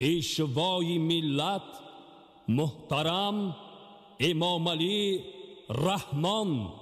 پیشوای ملت محترم امام علی رحمان.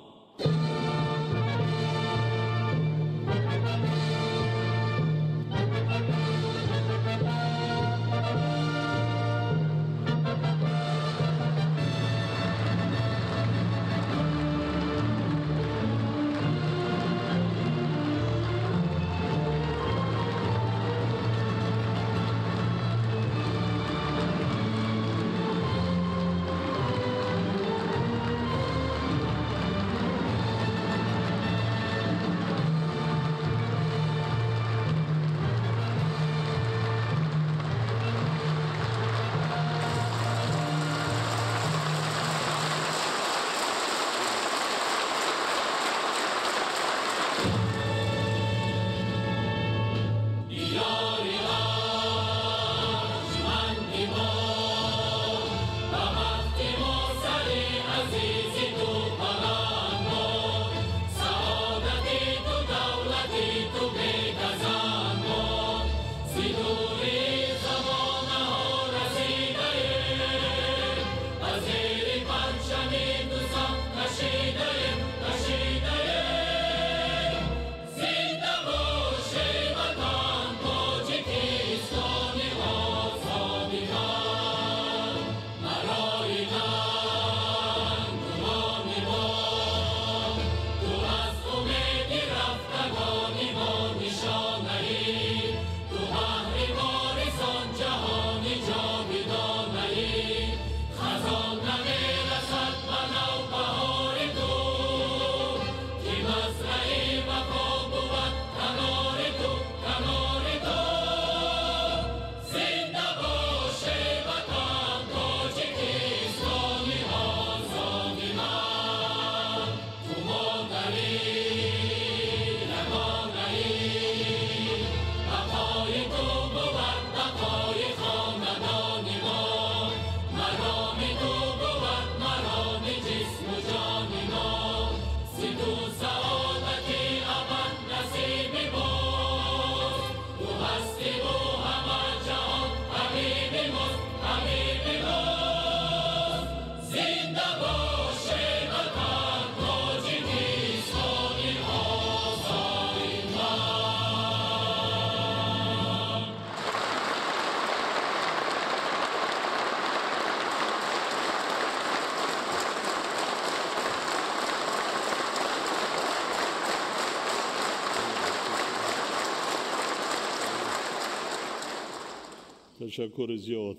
تشکر زیاد.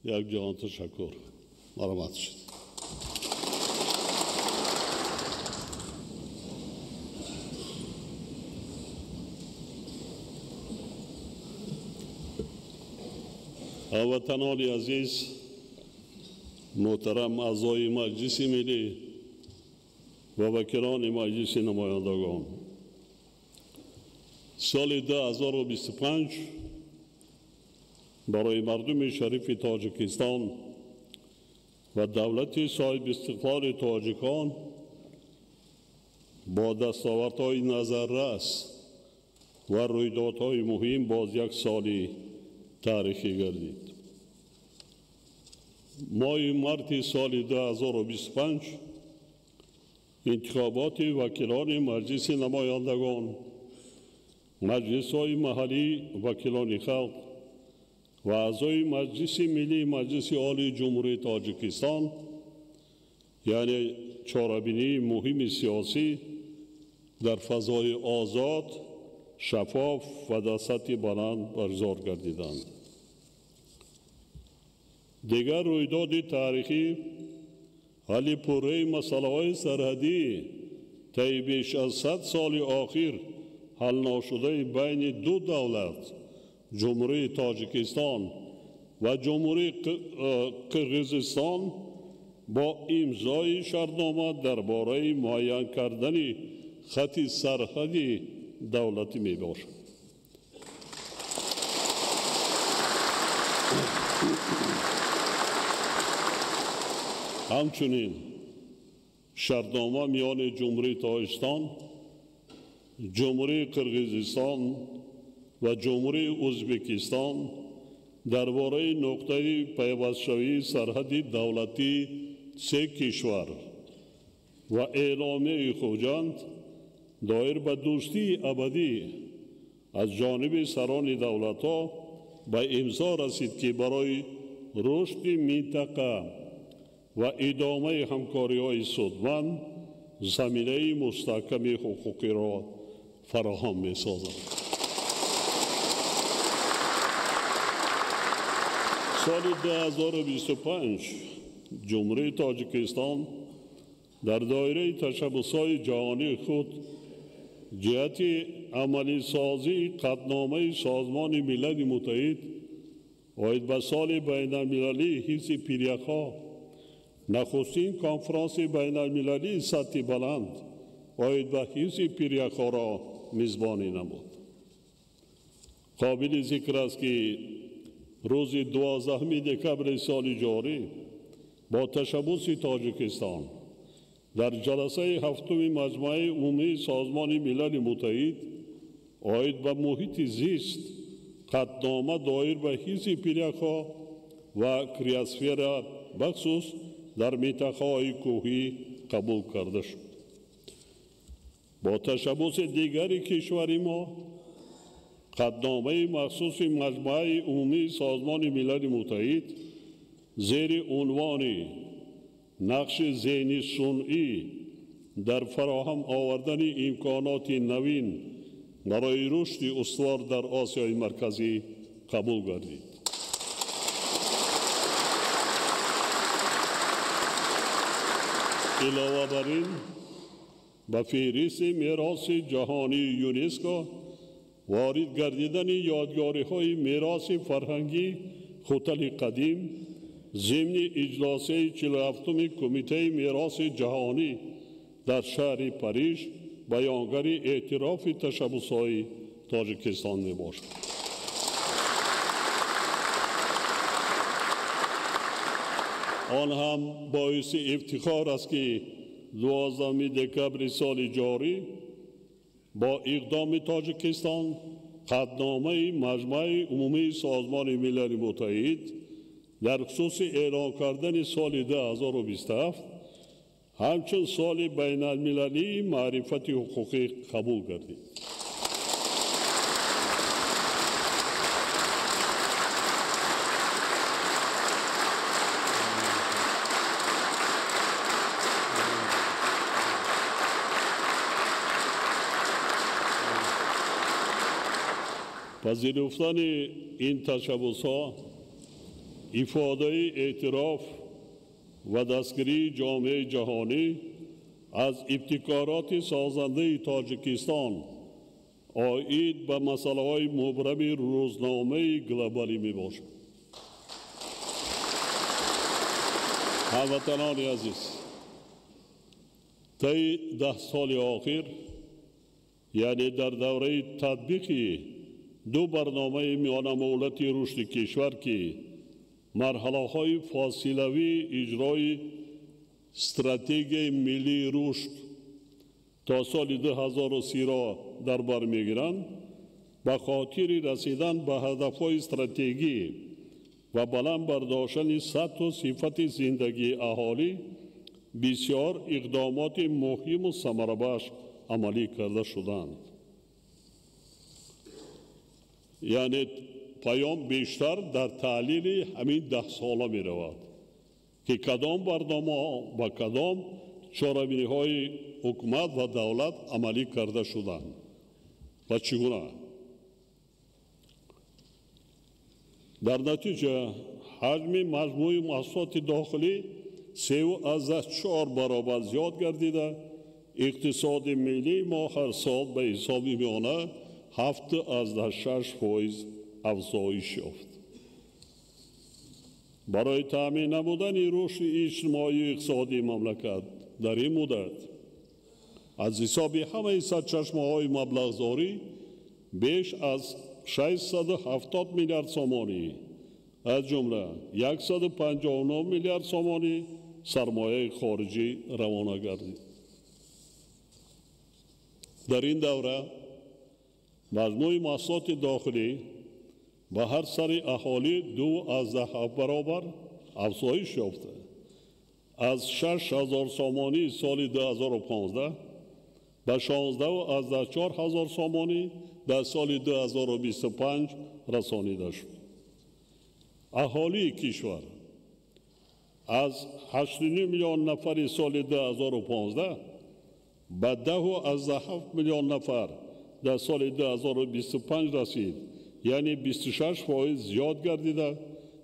یک جهان تشکر. مرحمت شد. هموطنان عزیز، محترم اعضای مجلس ملی و وکیلان مجلس نمایندگان، سال 2025 برای مردم شریف تاجیکستان و دولت صاحب استقلال تاجیکان با دستاوردهای نظررس و رویدادهای مهم باز یک سال تاریخی گردید. ماه مارس سال 2025 انتخابات وکیلان مجلس نمایندگان، مجلس‌های محلی وکیلان خلق و اعضای مجلس ملی مجلس عالی جمهوری تاجیکستان، یعنی چهاربینی مهم سیاسی در فضای آزاد، شفاف و در سطح بلند برگزار گردیدند. دیگر رویداد تاریخی حل پره مسائل سرحدی طی بیش از 100 سال اخیر حل نشده بین دو دولت، جمهوری تاجیکستان و جمهوری قرقیزستان، با امضای شرطنامه درباره معین کردن خط سرحدی دولتی می باشد. همچنین شرطنامه میان جمهوری تاجیکستان، جمهوری قرقیزستان و جمهوری ازبکستان درباره نقطه پیوستشوی سرحدی دولتی سه کشور و اعلامیه خوجند دایر به دوستی ابدی از جانب سران دولت‌ها به امضا رسید که برای رشد منطقه و ادامه همکاری‌های سودمند زمینه مستحکم حقوقی را فراهم می‌سازد. سال 2025 جمهوری تاجیکستان در دایره تشبس‌های جهانی خود جهت عملی سازی قطعنامه سازمان ملل متحد آید به سال بین المللی حفظ پیریک‌ها نخستین کنفرانس بین المللی سطح بلند آید به حفظ پیریک‌ها را میزبانی نمود. قابل ذکر است که روز 12 دکمبر سال جاری با تشبس تاجیکستان در جلسه هفتم مجمع عمومی سازمان ملل متحد آید به محیط زیست قطعنامه دایر به حفظ پیریک‌ها و کریوسفر بخصوص در منطقه‌های کوهی قبول کرده شد. با تشبس دیگری کشور ما قطعنامه مخصوص مجمع عمومی سازمان ملل متحد زیر عنوان نقش ذهنی صنعی در فراهم آوردن امکانات نوین برای رشد استوار در آسیای مرکزی قبول گردید. علاوه بر این به فهرست میراث جهانی یونسکو وارد گردیدن یادگاری‌های میراث فرهنگی هتل قدیم ضمن اجلاس 47 کمیته میراث جهانی در شهر پاریس بیانگر اعتراف تشبس‌های تاجیکستان میباشد. آن هم باعث افتخار است که 12 دکمبر سال جاری با اقدام تاجیکستان قطعنامه مجمع عمومی سازمان ملل متحد در خصوص اعلان کردن سال 2027 همچون سال بین المللی معرفت حقوقی قبول گردید. پذیرفتن این تشبس‌ها ifade اعتراف و دستگیری جامعه جهانی از ابتکارات سازنده تاجیکستان آید به مسائل مبرم روزنامه گلوبالی می باشد. هموطنان عزیز، طی 10 سال آخر یعنی در دوره تطبیق دو برنامه میان مولتی رشد کشور که مرحله های فاصلوی اجرای استراتژی ملی رشد تا سال 2030 را در بر میگیرند به خاطر رسیدن به هدف‌های استراتژی و بلند برداشتن سطح و صفت زندگی اهالی بسیار اقدامات مهم و ثمره بخش عملی کرده شدند. یعنی پیام بیشتر در تحلیل همین 10 ساله می رود که کدام برنامه و کدام چاره‌بینی‌های حکومت و دولت عملی کرده شدند و چگونه. در نتیجه حجم مجموع محصولات داخلی 3.4 برابر زیاد گردیده، اقتصاد ملی ما هر سال به حساب میانه 7.6% افزایش یافت. برای تامین نمودن رشد اجتماعی و اقتصادی مملکت در این مدت از حساب همه سرچشمه‌های مبلغ‌زاری بیش از 670 میلیارد سومانی از جمله 159 میلیارد سومانی سرمایه خارجی روانه گردید. در این دوره مجموع محصولات داخلی به هر سری اهالی 2.7 برابر افزایش یافته. از 6,000 سامانی سال 2015 به 16,400 سامانی در سال 2025 رسانیده شد. اهالی کشور از 8.5 میلیون نفر سال 2015 به 10.7 میلیون نفر در سال 2025 رسید، یعنی 26% زیاد گردیده.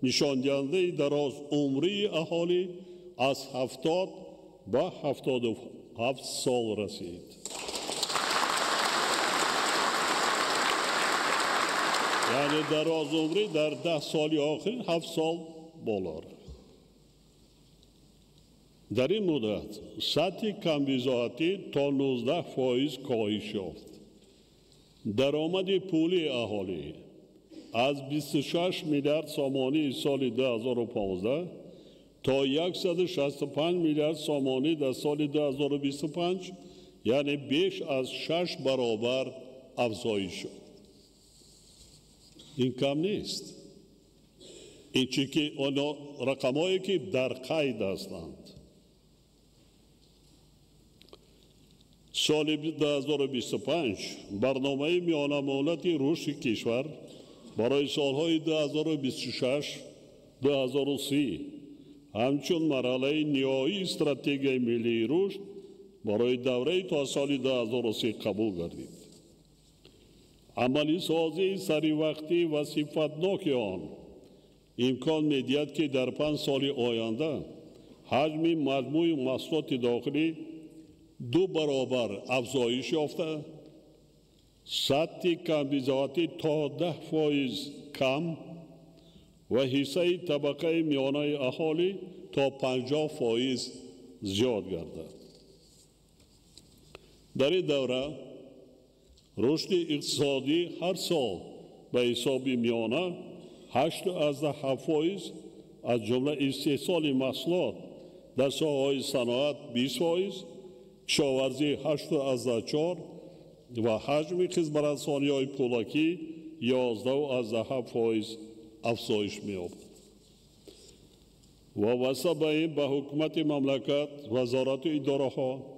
نشان دهنده دراز عمری اهالی از 70 به 77 سال رسید. یعنی دراز عمری در 10 سال آخر 7 سال بالا رفت. در این مدت سطح کمبیزاتی تا 19% کاهش یافت. درآمد پولی اهالی از 26 میلیارد سامانی سال 2015 تا 165 میلیارد سامانی در سال 2025، یعنی بیش از 6 برابر افزایش شد. این کم نیست. این که رقمایی که در قید هستند. سال 2025 برنامه میانه مدتی رشد کشور برای سالهای 2026-2030 همچون مرحله نهایی استراتژی ملی رشد برای دوره تا سال 2030 قبول گردید. عملی سازی سری وقتی و صفتناک آن امکان می‌دهد که در 5 سال آینده حجم مجموع محصولات داخلی 2 برابر افزایش یافته، سطح کمبیزاتی تا 10% کم و حصه طبقه میانه اهالی تا 50% زیاد گردد. در این دوره رشد اقتصادی هر سال به حساب میانه 8.7% از جمله استحصال محصولات در ساحه‌های صنعت 20%، کشاورزی 8.4% و حجم خدمت‌رسانی‌های پولکی 11.7% افزایش می‌یابد. وابسته به این به حکومت مملکت، وزارت و اداره‌ها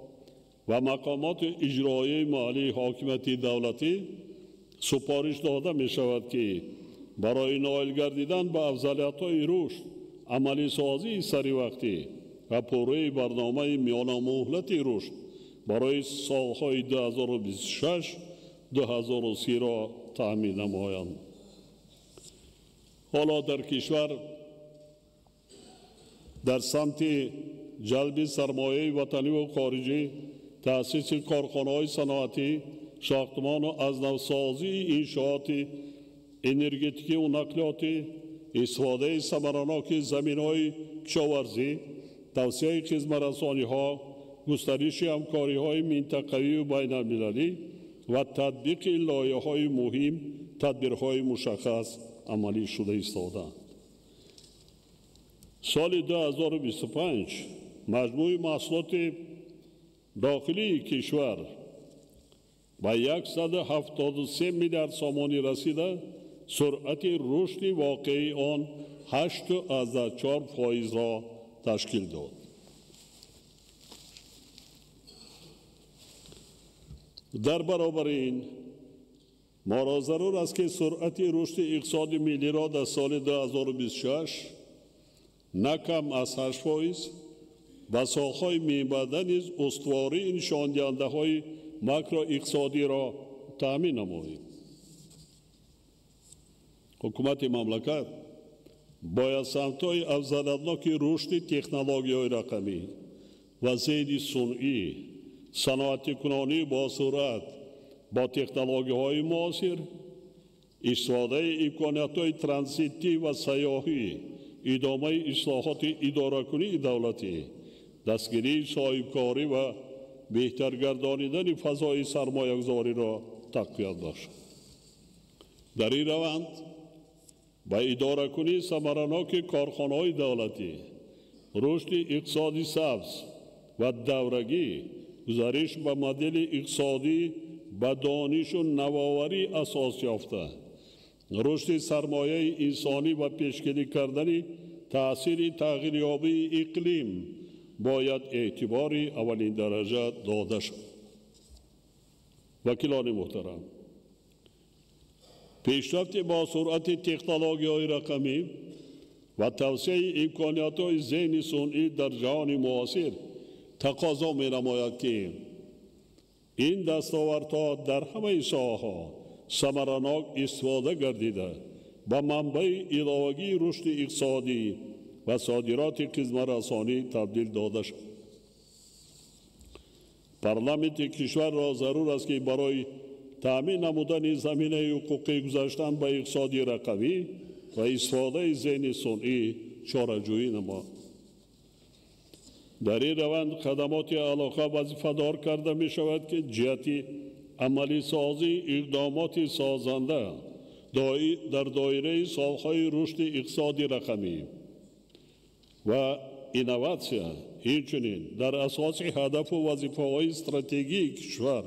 و مقامات اجرایی محلی حاکمیت دولتی سپارش داده می شود که برای نائل گردیدن به افضلیت‌های رشد، عملی سازی سری وقتی و پروژه برنامه میانه مهلتی رشد برای سالهای 2026-2030 را تأمین نمایند. حالا در کشور در سمت جلب سرمایه وطنی و خارجی، تأسیس کارخانه‌های صنعتی، ساختمان و از نوسازی انشاءات انرژتیکی و نقلیاتی، استفاده ثمرناک زمین‌های کشاورزی، توسعه خدمت‌رسانی‌ها، گسترش همکاری‌های منطقه‌ای و بین‌المللی و تطبیق لایحه‌های مهم، تدبیرهای مشخص عملی شده ایستادند. سال 2025 مجموع محصولات داخلی کشور به 173 میلیارد سامانی رسیده، سرعت رشد واقعی آن 8.4% را تشکیل داد. در برابر این ما را ضرور است که سرعت رشد اقتصاد ملی را در سال 2026 نه کم از 8% و سالهای می‌آینده نیز استواری نشان دهنده‌های ماکرو اقتصادی را تأمین نماییم. حکومت مملکت باید سمت‌های افزایش‌یابی رشد تکنولوژی‌های رقمی و ذهن صنعی، صنعت کنانی با سرعت با تکنولوژی‌های معاصر، استفاده امکانات‌های ترانزیتی و سیاحی، ادامه اصلاحات اداره‌کنی دولتی، دستگیری صاحبکاری و بهتر گردانیدن فضای سرمایه‌گذاری را تقویت بخشد. در این روند به اداره‌کنی ثمرناک کارخانه‌های دولتی، رشد اقتصادی سبز و دورگی، گزارش به مدل اقتصادی به دانش و نوآوری اساس یافته، رشد سرمایه انسانی و پیشگیری کردن تأثیر تغییریابی اقلیم باید اعتباری اولین درجه داده شد. وکیلان محترم، پیشرفت با سرعت تکنولوژی‌های رقمی و توسعه امکانات‌های ذهن صنعی در جهان معاصر تقاضا می‌نماید که این دستاوردها در همه ساحه‌ها ثمرناک استفاده گردیده به منبع علاوه‌ای رشد اقتصادی و صادرات خدمت‌رسانی تبدیل داده شد. پارلمانت کشور را ضرور است که برای تامین نمودن زمینه حقوقی گذاشتن به اقتصاد رقمی و استفاده ذهن صنعی چاره‌جویی نماید. در این روند خدمات علاقه وظیفه‌دار کرده می شود که جهت عملی سازی اقدامات سازنده در دایره سالهای رشد اقتصاد رقمی و اینوواسیون همچنین در اساس هدف و وظیفه‌های استراتژیک کشور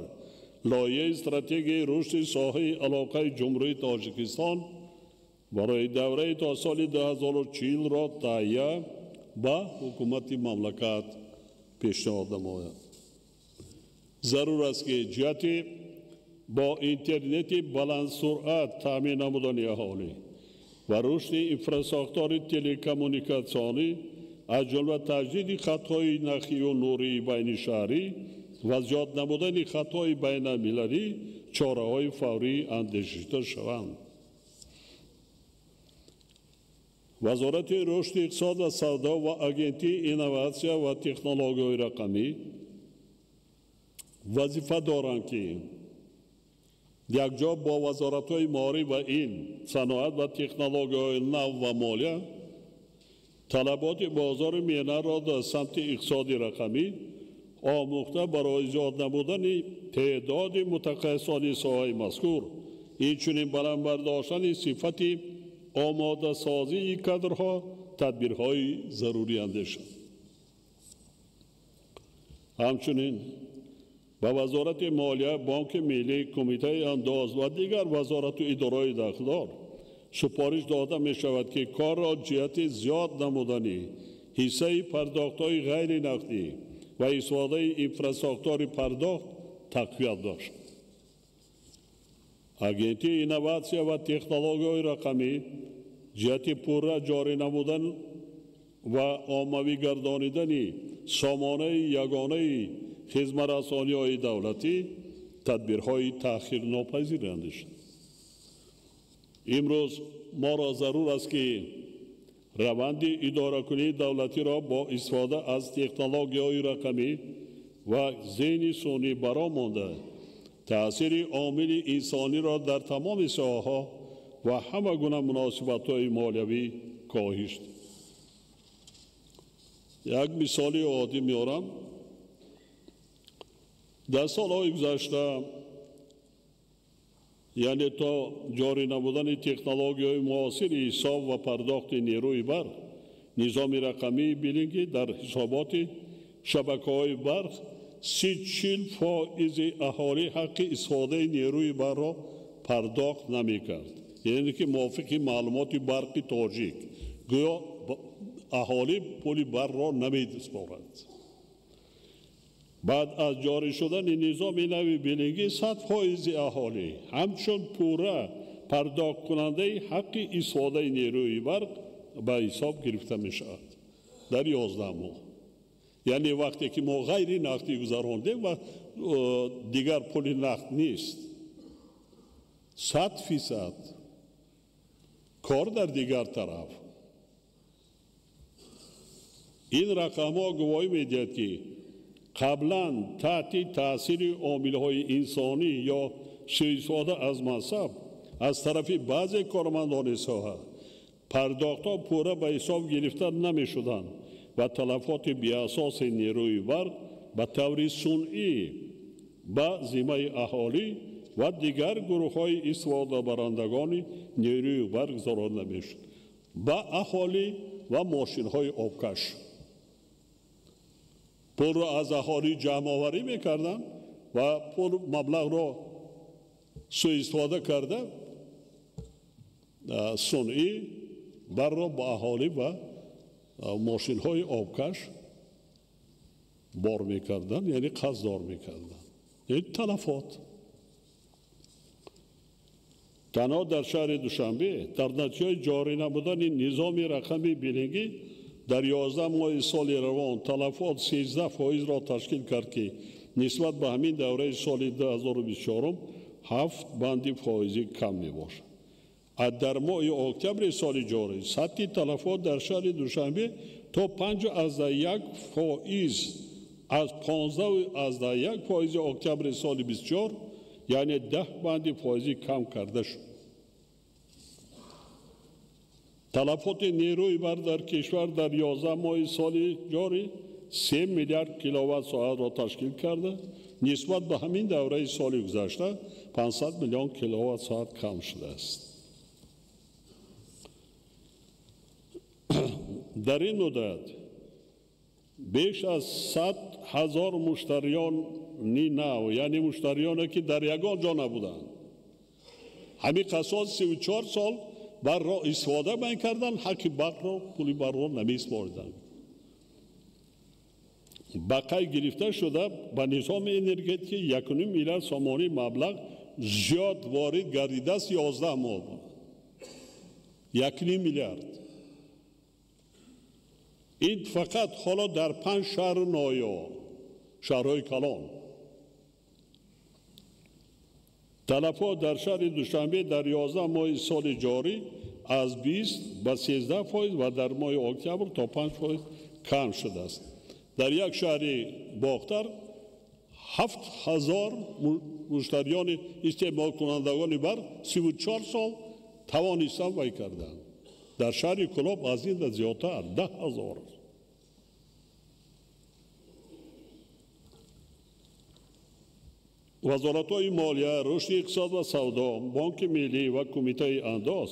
لایحه استراتژی رشد ساحه علاقه جمهوری تاجیکستان برای دوره تا سال 2040 را تهیه با حکومت مملکت پیشنهاد نماید. ضرور است که جهت با اینترنت بلند سرعت تامین نمودن اهالی و رشد انفراستراکچور تلکمونیکاسیونی از جمله تجدید خطهای نخی و نوری بین شهری و زیاد نمودن خطهای بین المللی چاره‌های فوری اندیشیده شوند. وزارت رشد اقتصاد و سودا و آژانسی اینوواسیون و تکنولوژی رقمی وظیفه دارند که یکجا با وزارت‌های مالی و این صنعت و تکنولوژی نو و مالیه طلبات بازار میانه را در سمت اقتصاد رقمی آموخته برای زیاد نمودن تعداد متخصصان ساحه مذکور همچنین بلند برداشتن صفت آماده سازی کادرها تدبیرهای ضروری اندیشید. همچنین به وزارت مالیه، بانک ملی، کمیته انداز و دیگر وزارت و اداره‌های داخلدار سپارش داده می شود که کار را جهت زیاد نمودن حصه پرداخت‌های غیر نقدی و استفاده انفراستراکچور پرداخت تقویت داشت. آژانسی اینوواسیون و تکنولوژی رقمی جهت پورا جاری نمودن و عمومی گردانیدن سامانه یگانه خدمت‌رسانی‌های دولتی تدبیرهای تأخیر ناپذیر اندیشید. امروز ما را ضرور است که روند اداره‌کنی دولتی را با استفاده از تکنولوژی‌های رقمی و ذهن صنعی برآمده تأثیر عامل انسانی را در تمام ساحه‌ها و همه گونه مناسبت‌های مالیوی کاهش دهیم. یک مثال عادی میارم. در سال‌های گذشته یعنی تا جاری نبودن تکنولوژی‌های معاصر حساب و پرداخت نیروی برق نظام رقمی بینید در حسابات شبکه‌های برق 30-40% اهالی حق استفاده نیروی برق را پرداخت نمی‌کرد. یعنی که موافق معلومات برق تاجیک گویا اهالی پول برق را نمی‌دستورد. بعد از جاری شدن نظام نوی بینگی 100% اهالی همچون پورا پرداخت کننده حق استفاده نیروی برق به حساب گرفته می شود در 11 ماه. یعنی وقتی که ما غیر نقدی گذرانده و دیگر پول نقد نیست 100% کار در دیگر طرف. این رقم ها گواهی می دهد که قبلا تحت تأثیر عامل‌های انسانی یا سوء استفاده از منصب از طرف بعضی کارمندان ساحه پرداخت‌ها پورا به حساب گرفته نمی‌شدند و تلفات بی‌اساس نیروی برق به طور صنعی به ذمه اهالی و دیگر گروه‌های استفاده برندگان نیروی برق گذرانده می‌شد به اهالی و ماشین‌های آبکش. پول را از اهالی جمع آوری میکردن و پول مبلغ را سوء استفاده کرده صنعی بر را با اهالی و ماشین های آبکش بار میکردن، یعنی قصدار میکردن. این تلفات تنها در شهر دوشنبه در نتیجه جاری نبودن این نظام رقمی بیلینگی در 11 ماه سال روان تلفات 13% را تشکیل کرد که نسبت به همین دوره سال 2024 7 بندی فایزی کم می باشد. در ماه اکتبر سال جاری سطح تلفات در شهر دوشنبه تا 5.1% از 15.1% اکتبر سال 24 یعنی 10 بندی فایزی کم کرده شد. تلفات نیروی بر در کشور در 11 ماه سال جاری 3 میلیارد کیلووات ساعت را تشکیل کرده، نسبت به همین دوره سال گذشته 500 میلیون کیلووات ساعت کم شده است. در این مدت بیش از 100,000 مشتریان نو، یعنی مشتریانی که در یگان جا نبودند، همین کسان 34 سال بر را استفاده میکردند، حق برق را پولی برق را نمیسپردند. بقای گرفته شده به نظام انرژتیکی 1.5 میلیارد سومانی مبلغ زیاد وارد گردیده است. 11 ماه بود 1.5 میلیارد. این فقط حالا در 5 شهر نایاب، شهرهای کلان. تلفات در شهر دوشنبه در 11 ماه سال جاری از 20 به 13% و در ماه اکتبر تا 5% کم شده است. در یک شهر باختر 7,000 مشتریان استعمال کنندگان بر 34 سال توانستند وی کردند. در شهر کلاب از این زیادتر 10,000. وزارت‌های مالیه، رشد اقتصاد و سودا، بانک ملی و کمیته انداز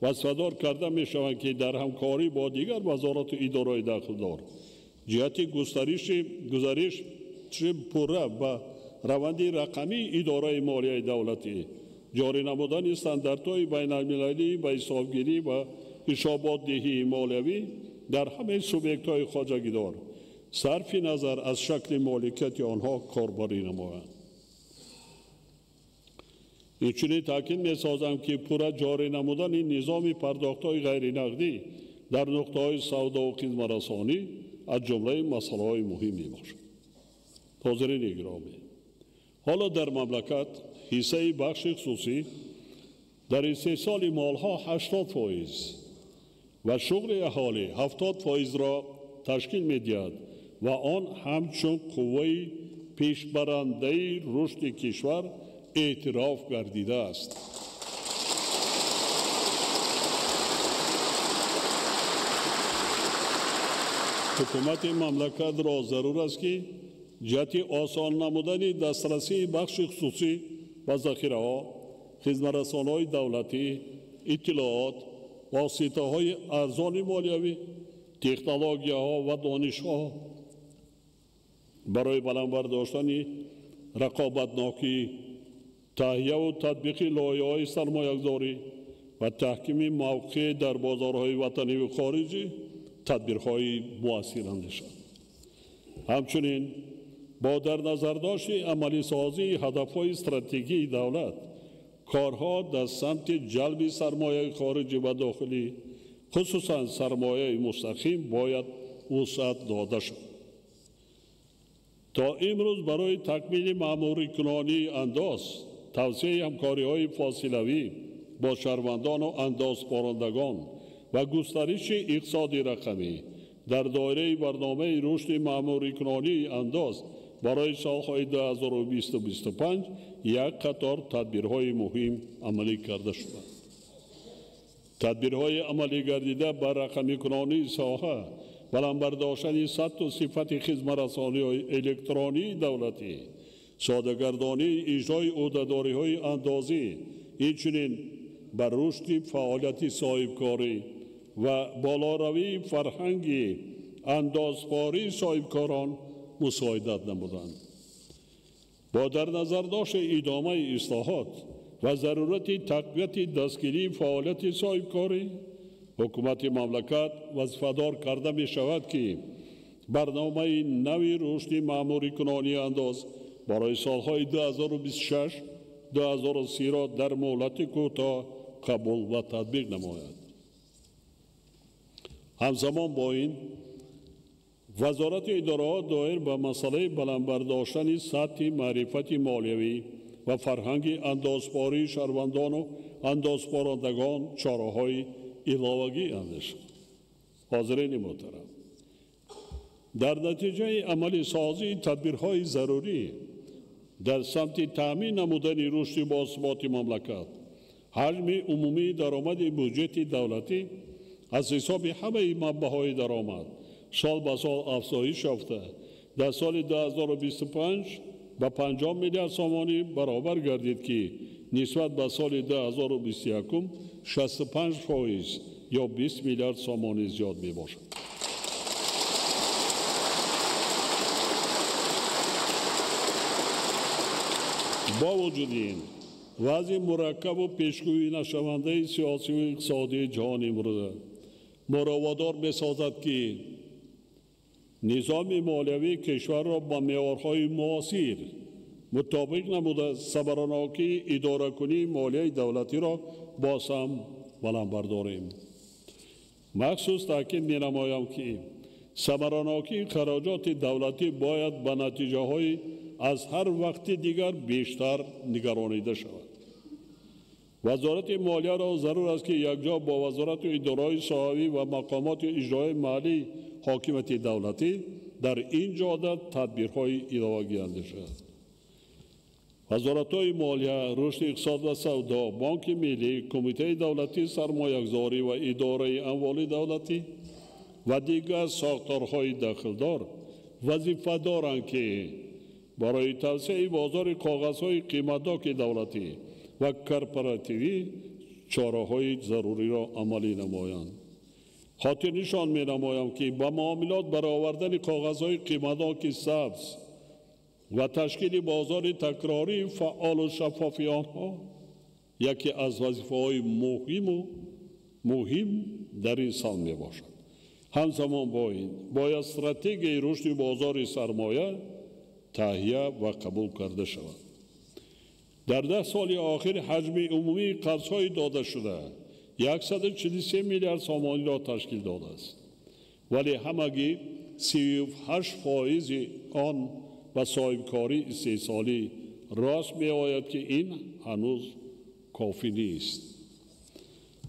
وظیفه‌دار کرده می‌شوند که در همکاری با دیگر وزارت و اداره‌های داخل‌دار جهت گزارش پوره و روند رقمی اداره مالیه دولتی، جاری نمودن استانداردهای بین‌المللی و حسابگیری و حسابات دهی مالیوی در همه سوبیکت‌های خواجگیدار صرف نظر از شکل مالکیت آنها کاربری نمایند. اینچنین تاکید می‌سازم که پوره جاری نمودن این نظام پرداخت‌های غیر نقدی در نقطه‌های سودا و خدمت‌رسانی از جمله مسائل مهمی باشد. حاضرین گرامی، حالا در مملکت حصه بخش خصوصی در استحصال مالها 80% و شغل اهالی 70% را تشکیل می‌دهد و آن همچون قوه پیشبرنده رشد کشور اعتراف گردیده است. حکومت مملکت را ضرور است که جهت آسان نمودن دسترسی بخش خصوصی و ذخیره‌ها، خدمت‌رسان‌های دولتی، اطلاعات، واسطه‌های ارزان مالیوی، تکنولوژی‌ها و دانش‌ها برای بلند داشتن رقابتناکی، تهیه و تطبیق لایحه‌های سرمایه‌گذاری و تحکیم موقع در بازارهای وطنی و خارجی تدبیرهای مؤثر اندیشد. همچنین با در نظر داشت عملی سازی هدفهای استراتژیک دولت، کارها در سمت جلب سرمایه خارجی و داخلی، خصوصا سرمایه مستقیم، باید وسعت داده شد. تا امروز برای تکمیل مأموری کنانی انداز، توسعه همکاری‌های فاصله‌ای با شهروندان و اندازپارندگان و گسترش اقتصاد رقمی در دایره برنامه رشد مأموری کنانی انداز برای سالهای 2020-2025 یک قطار تدبیرهای مهم عملی کرده شده. تدبیرهای عملی گردیده بر رقمی کنانی ساحه، بلند برداشتن سطح و صفت خدمت‌رسانی الکترونی دولتی، ساده‌گردانی اجرای عهده‌داری‌های اندازی، اینچنین بر رشد فعالیت صاحبکاری و بالاروی فرهنگ اندازپاری صاحبکاران مساعدت نمودند. با در نظر داشت ادامه اصلاحات، و ضرورت تقویت دستگیری فعالیت صاحبکاری حکومت مملکت وظیفه‌دار کرده می شود که برنامه نوی رشد معمولی کنانی انداز برای سالهای 2026-2030 را در مهلت کوتاه قبول و تطبیق نماید. همزمان با این وزارت ادارات دایر به مسئله بلند برداشتن سطح معرفت مالیوی و فرهنگ اندازباری شهروندان و اندازبارندگان چاره‌های علاوه‌ای اندیشید. حاضرین محترم، در نتیجه عملی سازی تدبیرهای ضروری در سمت تامین نمودن رشد باثبات مملکت، حجم عمومی درآمد بودجه دولتی از حساب همه منبع‌های درآمد سال به سال افزایش یافته در سال 2025 به 50 میلیارد سامانی برابر گردید که نسبت به سال 2021 65% یا 20 میلیارد سامانی زیاد می باشد. با وجود این وضع مرکب و پیشگویی نشونده سیاسی و اقتصادی جهان امروز ما را وادار می‌سازد که نظام مالیوی کشور را با معیارهای معاصر مطابق نموده صبراناکی اداره کنی مالیه دولتی را باز هم بلند برداریم. مخصوص تاکید می‌نمایم که صبراناکی خراجات دولتی باید به نتیجه های از هر وقت دیگر بیشتر نگرانیده شود. وزارت مالیه را ضرور است که یکجا با وزارت ادارات ساحوی و مقامات اجرایی محلی حاکمیت دولتی در این جهت تدبیرهای علاوه‌ای اندیشد. وزارت‌های مالیه، رشد اقتصاد و سودا، بانک ملی، کمیته دولتی سرمایه‌گذاری و اداره اموال دولتی و دیگر ساختارهای داخلدار وظیفه دارند که برای توسعه بازار کاغذهای قیمتناک دولتی و کارپوراتیوی چاره‌های ضروری را عملی نمایند. خاطر نشان می‌نمایم که با معاملات برآوردن کاغذهای قیمتناک سبز و تشکیل بازار تکراری فعال و شفاف آنها یکی از وظیفه‌های مهم در این سال میباشد. همزمان با این باید استراتژی رشد بازار سرمایه تهیه و قبول کرده شود. در 10 سال آخر حجم عمومی قرض‌های داده شده 143 میلیارد سامانی را تشکیل داده است، ولی همگی 38% آن و صاحبکاری استحصالی راست می آید که این هنوز کافی نیست.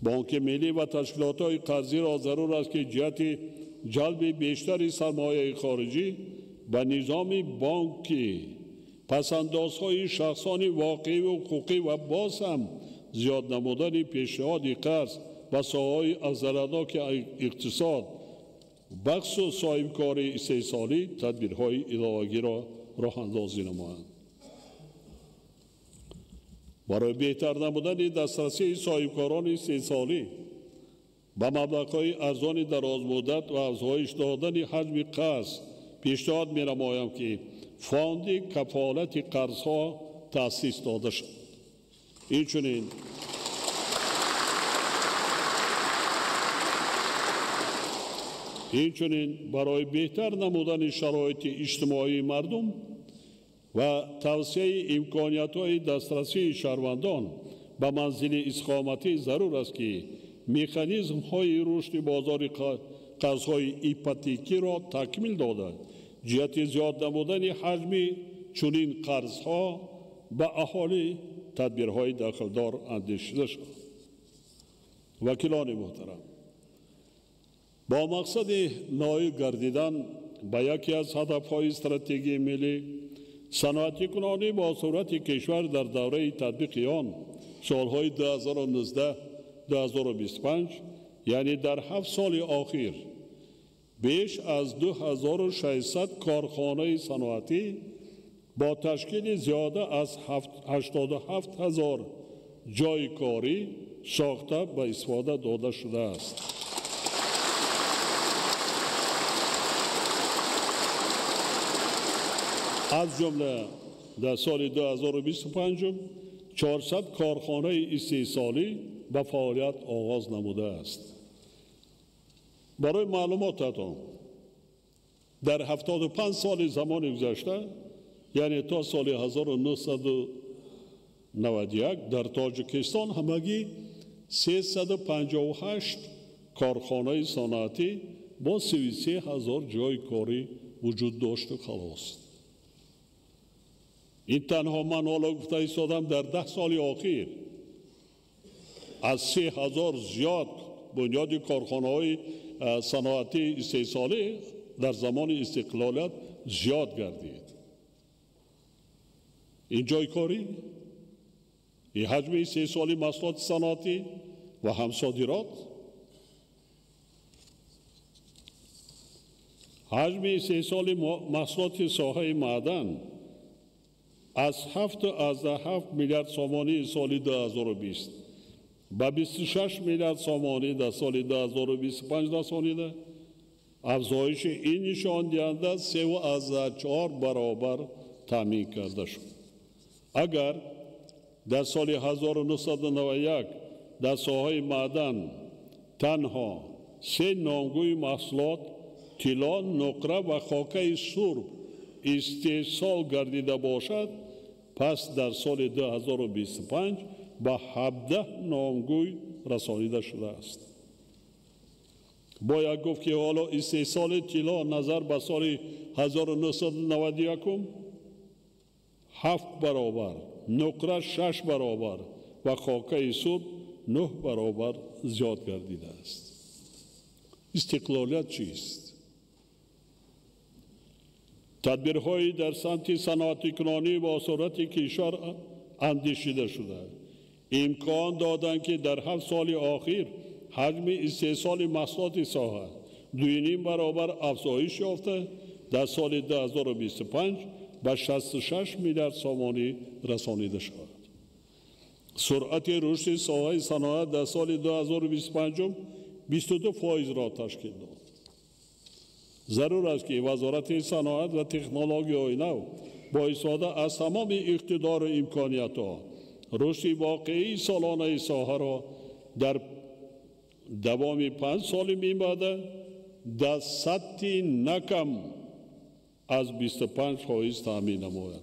بانک ملی و تشکیلات‌های قرضی را ضرور است که جهت جلب بیشتر سرمایه خارجی به نظام بانکی پس‌اندازهای شخصانی واقعی و حقوقی و باز هم زیاد نمودن پیشنهاد قرض و ساحه‌های اثراتناک اقتصاد بخش و صاحبکاری استحصالی تدبیرهای علاوه‌ای را راه اندازی نمایند. برای بهتر نمودن دسترسی صاحبکاران استحصالی به مبلغ‌های ارزان دراز مدت و افزایش دادن حجم قرض پیشنهاد می‌نمایم که فاند کفالت قرض‌ها تأسیس داده شد. اینچنین برای بهتر نمودن شرایط اجتماعی مردم و توسعه امکانیت‌های دسترسی شهروندان به منزل اقامتی ضرور است که مکانیزم‌های رشد بازار قرض‌های هیپوتیکی را تکمیل داده جهت زیاد نمودن حجم چنین قرض‌ها به اهالی تدبیرهای داخلدار اندیشیده شد. وکیلان محترم، با مقصد نائل گردیدن به یکی از هدف‌های استراتژی ملی صنعتی کنانی با صورت کشور در دوره تطبیق آن سالهای 2019-2025 یعنی در 7 سال آخر بیش از 2600 کارخانه صنعتی با تشکیل زیاده از 87,000 جای کاری ساخته به استفاده داده شده است. از جمله در سال 2025 400 کارخانه استحصالی به فعالیت آغاز نموده است. برای معلوماتتان در 75 سال زمان گذشته، یعنی تا سال 1991 در تاجیکستان همگی 358 کارخانه صنعتی با 33,000 جای کاری وجود داشت و خلاص. این تنها من حالا گفته ایستادم در 10 سال اخیر از 3,000 زیاد بنیاد کارخانه های صنعتی استحصالی در زمان استقلالیت زیاد گردید. این جای کاری، این حجم استحصالی محصولات صنعتی و هم صادرات، حجم استحصال محصولات ساحه معدن از 7 میلیارد سومانی سال 2020 به 26 میلیارد سومانی در سال 2025 رسانیده. افزایش این نشان دهنده 3.4 برابر تامین کرده شد. اگر در سال 1991 در ساحه معدن تنها 3 نامگوی محصولات طلا، نقره و خاکه سرب استحصال گردیده باشد، پس در سال 2025 به 17 نامگوی رسانیده شده است. باید گفت که حالا استحصال طلا نظر به سال 1991 7 برابر، نقره 6 برابر و خاکه سرب 9 برابر زیاد گردیده است. استقلالیت چیست؟ تدبیرهایی در سمت صنعتی کنانی و صورت کشور اندیشیده شده. امکان دادند که در 7 سال اخیر حجم استحصال محصولات ساحه 2.5 برابر افزایش یافته در سال 2025 به 66 میلیارد سومانی رسانیده شود. سرعت رشد ساحه صنعت در سال 2025 22% را تشکیل داد. ضرور است که وزارت صنعت و تکنولوژی نو با استفاده از تمام اقتدار و امکانیت‌ها رشد واقعی سالانه ساحه را در دوام 5 سال می‌باشد در سطحی نکم از 25% تامین نماید.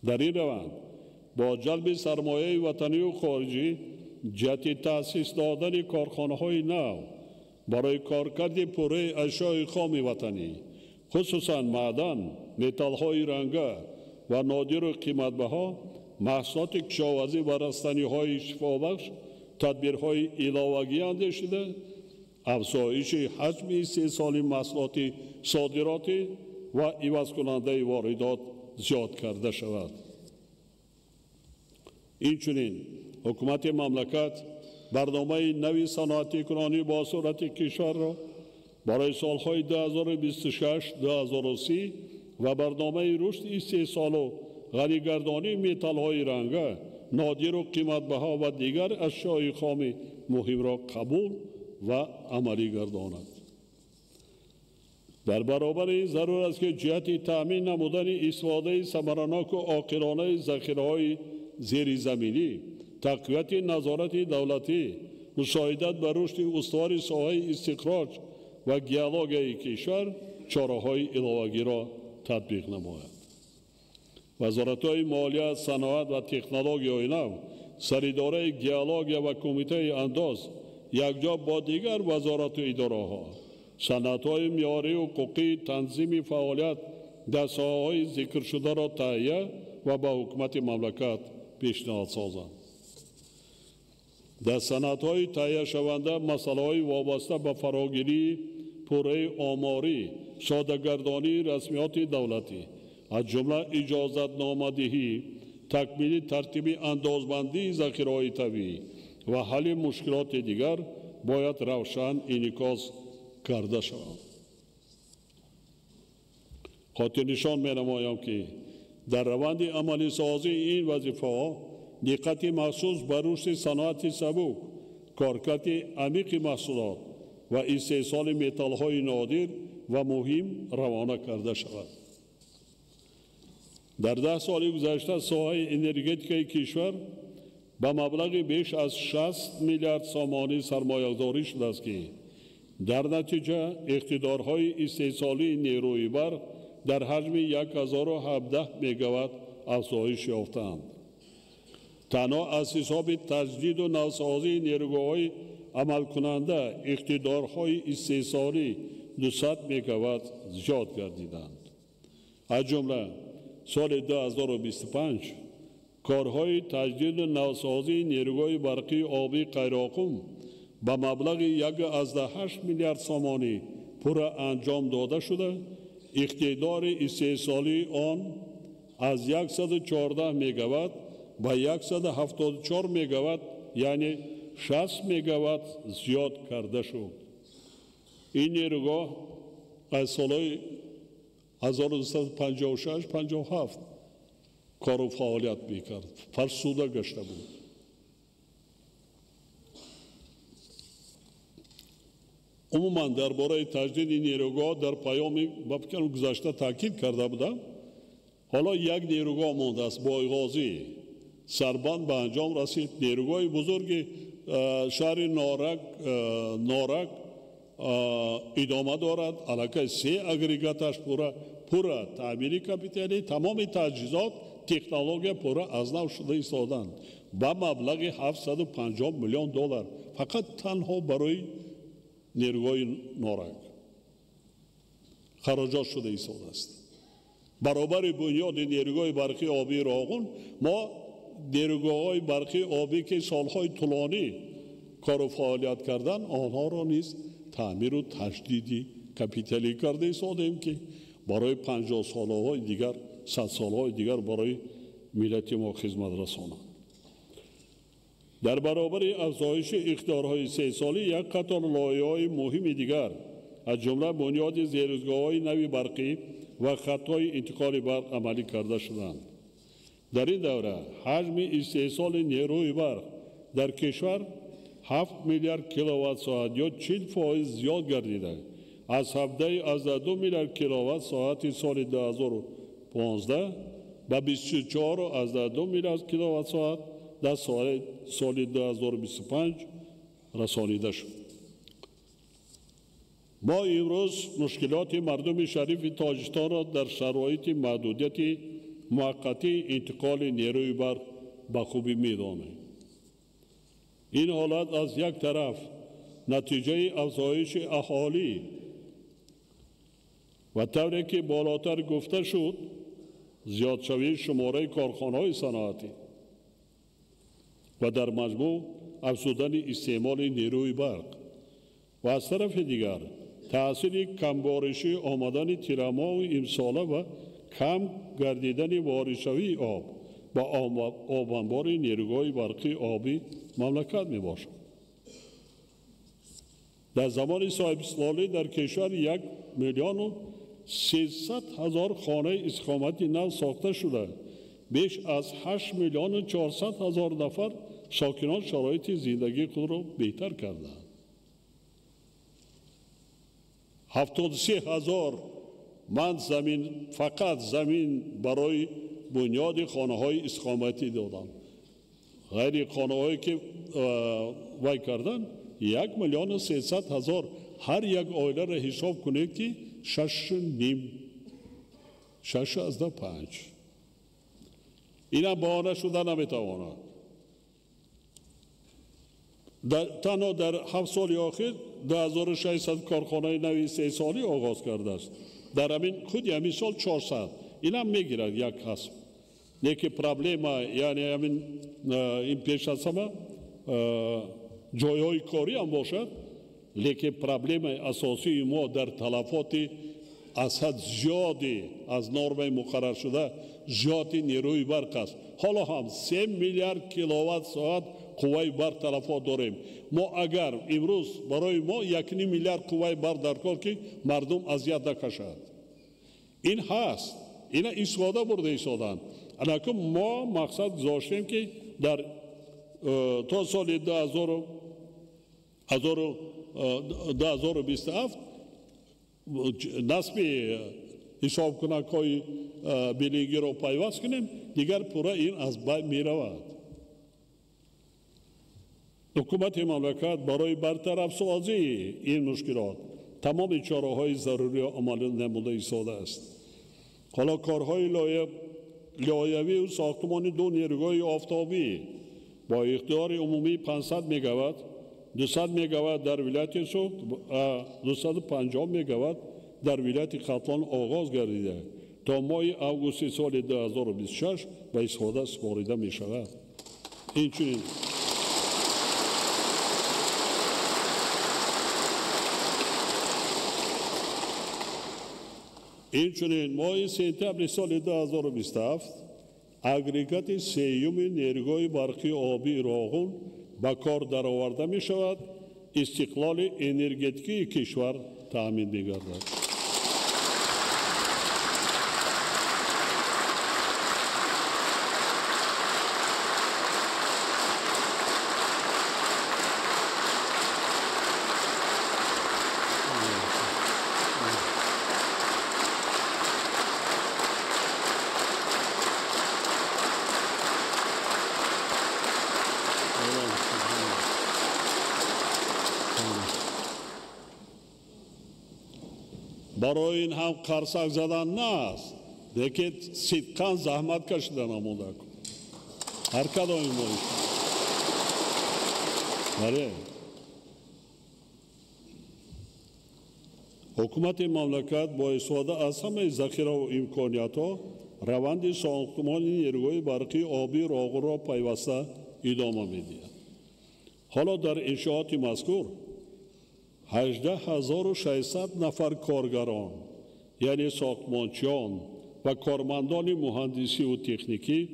در این روند با جلب سرمایه وطنی و خارجی جهت تأسیس دادن کارخانه‌های نو برای کارکرد پوره اشیاء خام وطنی، خصوصا معدن، متال‌های رنگه و نادر و قیمت‌بها، محصولات کشاورزی و رستنی‌های شفابخش، تدبیرهای علاوه‌ای اندیشیده افزایش حجم استحصال محصولات صادراتی و عوض کننده واردات زیاد کرده شود. اینچنین حکومت مملکت برنامه نوی صنعتی کنانی با صورت کشور را برای سالهای 2026-2030 و برنامه رشد استحصال و غنی‌گردانی متال‌های رنگه، نادر و قیمت‌بها و دیگر اشیاء خام مهم را قبول و عملی گرداند. در برابر این ضرور است که جهت تأمین نمودن استفاده ثمرناک و عاقلانه ذخیره‌های زیرزمینی، تقویت نظارت دولتی، مساعدت بر رشد استوار ساحه استخراج و گیالاگی کشور چاره‌های علاوه‌ای را تطبیق نماید. وزارت‌های مالیه، صنعت و تکنولوژی نو، سریداره گیالاگی و کمیته انداز یکجا با دیگر وزارت و اداره‌ها سندهای معیاری و حقوقی تنظیم فعالیت در ساحه‌های ذکر شده را تهیه و به حکومت مملکت پیشنهاد سازند. در سندهای تهیه شونده مسائل وابسته به فراگیری پوره آماری، ساده‌گردانی رسمیات دولتی از جمله اجازت نامدهی، تکمیل ترتیب اندازبندی ذخیره‌های طبیعی و حل مشکلات دیگر باید روشن انعکاس کرده شود. خاطر نشان می‌نمایم که در روند عملی سازی این وظیفه‌ها دقت مخصوص بر رشد صنعت سبک، کارکرد عمیق محصولات و استحصال متال‌های نادر و مهم روانه کرده شود. در 10 سال گذشته ساحه انرژتیک کشور با مبلغ بیش از 60 میلیارد سامانی سرمایه‌گذاری شده است که در نتیجه اقتدارهای استحصالی نیروی برق در حجم 1017 مگاوات افزایش یافتند. تنها از حساب تجدید و نوسازی نیروگاه‌های عمل کننده اقتدارهای استحصالی 200 مگاوات زیاد گردیدند. از جمله سال 2025 کارهای تجدید و نوسازی نیروگاه برقی آبی قیراقم با مبلغ 1.8 میلیارد سامانی پورا انجام داده شده. اقتدار استحصالی آن از 114 مگاوات به 174 مگاوات یعنی 60 مگاوات زیاد کرده شد. این نیروگاه از سال 1956-57 کار و فعالیت میکرد، فرسوده گشته بود. عموما درباره تجدید نیروگاه در پیام گذشته تاکید کرده بودم. حالا یک نیروگاه مانده است، بایغازی سربند به انجام رسید. نیروگاه بزرگ شهر نارک ادامه دارد. علاقه 3 اگریگاتش پورا تعمیری کپیتالی، تمام تجهیزات تکنولوژی پورا از نو شده ایستادند با مبلغ 750 میلیون دلار فقط تنها برای نیروگاه نارک خراجات شده ایستاده است. برابر بنیاد نیروگاه برقی آبی راغون ما نیروگاه‌های برقی آبی که سالهای طولانی کار و فعالیت کردن آنها را نیز تعمیر و تجدیدی کپیتالی کرده ایستادیم که برای 50 سالهای دیگر 100 سالهای دیگر برای ملت ما خدمت رسانند. در برابر افزایش اقتدارهای 3 سالی یک قطار لایه‌های مهم دیگر از جمله بنیاد زیرساخت‌های نوی برقی و خط‌های انتقال برق عملی کرده شدند. در این دوره حجم استحصال نیروی برق در کشور 7 میلیارد کیلووات ساعت یا 40% زیاد گردیده. از 17.2 میلیارد کیلووات ساعت سال 2015 به 24.2 میلیارد کیلووات ساعت در سال 2025 رسانیده شد. ما امروز مشکلات مردم شریف تاجیکستان را در شرایط محدودیت موقتی انتقال نیروی برق به خوبی می‌دانیم. این حالت از یک طرف نتیجه افزایش اهالی و طوری که بالاتر گفته شد زیادشوی شماره کارخانه‌های صنعتی و در مجموع افزودن استعمال نیروی برق و از طرف دیگر تأثیر کمبارشی آمدن تیره‌ماه امساله و کم گردیدن واردشوی آب با آب انبار نیروگاه برقی آبی مملکت می باشد. در زمان صاحب سالی در کشور 1,300,000 خانه استقامتی نو ساخته شده. بیش از 8,400,000 نفر ساکنان شرایط زندگی خود را بهتر کردند. 73,000 من فقط زمین برای بنیاد خانه های استقامتی دادم. غیر خانه هایی که وای کردن 1,300,000 هر یک عائله را حساب کنید که 6.5 اینا بهانه شده نمیتواند. تنها در 7 سال اخیر 2600 کارخانه نوی استحصالی آغاز کرده است. در همین سال 400 اینا میگیرد یک قسم. لیکن پرابلم یعنی این پیش از همه جایهای کاری هم باشد، لیکن پرابلم اساسی ما در تلفات از حد زیادی از نرم مقرر شده زیادی نیروی برق است. حالا هم 3 میلیارد کیلووات ساعت قوه برق تلفات داریم. ما اگر امروز برای ما 1.5 میلیارد قوه برق درکار که مردم اذیت نکشند. این هست. اینا استفاده برده ایستادند. البته ما مقصد گذاشتیم که در تا سال 2027 نصب حسابکنک‌های بیلینگی رو پیوست کنیم دیگر پورا این از بین می‌رود. حکومت مملکت برای برطرف سازی این مشکلات تمام چاره‌های ضروری عمل نموده ایستاده است. حالا کارهای لایحه‌ای و ساختمان دو نیروگاه آفتابی با اختیار عمومی 500 مگاوات 200 مگاوات در ولایت سوخت 250 مگاوات در ولایت ختلان آغاز گردیده تا ماه اوگوست سال 2026 به استفاده سپارده می شود. اینچنین ماه سپتامبر سال 2027 اگریگات سیوم نیروگاه برقی آبی راغون به کار درآورده می شود. استقلال انرژتیکی کشور تامین می گردد. برای این هم قرصک زدن نست دیگه صدقاً زحمت کشیدن نمونده کن هر کدام این مایش بله حکومت مملکت با استفاده از همه ذخیره و امکانیات ها روند ساختمان نیروگاه برقی آبی راغون را پیوسته ادامه می‌دهد. حالا در انشاءات مذکور 18,600 نفر کارگران یعنی ساختمانچیان و کارمندان مهندسی و تکنیکی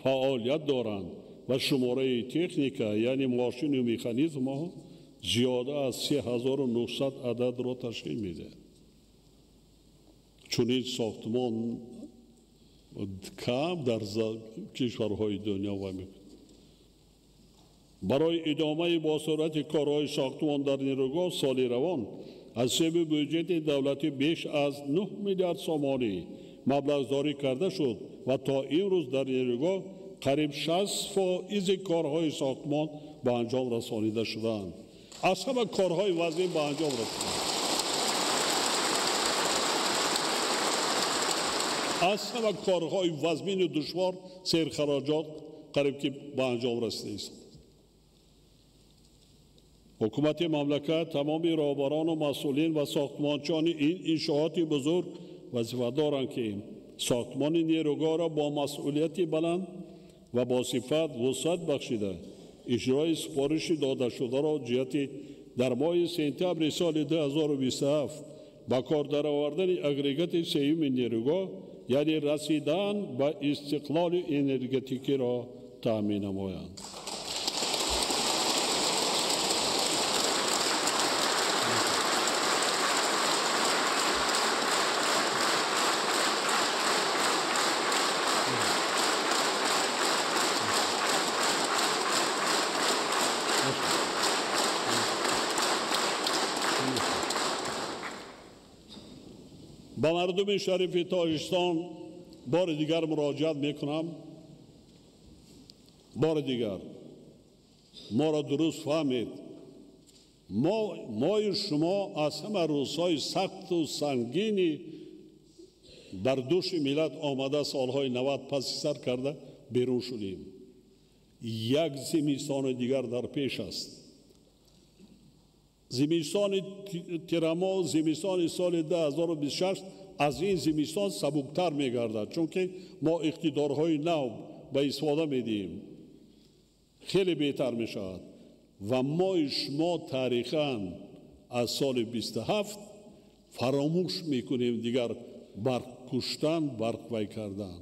فعالیت دارند و شماره تکنیکا یعنی ماشین و مکانیزم ها زیاده از 3,900 عدد را تشکیل میده. چون این ساختمان کم در کشورهای دنیا و برای ادامه با سرعت کارهای ساختمان در نیروگاه سال روان از سبب بودجه دولتی بیش از 9 میلیارد سومانی مبلغ کرده شد و تا این روز در نیروگاه قریب 60% کارهای ساختمان به انجام رسانیده شدند. از همه کارهای وزین به انجام رسیدند. از همه کارهای وزین و دشوار سرخراجات قریب که به انجام رسیده است. حکومت مملکت تمام راهبران و مسئولین و ساختمانچیان این انشاءات بزرگ وظیفه دارند که ساختمان نیروگاه را با مسئولیت بلند و با صفت وسعت بخشیده اجرای سپارش داده شده را جهت در ماه سپتامبر سال 2027 با کار درآوردن اگریگات سیوم نیروگاه یعنی رسیدن به استقلال انرژتیکی را تامین نمایند. با مردم شریف تاجیکستان بار دیگر مراجعت میکنم. بار دیگر ما را درست فهمید. ما شما از همه روزهای سخت و سنگینی بر دوش ملت آمده سالهای 90 پس سر کرده بیرون شدیم. یک زمستان دیگر در پیش است. زمستان تیرما زمستان سال 2026 از این زمستان سبکتر می‌گردد چون که ما اقتدارهای نو به استفاده می‌دیم خیلی بهتر می‌شود و ما شما تاریخاً از سال 27 فراموش می‌کنیم دیگر برق کشتن برق وی کردن.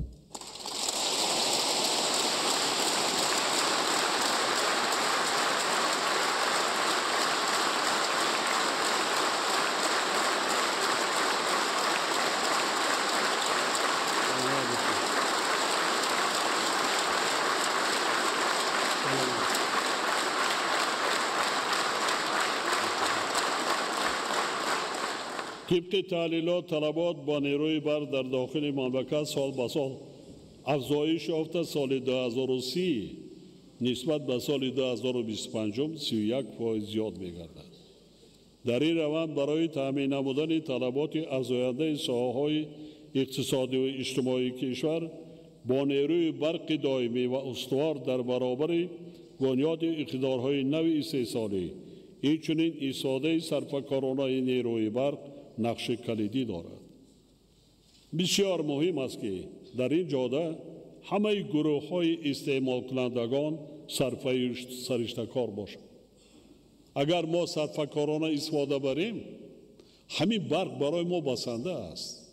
طبق تحلیلات طلبات با نیروی برق در داخل مملکت سال به سال افزایش یافته. سال 2030 نسبت به سال 2025 31% زیاد می‌گردد. در این روند برای تامین نمودن طلبات افزاینده ساحه‌های اقتصادی و اجتماعی کشور با نیروی برق دائمی و استوار در برابر بنیاد اقتدارهای نو استحصالی، اینچنین ایستاده سرفکارانه نیروی برق نقش کلیدی دارد. بسیار مهم است که در این جاده همه گروه‌های استعمال کنندگان سرشتکار باشند. اگر ما سرفکارانه استفاده بریم، همین برق برای ما بسنده است.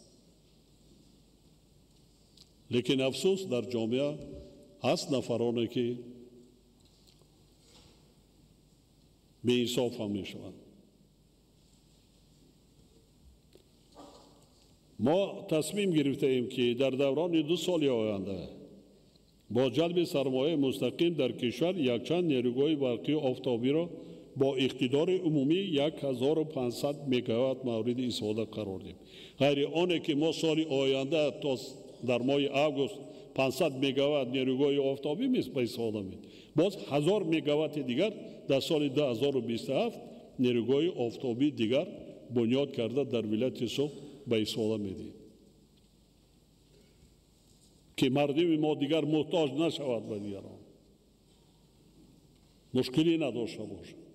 لیکن افسوس در جامعه هست نفرانی که بی انصاف هم میشوند. ما تصمیم گرفته ایم که در دوران 2 سال آینده با جلب سرمایه مستقیم در کشور یکچند نیروگاه برقی آفتابی را با اقتدار عمومی 1500 مگاوات مورد استفاده قرار دهیم. غیر آنه که ما سال آینده تا در ماه آگوست 500 مگاوات نیروگاه آفتابی به استفاده می‌دهیم. باز 1000 مگاوات دیگر در سال 2027 نیروگاه آفتابی دیگر بنیاد کرده در ولایت سوخت به استفاده می‌دهیم که مردم ما دیگر محتاج نشود به دیگران، مشکلی نداشته باشد.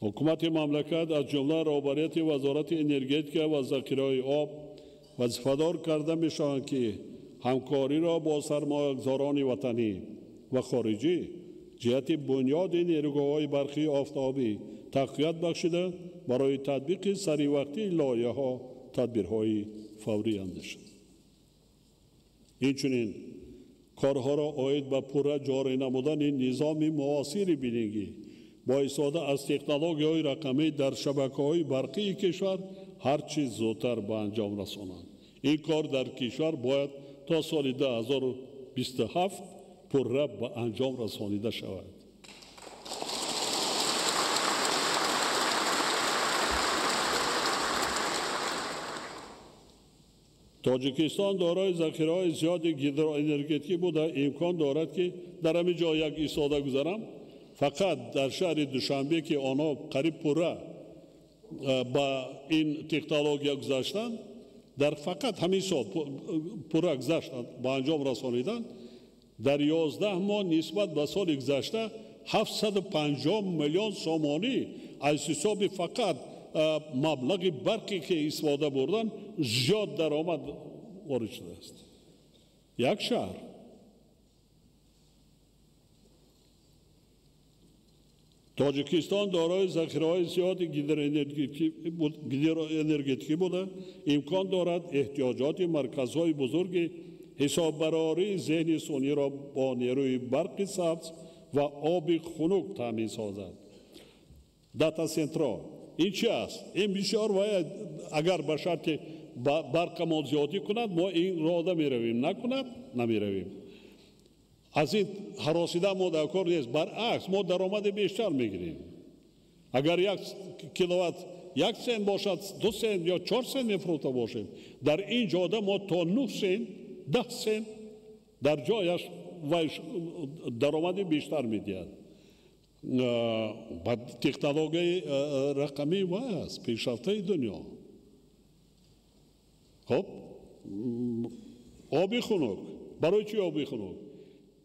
حکومت مملکت از جمله رهبریت وزارت انرژی و ذخیره آب وظیفه‌دار کرده می‌شوند که همکاری را با سرمایه‌گذاران وطنی و خارجی جهت بنیاد نیروگاه‌های برقی آفتابی تقویت بخشیده برای تطبیق سریع لایحه‌ها تدبیرهای فوری اندیشند. اینچنین کارها را عاید به پوره جاری نمودن نظام معاصر بیننگی با استفاده از تکنولوژی‌های رقمی در شبکه‌های برقی کشور هرچی زودتر به انجام رسانند. این کار در کشور باید تا سال 2027 پوره به انجام رسانیده شود. تاجیکستان دارای ذخیره‌های زیاد هیدروانرژی بوده. امکان دارد که در همین جا یک ایستاده گذارم. فقط در شهر دوشنبه که آنها قریب پوره با این تکنولوژی گذاشتند، در فقط همین سال پوره گذاشتند با انجام رسانیدن، در 11 ماه نسبت به سال گذشته 750 میلیون سومانی از حساب فقط مبلغ برقی که استفاده بردن زیاد درآمد وارد شده است. یک شهر تاجیکستان دارای ذخیره‌های زیاد هیدروانرژی بوده. امکان دارد احتیاجات مرکزهای بزرگ حساببراری ذهن سونی را با نیروی برق سبز و آب خنک تامین سازد. داتا سنترال این چی است؟ این بسیار باید اگر به شرط برق ما زیادی کند ما این را میرویم، نکند نمیرویم. از این هراسیده ما در کار نیست، برعکس ما درآمد بیشتر میگیریم. اگر 1 کیلووات 1 سنت باشد 2 سنت یا 4 سنت میفروخته باشیم، در این جاده ما تا 9 سنت 10 سنت در جایش درآمد بیشتر میدهد. با تکنولوژی رقمی و است پیشرفته دنیا. خب آبی خنک برای چی آبی خنک؟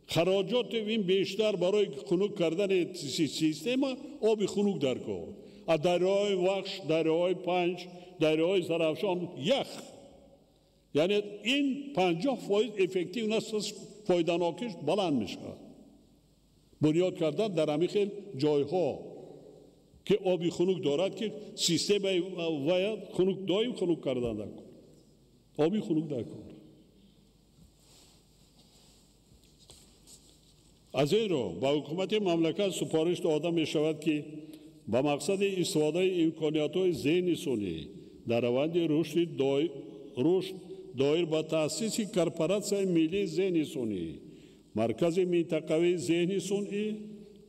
خراجات این بیشتر برای خنک کردن سیستم آبی خنک در کار. از دریای وخش، دریای پنج، دریای زرافشان یخ. یعنی این 50% افکتیو نست فایده‌ناکیش بلند میشه. بنیاد کردن در همین خیلی جایها که آبی خنک دارد که سیستم باید خنک دایم خنک کردن در کار. آبی خنک در کار. از این رو با حکومت مملکت سپارش داده می شود که با مقصد استفاده امکانیت‌های ذهن سونی در روند رشد دایر به تأسیس کارپوراسیون ملی ذهن سونی، مرکز منطقوی ذهن سونی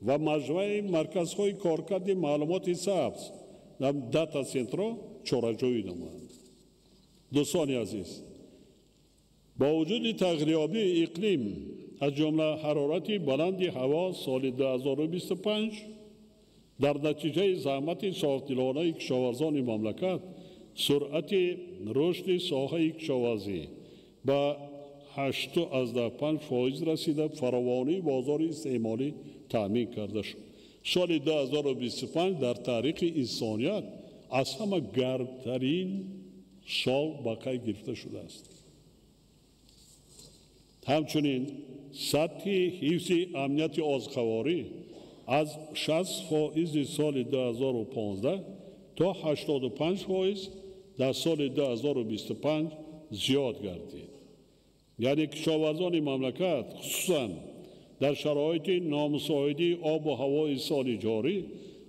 و مجموعه مرکزهای کارکرد معلومات سبز داتا سنترها چاره‌جویی نمایند. دوستان عزیز، با وجود تغییریابی اقلیم از جمله حرارت بلند هوا سال 2025 در نتیجه زحمت صافدلانه کشاورزان مملکت سرعت رشد ساحه کشاورزی به 8.5% رسیده فراوانی بازار استعمالی تامین کرده شد. سال 2025 در تاریخ انسانیت از همه گرمترین سال به قید گرفته شده است. همچنین سطح حفظ امنیت آذخواری از 60% سال 2015 تا 85% در سال 2025 زیاد گردید. یعنی کشاورزان مملکت خصوصاً در شرایط نامساعد آب و هوای سال جاری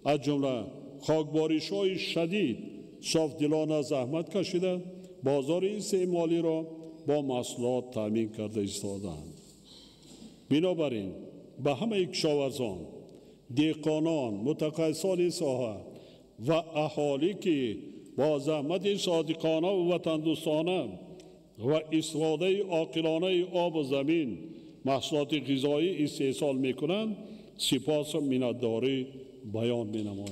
از جمله خاکباریش‌های شدید صافدلانه زحمت کشیده بازار استعمالی را با محصولات تامین کرده ایستادند. بنابراین به همه کشاورزان، دهقانان، متخصصان ساحه و اهالی که با زحمت صادقانه و وطندوستانه و استفاده عاقلانه آب و زمین محصولات غذایی استحصال میکنند سپاس و منتداری بیان مینمایم.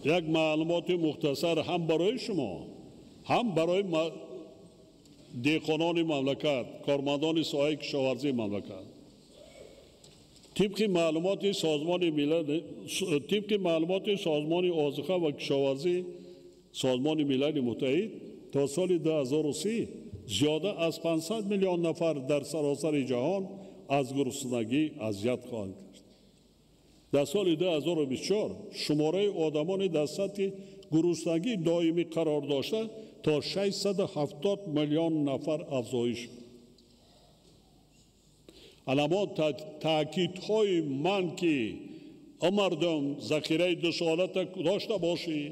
یک معلومات مختصر هم برای شما هم برای دهقانان مملکت، کارمندان ساحه کشاورزی مملکت. طبق معلومات سازمان آذوقه و کشاورزی سازمان ملل متحد تا سال 2030 زیاده از 500 میلیون نفر در سراسر جهان از گرسنگی اذیت خواهند کرد. در سال 2024 شماره آدمان در سطح گرسنگی دائمی قرار داشته تا 670 میلیون نفر افزایش. علامات تاکیدهای من که مردم ذخیره 2 ساله داشته باشی،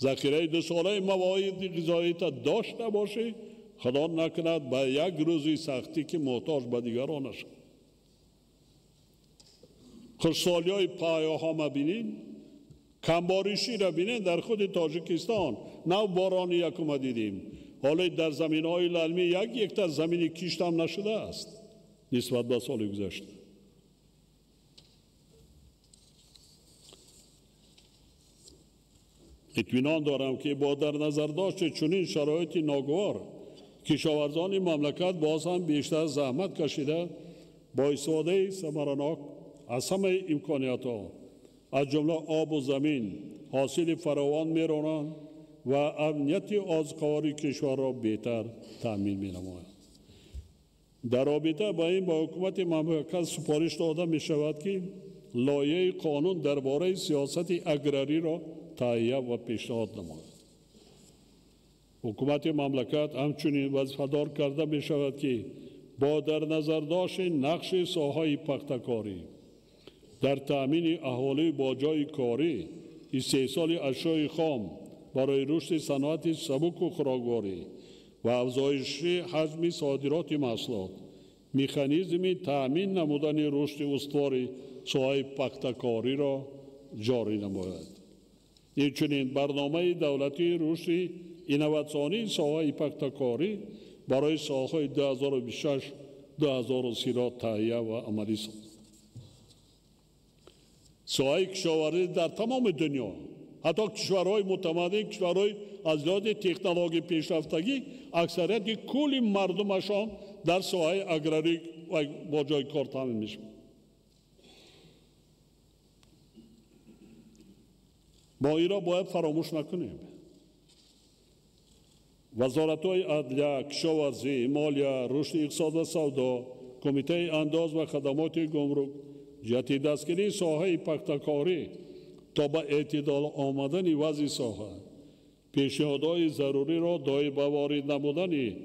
ذخیره 2 ساله مواد غذایی داشته باشی، خدا نکند به یک روزی سختی که محتاج به دیگران نشد. خشکسالی های پایه ها مبینین، کمباریشی را بینین. در خود تاجیکستان نو باران یکم دیدیم، حالا در زمین های للمی یک تا زمینی کشت هم نشده است نسبت به سال گذشته. اطمینان دارم که با در نظر داشت چنین شرایط ناگوار کشاورزان مملکت باز هم بیشتر زحمت کشیده با استفاده ثمرناک از همه امکانیت ها از جمله آب و زمین حاصل فراوان می‌رانند و امنیت آذخواری کشور را بهتر تامین می‌نمایند. در رابطه با این با حکومت مملکت سفارش داده می‌شود که لایحه قانون درباره سیاست اگراری را تهیه و پیشنهاد نماید. حکومت مملکت همچنین وظیفه‌دار کرده می‌شود که با در نظر داشت نقش ساحه پختکاری در تأمین اهالی با جای کاری، استحصال اشیاء خام برای رشد صنعت سبک و خوراکواری و افزایش حجم صادرات محصولات، مکانیزم تأمین نمودن رشد استوار ساحه پختکاری را جاری نماید. همچنین برنامه دولتی رشد اینواتسیونی ساحه پختکاری برای سالهای 2026-2030 را تهیه و عملی سازد. ساحه کشاورزی در تمام دنیا، حتی کشورهای متمدن، کشورهای از لحاظ تکنولوژی پیشرفتگی، اکثریت کل مردمشان در ساحه اگراری با جای کار تامین میشه. ما این را باید فراموش نکنیم. وزارت‌های عدلیه، کشاورزی، مالیه، رشد اقتصاد و سودا، کمیته انداز و خدمات گمرک جهت دستگیری ساحه پختکاری تا به اعتدال آمدن وضع ساحه پیشنهادهای ضروری را دارای به وارد نمودن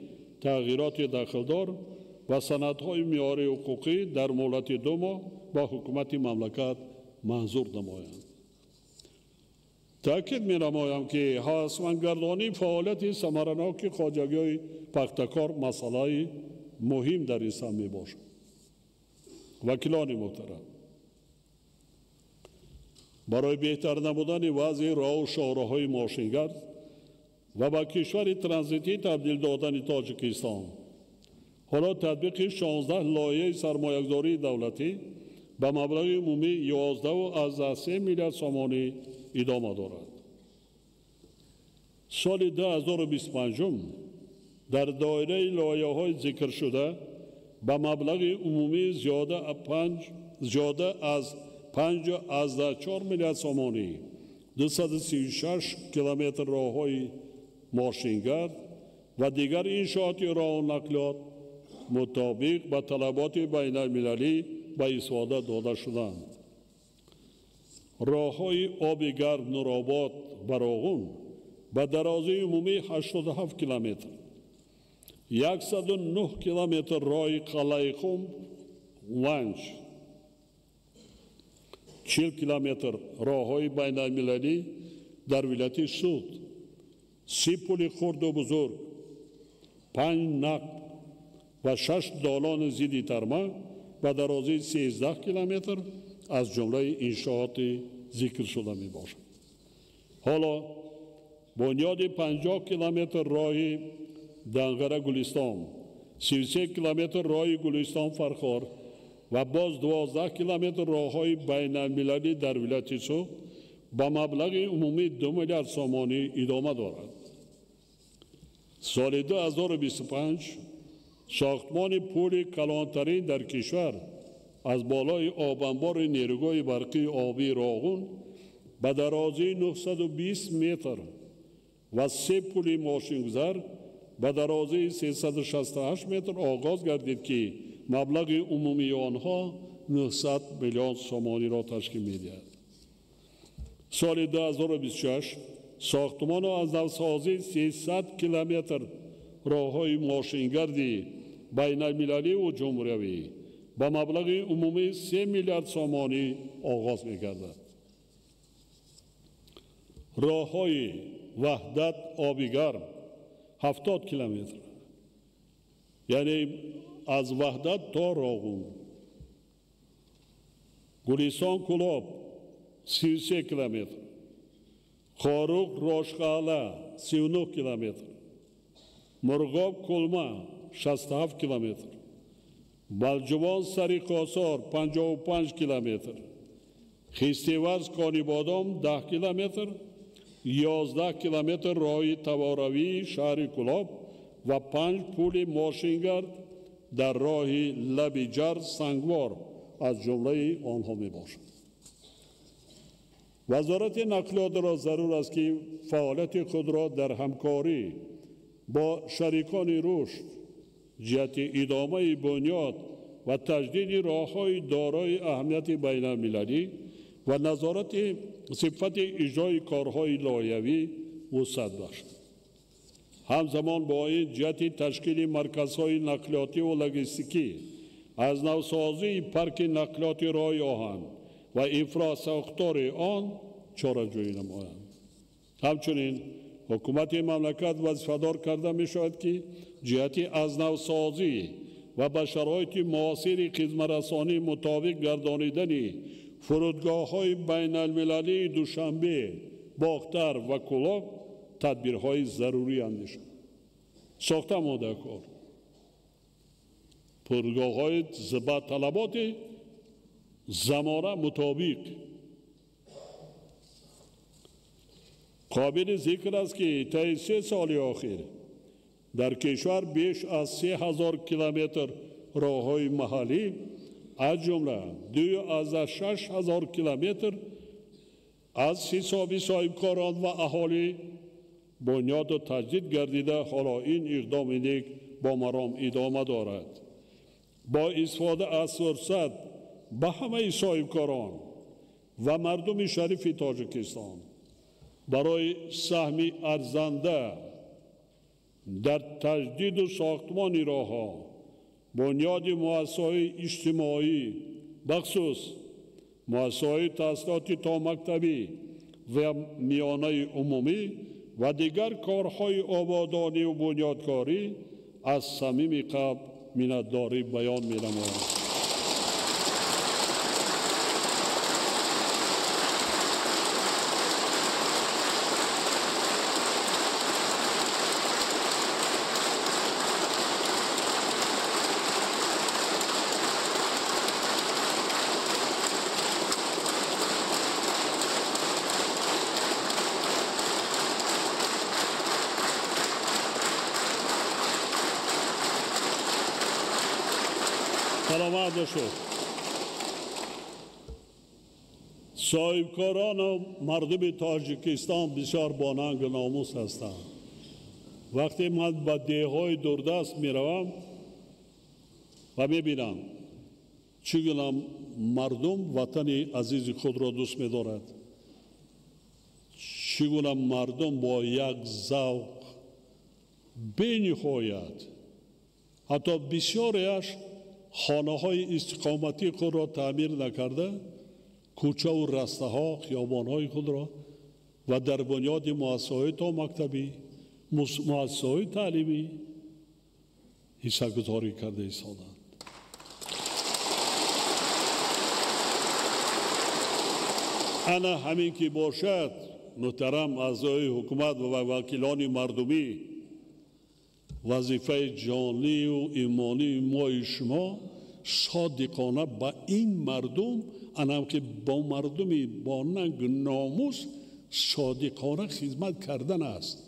تغییرات داخلدار و سندهای معیاری حقوقی در مهلت 2 ماه با حکومت مملکت منظور نمایند. تأکید می‌نمایم که هوسمندگردانی فعالیت ثمرناک خواجگی‌های پختکار مسئله مهم در این سهم میباشد. وکیلان محترم، برای بهتر نمودن وضع راه و شاهراهای ماشینگرد و به کشور ترانزیتی تبدیل دادن تاجیکستان، حالا تطبیق 16 لایحه سرمایه‌گذاری دولتی به مبلغ عمومی 11.3 میلیارد سومانی ادامه دارد. سال 2025 در دایره لایحه‌های ذکر شده به مبلغ عمومی زیاده از 5.4 میلیارد سومانی 236 کیلومتر راه‌های ماشینگرد و دیگر انشاءات راه و نقلیات مطابق به طلبات بین المللی به استفاده داده شدند. راه‌های آب گرم نورآباد براغون به درازی عمومی 87 کیلومتر، 109 کیلومتر راه قلعه خم ونج، 40 کیلومتر راه‌های بین المللی در ولایت سود، 30 پل خرد و بزرگ، 5 نقب و 6 دالان ضد ترمه و درازی 13 کیلومتر از جمله انشاءات ذکر شده می باشد. حالا بنیاد 50 کیلومتر راه دنگره گلستان، 33 کیلومتر راه گلستان فرخار و باز 12 کیلومتر راه‌های بین المللی در ولایت سوخت با مبلغ عمومی 2 میلیارد سومانی ادامه دارد. سال 2025 ساختمان پل کلانترین در کشور از بالای آبانبار نیروگاه برقی آبی راغون به درازی 920 متر و 3 پل ماشینگذار به درازی 368 متر آغاز گردید که مبلغ عمومی آنها 900 میلیون سومانی را تشکیل می‌دهد. سال 2026 ساختمان از نوسازی 300 کیلومتر راه‌های ماشینگردی بین المللی و جمهوری با مبلغ عمومی 3 میلیارد سومانی آغاز می‌گردد. راه‌های وحدت آبی گرم 70 کیلومتر، یعنی از وحدت تا راغون، گلستان کلاب 33 کیلومتر، خاروق راشقاله 39 کیلومتر، مرغاب کلمه 67 کیلومتر، بلجوان سری قاصار 55 کیلومتر، خیستیورز کانی بادام 10 کیلومتر، 11 کیلومتر راه تواروی شهر کلاب و 5 پل ماشینگرد در راه لبیجر سنگوار از جمله آنها می باشد. وزارت نقلیات را ضرور است که فعالیت خود را در همکاری با شریکان رشد جهت ادامه بنیاد و تجدید راه‌های دارای اهمیت بین المللی و نظارت صفت اجرای کارهای لایحه‌ای وسعت بخشد. همزمان با این جهت تشکیل مرکزهای نقلیاتی و لوجستیکی از نوسازی پارک نقلیاتی راه آهن و انفراستراکچور آن چاره‌جویی نمایند. همچنین حکومت مملکت وظیفه‌دار کرده می شود که جهت از نوسازی و به شرایط معاصر خدمت‌رسانی مطابق گردانیدن فرودگاه‌های بین المللی دوشنبه، باختر و کلاب تدبیرهای ضروری اندیشد. ساختن ماده کار فرودگاه‌های به طلبات زمانه مطابق. قابل ذکر است که طی 3 سال اخیر در کشور بیش از 3000 کیلومتر راه‌های محلی از جمله 2,600 کیلومتر از حساب صاحبکاران و اهالی بنیاد و تجدید گردیده. حالا این اقدام نیک با مرام ادامه دارد. با استفاده از فرصت به همه صاحبکاران و مردم شریف تاجیکستان برای سهمی ارزنده در تجدید و ساختمان راه‌ها، بنیاد مؤسسه‌های اجتماعی بخصوص مؤسسه‌های تحصیلاتی تا مکتبی و میانه عمومی و دیگر کارهای آبادانی و بنیادکاری از صمیم قلب منتداری بیان می‌نمایم. سلامت باشید. صاحبکاران و مردم تاجیکستان بسیار باننگ و ناموس هستند. وقتی من به دههای دوردست میروم و میبینم چگونه مردم وطن عزیز خود را دوست می‌دارد، چگونه مردم با یک ذوق بی‌نهایت حتی بسیاریش خانه‌های استقامتی خود را تعمیر نکرده، کوچه و رسته‌ها، خیابان‌های خود را و در بنیاد مؤسسه‌های تا مکتبی، مؤسسه‌های تعلیمی حصه‌گذاری کرده ایستادند. انا همین که باشد، محترم اعضای حکومت و وکیلان مردمی، وظیفه جانی و ایمانی ما شما صادقانه با این مردم، انم که با مردمی با ننگ ناموس صادقانه خدمت کردن است.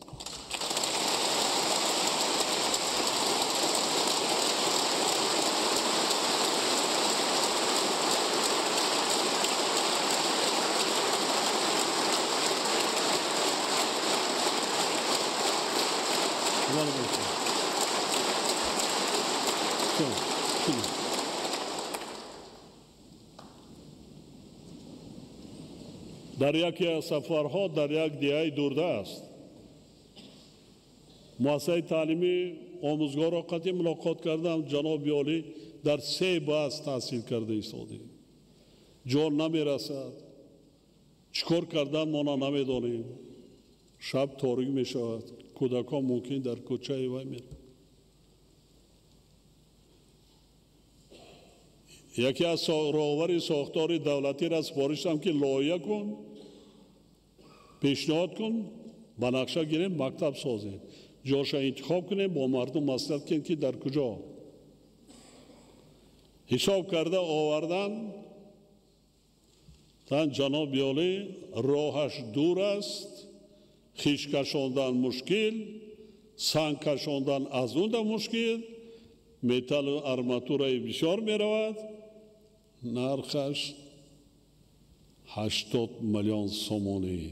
در یکی از سفرها در یک دهه دوردست مؤسسه تعلیمی آموزگار را قطعی ملاقات کردم. جناب عالی در 3 بحث تحصیل کرده ایستاده، جا نمیرسد، چکار کردن ما نمیدانیم، شب تاریک می شود، کودکان ممکن در کوچه وی میرن. یکی از راهبر ساختار دولتی را سفارش دادم که لایحه کن، پیشنهاد کن، با نقشه گیریم، مکتب سازیم، جاش انتخاب کنیم، با مردم مصلحت کنیم که در کجا. حساب کرده آوردن تن جناب عالی راهش دور است، خیش کشاندن مشکل، سنگ کشاندن از اون مشکل، متل و ارماتورای بسیار می رود، نرخش 80 میلیون سومانی.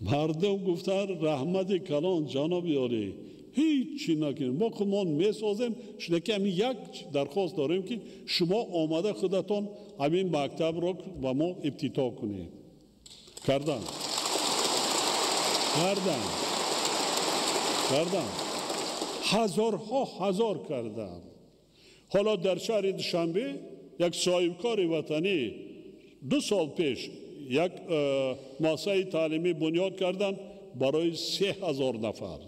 مردم گفتن رحمت کلان جناب عالی هیچی نکنیم، ما خودمان میسازیم. شما یک درخواست داریم که شما آمده خودتان همین مکتب را با ما افتتاح کنید. کردن هزارها هزار کردن. حالا در شهر دوشنبه یک صاحبکار وطنی 2 سال پیش یک مؤسسه تعلیمی بنیاد کردن برای 3000 نفر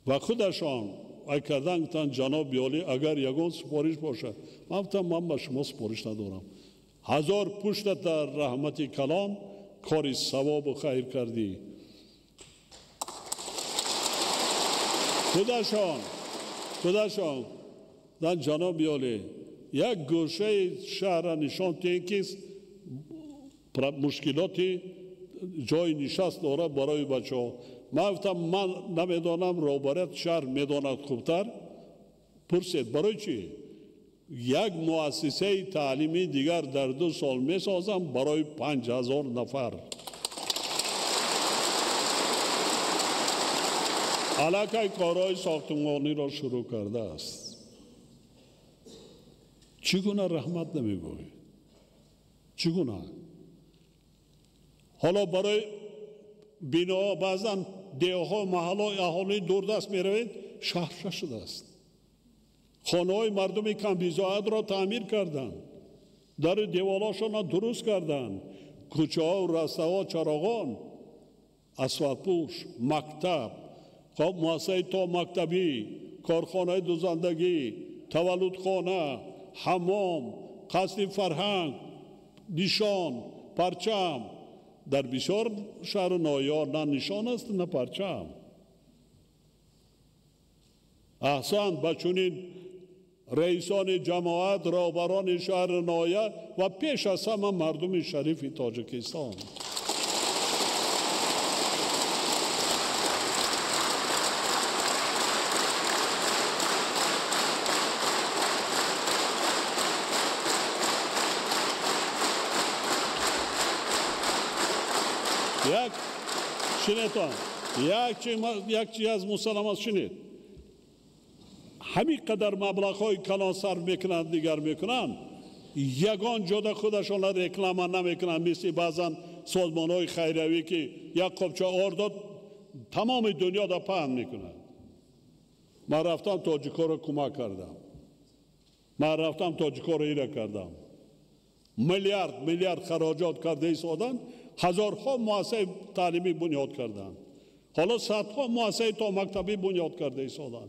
و خودشان ای کردن گفتن جناب عالی اگر یگان سفارش باشد، من گفتم من به شما سفارش ندارم، 1000 پشت در رحمت کلام کاری ثواب و خیر کردی. خودشان دن جناب عالی یک گوشه شهر نشان دهید که مشکلاتی جای نشست داره برای بچه ها. من گفتم من نمیدانم، روبرت شهر میداند خوبتر. پرسید برای چی؟ یک مؤسسه تعلیمی دیگر در 2 سال میسازم برای 5000 نفر. علاقه کارهای ساختمانی را شروع کرده است. چگونه رحمت نمیگوی؟ چگونه؟ حالا برای بنا بعضا دیه‌ها محل‌های اهالی دوردست میروید شهر شده است. خانه‌های مردم کم بی‌زاید را تعمیر کردند، در دیواراشان را درست کردند، کوچه‌ها و رسته‌ها چراغان، اسفالت‌پوش، مکتب، مؤسسه تا مکتبی، کارخانه دوزندگی، تولدخانه، حمام، قصر فرهنگ، نشان، پرچم. در بسیار شهر نایار نه نشان است نه پرچم. احسن به چنین رئیسان جماعت، رهبران شهر نایار و پیش از همه مردم شریف تاجیکستان. یک چیز از مسلمات شنید، همین قدر مبلغ‌های کلان صرف میکنند دیگر میکنند، یگان جدا خودشان را رکلام نمیکنند، مثل بعضا سازمان‌های خیریه‌ای که یک قبچه آرد تمام دنیا را پهن میکنند. من رفتم تاجیک‌ها را کمک کردم، من رفتم تاجیک‌ها را ایره کردم، میلیارد خراجات کرده ایستادند، هزارها مؤسسه تعلیمی بنیاد کردند، حالا صدها مؤسسه تا مکتبی بنیاد کرده ایستادند،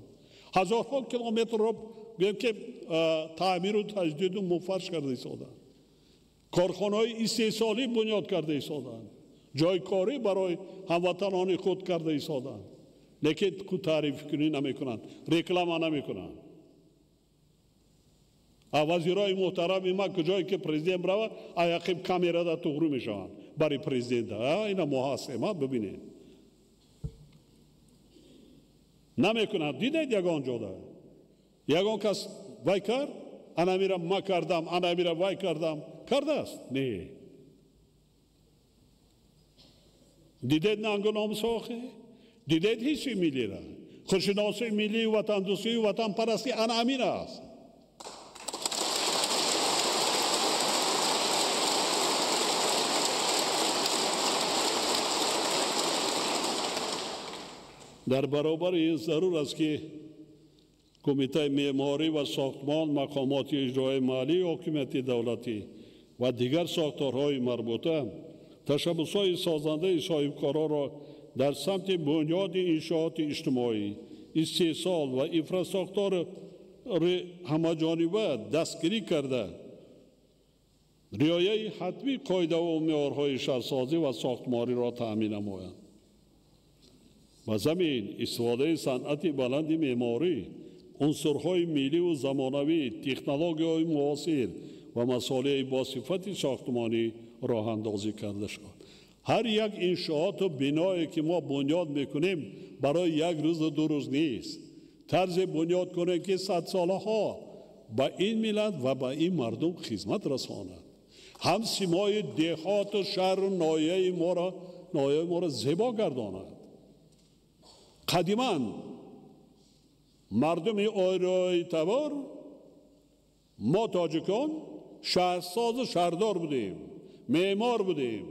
هزارها کیلومتر را بگیم که تعمیر و تجدید و مفرش کرده ایستادند، کارخانه‌های استحصالی بنیاد کرده ایستادند، جای کاری برای هموطنان خود کرده ایستادند، لیکن کو تعریف کنی نمیکنند، رکلام نمیکنند. وزیرای محترم ما کجایی که پرزیدنت برود عقب کامera دا توغرو میشوند برای پرزیدنت. اینا محاسبه ببینید نمیکنند. دیدید یگان جدا یگان کس وای کرد انا میرم ما کردم، انا میرم وای کردم کرده است. نه دیدید نانگو نامساخه، دیدید هیچی ملی را خودشناسی ملی، وطن دوستی و وطن پرستی انا امیر است. در برابر این ضرور است که کمیته معماری و ساختمان، مقامات اجرایی مالی، حکومت دولتی و دیگر ساختارهای مربوطه تشبس‌های سازنده صاحبکاران را در سمت بنیاد انشاءات اجتماعی، استحصال و انفراستراکچور همه‌جانبه دستگیری کرده رعایت حتمی قاعده و معیارهای شهرسازی و ساختمانی را تأمین نمایند. و زمین استفاده صنعت بلند معماری، عنصرهای ملی و زمانوی، تکنولوژی‌های معاصر و مسائل با صفت ساختمانی راه اندازی کرده شد. هر یک انشاءات و بنایی که ما بنیاد میکنیم برای یک روز دو روز نیست. طرز بنیاد کنیم که 100 ساله ها با این ملت و با این مردم خدمت رساند. هم سیمای دهات و شهر و نایه ما را زیبا گرداند. قدیما مردم آریایی تبار ما تاجیکان شهرساز و شهردار بودیم، معمار بودیم.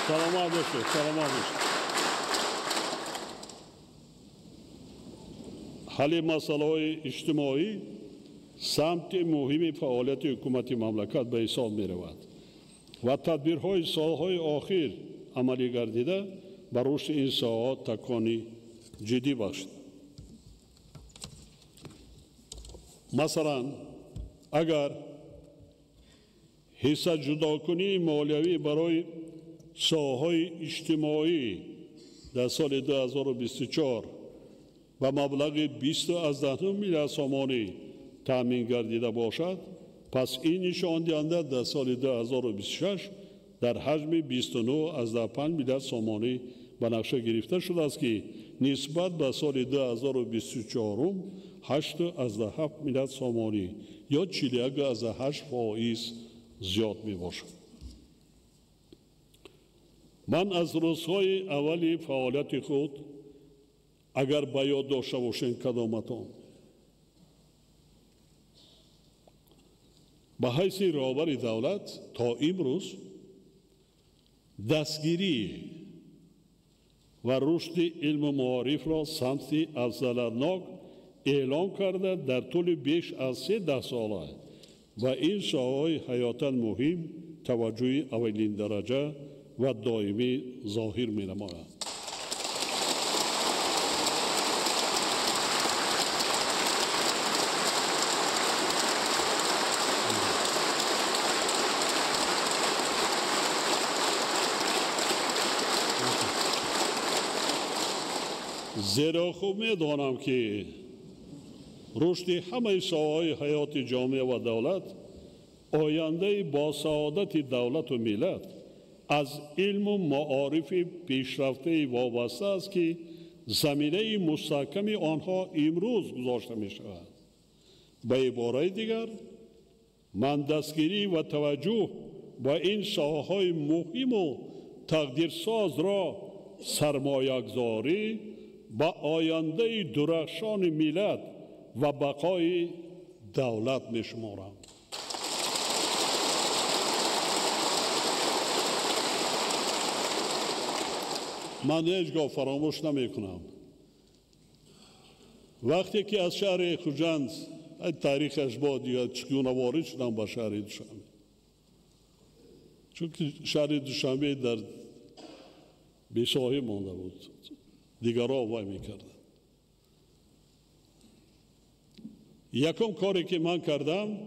سلامت باشید، سلامت باشید. حل مسائل اجتماعی سمت مهم فعالیت حکومت مملکت به حساب می رود و تدبیرهای سالهای آخر عملی گردیده بر رشد این ساحات تکانی جدی بخشید. مثلا اگر حصه جداکنی مالیوی برای ساحهای اجتماعی در سال 2024 و مبلغ 20.9 میلیارد تومان تامین گردیده باشد، پس این نشان دهنده در سال 2026 در حجم 29.5 میلیارد تومان به نقشه گرفته شده است که نسبت به سال 2024 8.7 میلیارد سومانی یا 41.8% زیاد می باشد. من از روزهای اولی فعالیت خود اگر به یاد داشته باشین کدامتان به حیث رهبر دولت تا امروز دستگیری و رشد علم و معارف را سمت افضل‌الناک اعلام کرده در طول بیش از 13 ساله و این شاههای حیاتاً مهم توجه اولین درجه و دائمی ظاهر می نماید. زیرا خوب می دانم که رشد همه شاههای حیات جامعه و دولت آینده با سعادت دولت و ملت از علم و معارف پیشرفته وابسته است که زمینه مستحکم آنها امروز گذاشته می شود. به عبارت دیگر من دستگیری و توجه با این شاخه‌های مهم و تقدیرساز را سرمایه‌گذاری با آینده درخشان ملت و بقای دولت می شمارم. من هیچگاه فراموش نمی کنم وقتی که از شهر خوجند تاریخش بود یا چگونه وارد شدم به شهر دوشنبه، چون که شهر دوشنبه در بی‌ساحل مانده بود، دیگرها وای میکردن. یکم کاری که من کردم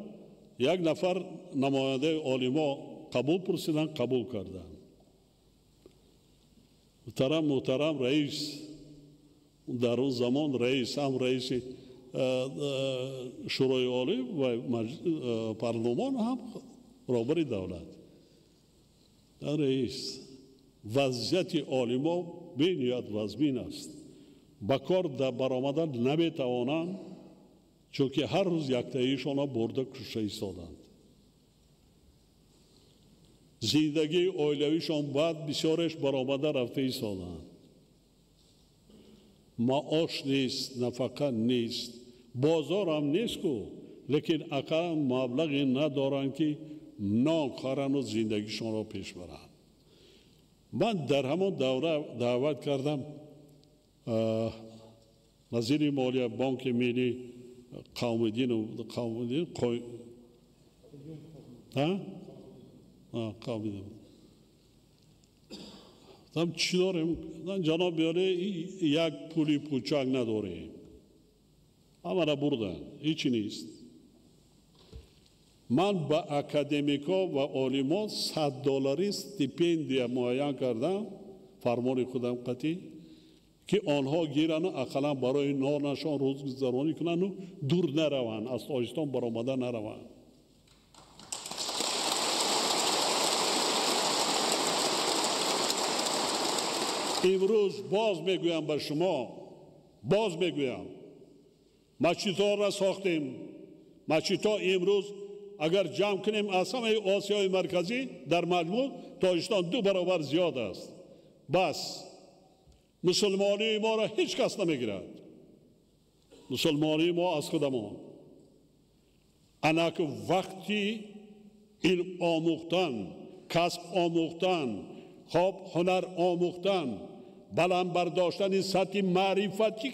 یک نفر نماینده عالما قبول پرسیدن، قبول کردن. محترم رئیس در اون زمان رئیس هم رئیس شورای عالی و پارلمان هم رهبر دولت رئیس وضعیت عالما بینیاد وزمین است، با کار در برآمدن نمیتوانند چون که هر روز یک تایشان برده کشته ایستادند. زندگی اولیویشان بعد بسیارش برآمده رفته ایستادند. معاش نیست، نفقه نیست، بازار هم نیست کو، لیکن اقل مبلغی ندارند که نان خورند و زندگیشان را پیش برند. من در همان دوره دعوت کردم وزیر مالیه بانک ملی قوم‌الدین گفتم چی داریم؟ جناب بیاره یک پولی پوچک نداریم، همه را بردن، هیچی نیست. من با اکادمیکا و عالمان $100 استیپندیا معین کردم، فرمان خودم قطعی که آنها گیرن و اقلا برای نانشان روزگذرانی کنن و دور نروند، از تاجیکستان برآمده نروند. امروز باز میگویم به شما، باز میگویم مسجدها را ساختیم. مسجدها امروز اگر جمع کنیم از همه آسیای مرکزی در مجموع تاجیکستان 2 برابر زیاد است. بس مسلمانی ما را هیچ کس نمیگیرد. مسلمانی ما از خودمان. انک وقتی علم آموختن، کسب آموختن، خواب هنر آموختن، بلند برداشتن این سطح معرفتی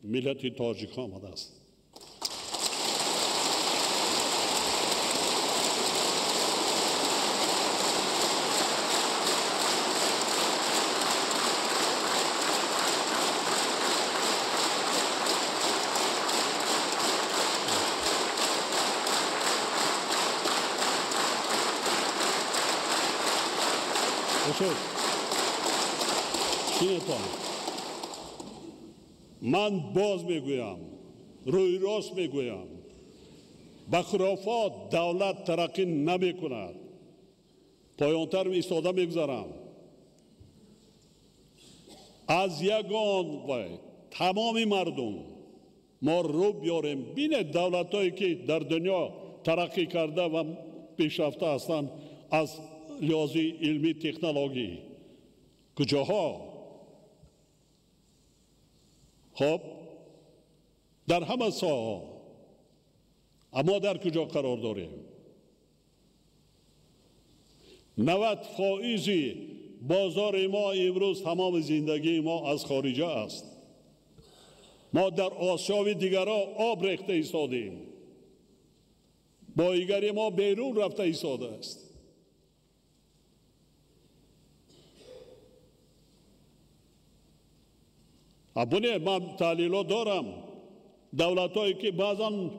ملت تاجیک آمده است. من باز میگویم، روی راست میگویم، با خرافات دولت ترقی نمی کند. پایانتر ایستاده میگذارم. از یگان و تمام مردم ما رو بیاریم. بینه دولتایی که در دنیا ترقی کرده و پیشرفته هستند از لحاظ علمی تکنولوژی کجاها؟ خب در همه ساحه، اما در کجا قرار داریم؟ 90% بازار ما امروز تمام زندگی ما از خارجه است. ما در آسیای دیگرها آب ریخته ایستادیم، بایگری ما بیرون رفته ایستاده است. ابونه من تحلیلات دارم، دولتایی که بعضا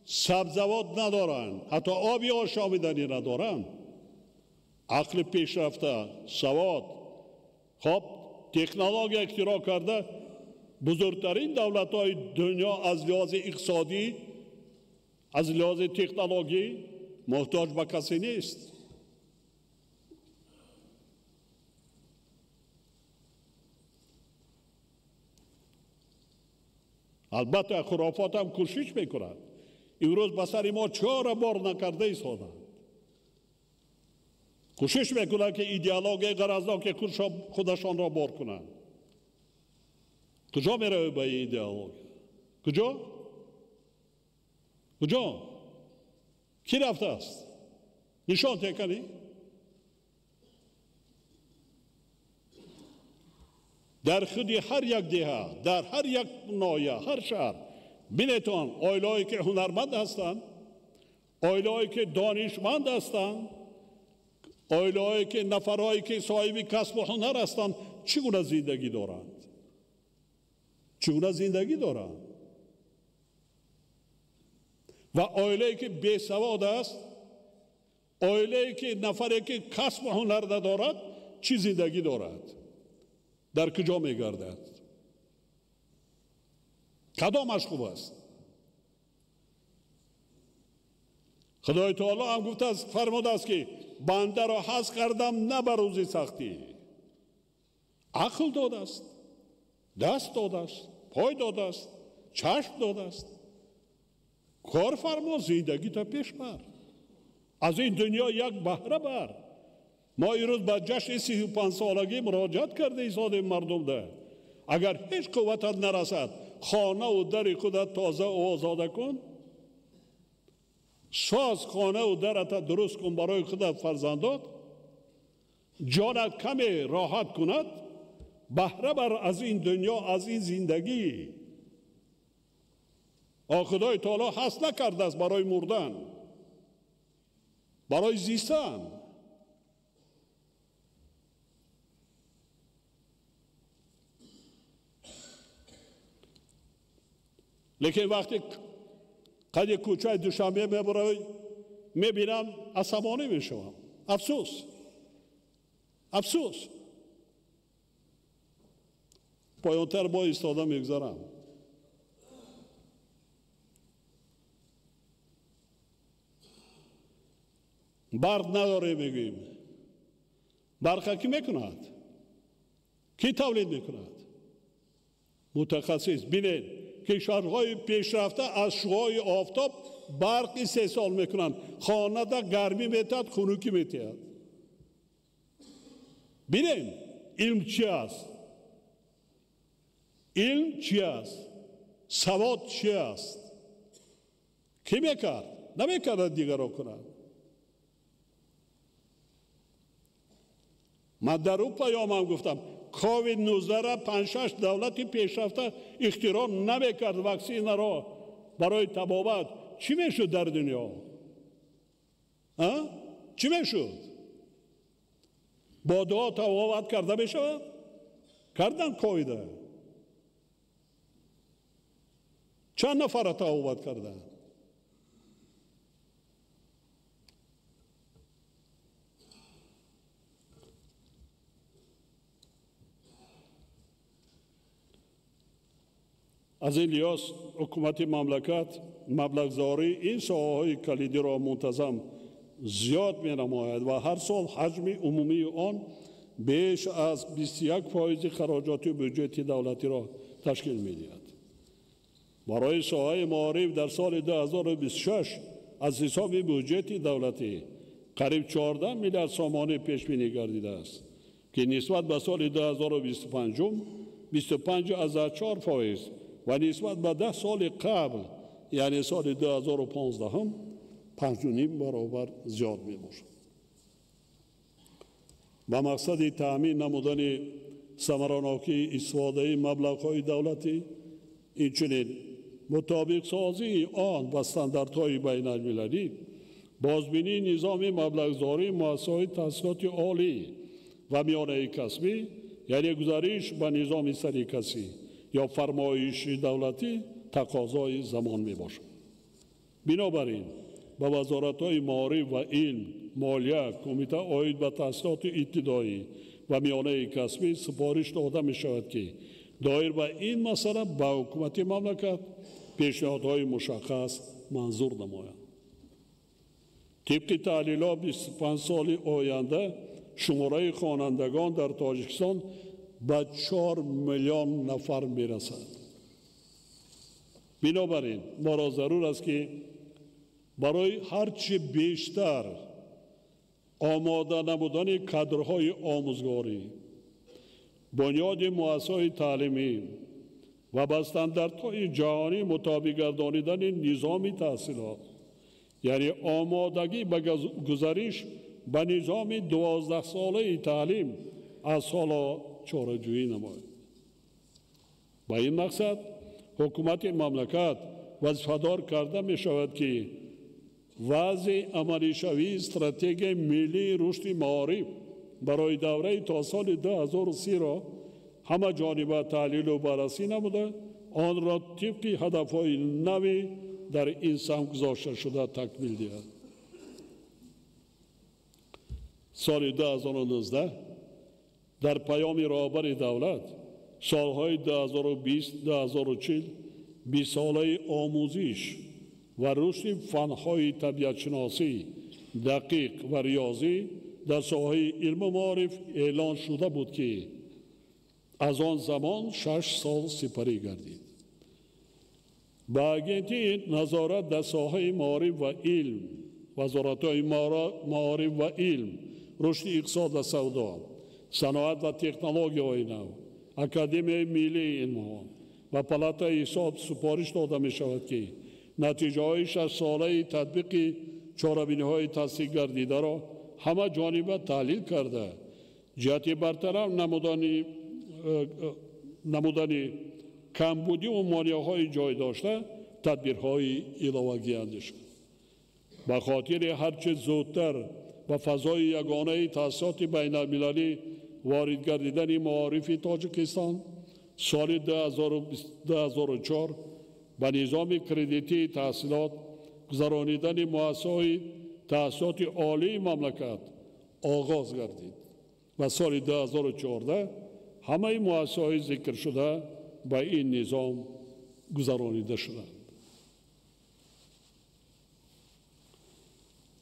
سبزوات ندارن، حتی آبی آشامیدنی ندارن، عقل پیشرفته، سواد، خب تکنولوژی اختراع کرده، بزرگترین دولت‌های دنیا از لحاظ اقتصادی، از لحاظ تکنولوژی محتاج به کسی نیست. البته خرافات هم کوشش میکنند. امروز به سر ما 4 بار نکرده ایستادند. کوشش میکنند که ایدئولوژی غرضناک خودشان را بار کنند. کجا میره به ایدئولوژی؟ کجا؟ کی رفته است؟ نشان تکنی؟ در خودی هر یک دهه، در هر یک ناحیه، هر شهر بینتون آیلایی که هنرمند هستند، آیلایی که دانشمند هستند، آیلایی که نفرایی که صاحب کسب و هنر هستند، چگونه زندگی دارند؟ چگونه زندگی دارند؟ و آیلایی که بی سواد است، آیلایی که نفری که کسب و هنر ندارد، چی زندگی دارد؟ در کجا میگردد؟ کدامش خوب است؟ خدای تعالی هم گفته است، فرموده است که بنده را حذف کردم نه بر روز سختی. عقل داده است، دست داده است، پای داده است، چشم داده است. کار فرما، زندگی تا پیش بر، از این دنیا یک بهره بر. ما امروز به جشن 35 سالگی مراجعت کرده ایستادیم مردم ده. اگر هیچ قوتت نرسد، خانه و در خودت تازه و آزاده کن، ساز خانه و درت درست کن برای خودت فرزندات، جانت کمی راحت کند، بهره بر از این دنیا، از این زندگی. خدای تعالی هست نکرده است برای مردن، برای زیستن. لیکن وقتی قد کوچه دوشنبه میبینم عصبانی میشوم. افسوس پایانتر با ایستاده میگذارم. برق نداره میگیم. برق کی میکند؟ کی تولید میکند؟ متخصص. بینید کشورهای پیشرفته از شعاع آفتاب برقی 3 سال میکنند. خانه دا گرمی میتاد، خنوکی میتاد. بینید علم چی است؟ علم چی است؟ سواد چی است؟ کی میکرد؟ نمیکرد دیگران کنند. من در اون پیام هم گفتم کووید 19 را 5-6 دولت پیشرفته اختراع نمیکرد واکسین را برای تبابت، چی میشد در دنیا؟ چی میشد؟ با دعا تبابت کرده میشود؟ کردن کووید. چند نفر تبابت کردن؟ از این لحاظ حکومت مملکت مبلغ‌زاری این ساحه‌های کلیدی را منتظم زیاد می‌نماید و هر سال حجم عمومی آن بیش از 21% خراجات بودجه دولتی را تشکیل می‌دهد. برای ساحه معارف در سال 2026 از حساب بودجه دولتی قریب 14 میلیارد سامانه پیش بینی گردیده است که نسبت به سال 2025 25.4% و نسبت به 10 سال قبل یعنی سال 2015 هم 5.5 برابر زیاد می باشد. با مقصد تأمین نمودن ثمراناکی استفاده مبلغ‌های دولتی اینچنین مطابق سازی آن با استانداردهای بین المللی بازبینی نظام مبلغ‌زاری مؤسسه‌های تحصیلات عالی و میانه کسبی یعنی گزارش به نظام سرکسی یا فرمایش دولتی تقاضای زمان می باشد. بنابراین با وزارت‌های معارف و علم، مالیه، کمیته عاید به تحصیلات ابتدایی و میانه کسبی سپارش داده می شود که دایر به این مسئله به حکومت مملکت پیشنهادهای مشخص منظور نماید. طبق تحلیلات 25 سال آینده شماره خوانندگان در تاجیکستان به 4 میلیون نفر می رسد. بنابراین ما را ضرور است که برای هرچی بیشتر آماده نمودن کادرهای آموزگاری، بنیاد مؤسسه‌های تعلیمی و با استانداردهای جهانی مطابق گردانیدن نظام تحصیلات یعنی آمادگی به گزارش به نظام 12 ساله تعلیم از حالا چاره‌جویی نماید. با این مقصد حکومت مملکت وظیفه‌دار کرده می شود که وضع عملی شوی استراتژی ملی رشد معارف برای دوره تا سال 2030 را همه جانبه تحلیل و بررسی نموده آن را طبق هدف‌های نوی در این سمت گذاشته شده تکمیل دهد. سال 2019 در پیام رهبر دولت سالهای 2020-2040 20 ساله آموزش و رشد فنهای طبیعت شناسی دقیق و ریاضی در ساحه علم و معارف اعلان شده بود که از آن زمان 6 سال سپری گردید. با اگنتی نظارت در ساحه معارف و علم وزارت‌های معارف و علم، رشد اقتصاد و سودا، صنعت و تکنولوژی‌های نو، اکادمی ملی علم‌ها و پالاتای حساب سپارش داده می شود که نتیجه های 6 ساله تطبیق چاره‌بینی‌های تصدیق گردیده را همه جانبه تحلیل کرده جهت برطرف نمودن کمبودی و مانع‌های جای داشته تدبیرهای علاوه‌ای اندیشید. به خاطر هرچه زودتر به فضای یگانه تحصیلات بین المللی وارد گردیدن معارف تاجیکستان سال 2004 به نظام کردیتی تحصیلات گذرانیدن مؤسسه‌های تحصیلات عالی مملکت آغاز گردید و سال 2014 همه مؤسسه‌های ذکر شده به این نظام گذرانیده شدند.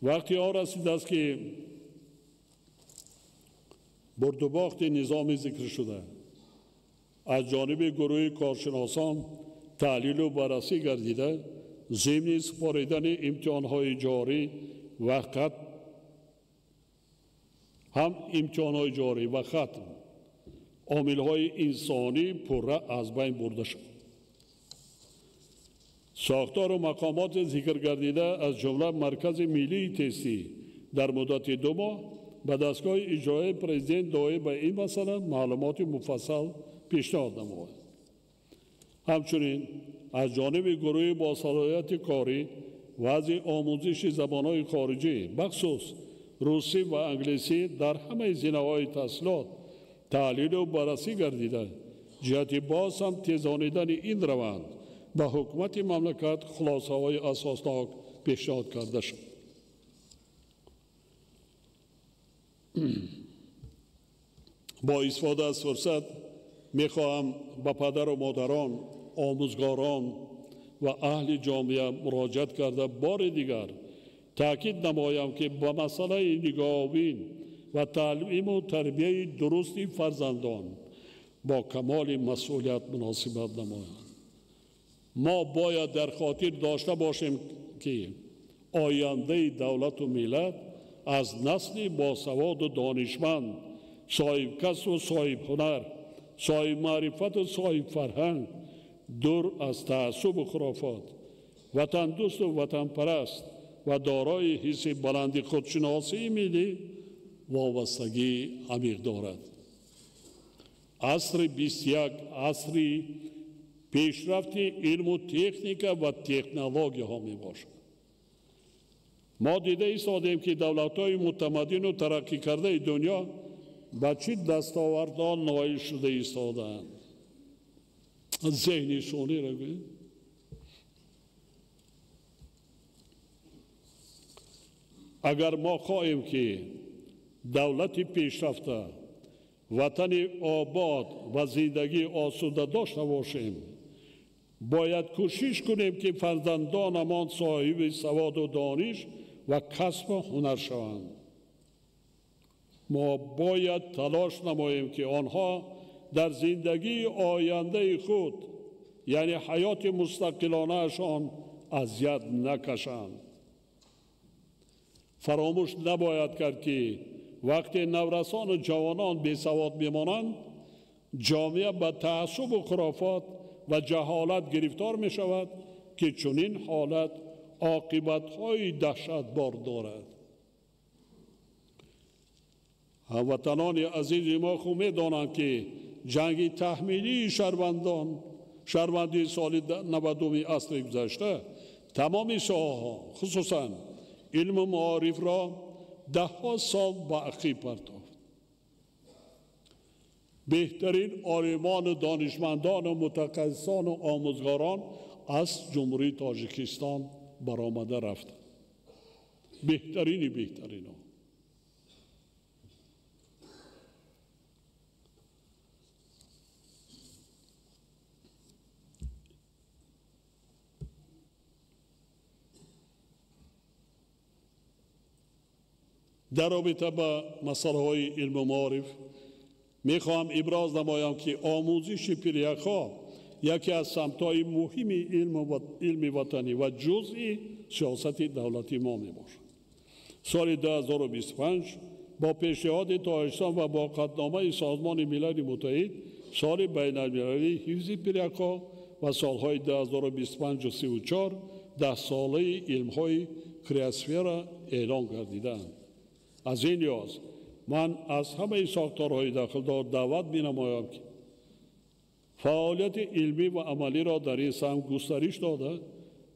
وقتی آن رسیده است که برد و باخت نظام ذکر شده از جانب گروه کارشناسان تحلیل و بررسی گردیده ضمن سپاریدن امتحان‌های جاری و ختم عامل‌های انسانی پرره از بین برده شد. ساختار و مقامات ذکر گردیده از جمله مرکز ملی تستی در مدت 2 ماه به دستگاه اجرایی پرزیدنت داعی به این مسئله معلومات مفصل پیشنهاد نمود. همچنین از جانب گروه با صلاحیت کاری وضع آموزش زبان‌های خارجی بخصوص روسی و انگلیسی در همه زمینه‌های تحصیلات تحلیل و بررسی گردیده جهت باز هم تیزانیدن این روند به حکومت مملکت خلاصه‌های اساسناک پیشنهاد کرده شد. با استفاده از فرصت می‌خواهم به پدر و مادران، آموزگاران و اهل جامعه مراجعت کرده بار دیگر تأکید نمایم که با مسئله نگاه‌آوری و تعلیم و تربیت درست فرزندان با کمال مسئولیت مناسبت نمایند. ما باید در خاطر داشته باشیم که آینده دولت و ملت از نسل باسواد و دانشمند، صاحب کسب و صاحب هنر، صاحب معرفت و صاحب فرهنگ، دور از تعصب و خرافات، وطن دوست و وطن پرست و دارای حس بلند خودشناسی ملی وابستگی عمیق دارد. عصر 21 عصر پیشرفت علم و تکنیک و تکنولوژی ها می باشد. ما دیده ایستادیم که دولت‌های متمدن و ترقی کرده دنیا با چه دستاوردان نائل شده ایستادند. ذهنی سونی را ببین. اگر ما خواهیم که دولت پیشرفته، وطن آباد و زندگی آسوده داشته باشیم، باید کوشش کنیم که فرزندانمان صاحب سواد و دانش و کسب و هنر شوند. ما باید تلاش نماییم که آنها در زندگی آینده خود، یعنی حیات مستقلانه اشان، اذیت نکشند. فراموش نباید کرد که وقتی نورسان و جوانان بی سواد میمانند، جامعه به تعصب و خرافات و جهالت گرفتار می شود که چنین حالت عاقبت‌های دهشتبار دارد. هموطنان عزیز ما خوب می‌دانند که جنگ تحمیلی شهروندی سال 92 عصر گذشته تمام ساحه‌ها خصوصاً علم و معارف را 10 سال به عقب پرتافت. بهترین عالمان و دانشمندان و متخصصان و آموزگاران از جمهوری تاجیکستان برآمده رفتند. بهترین ها. در رابطه با مسئله های علم و معارف میخواهم ابراز نمایم که آموزش پیریک‌ها یکی از سمت‌های مهم علم وطنی و جزئی سیاست دولتی ما میباشد. سال 2025 با پیشنهاد تاجیکستان و با قطعنامه سازمان ملل متحد سال بین المللی حفظ پیریک‌ها و سالهای 2025 و 34 10 ساله علم‌های کریاسفر اعلان گردیدند. از این لحاظ من از همه ساختارهای داخلدار دعوت می‌نمایم که فعالیت علمی و عملی را در این سمت گسترش داده،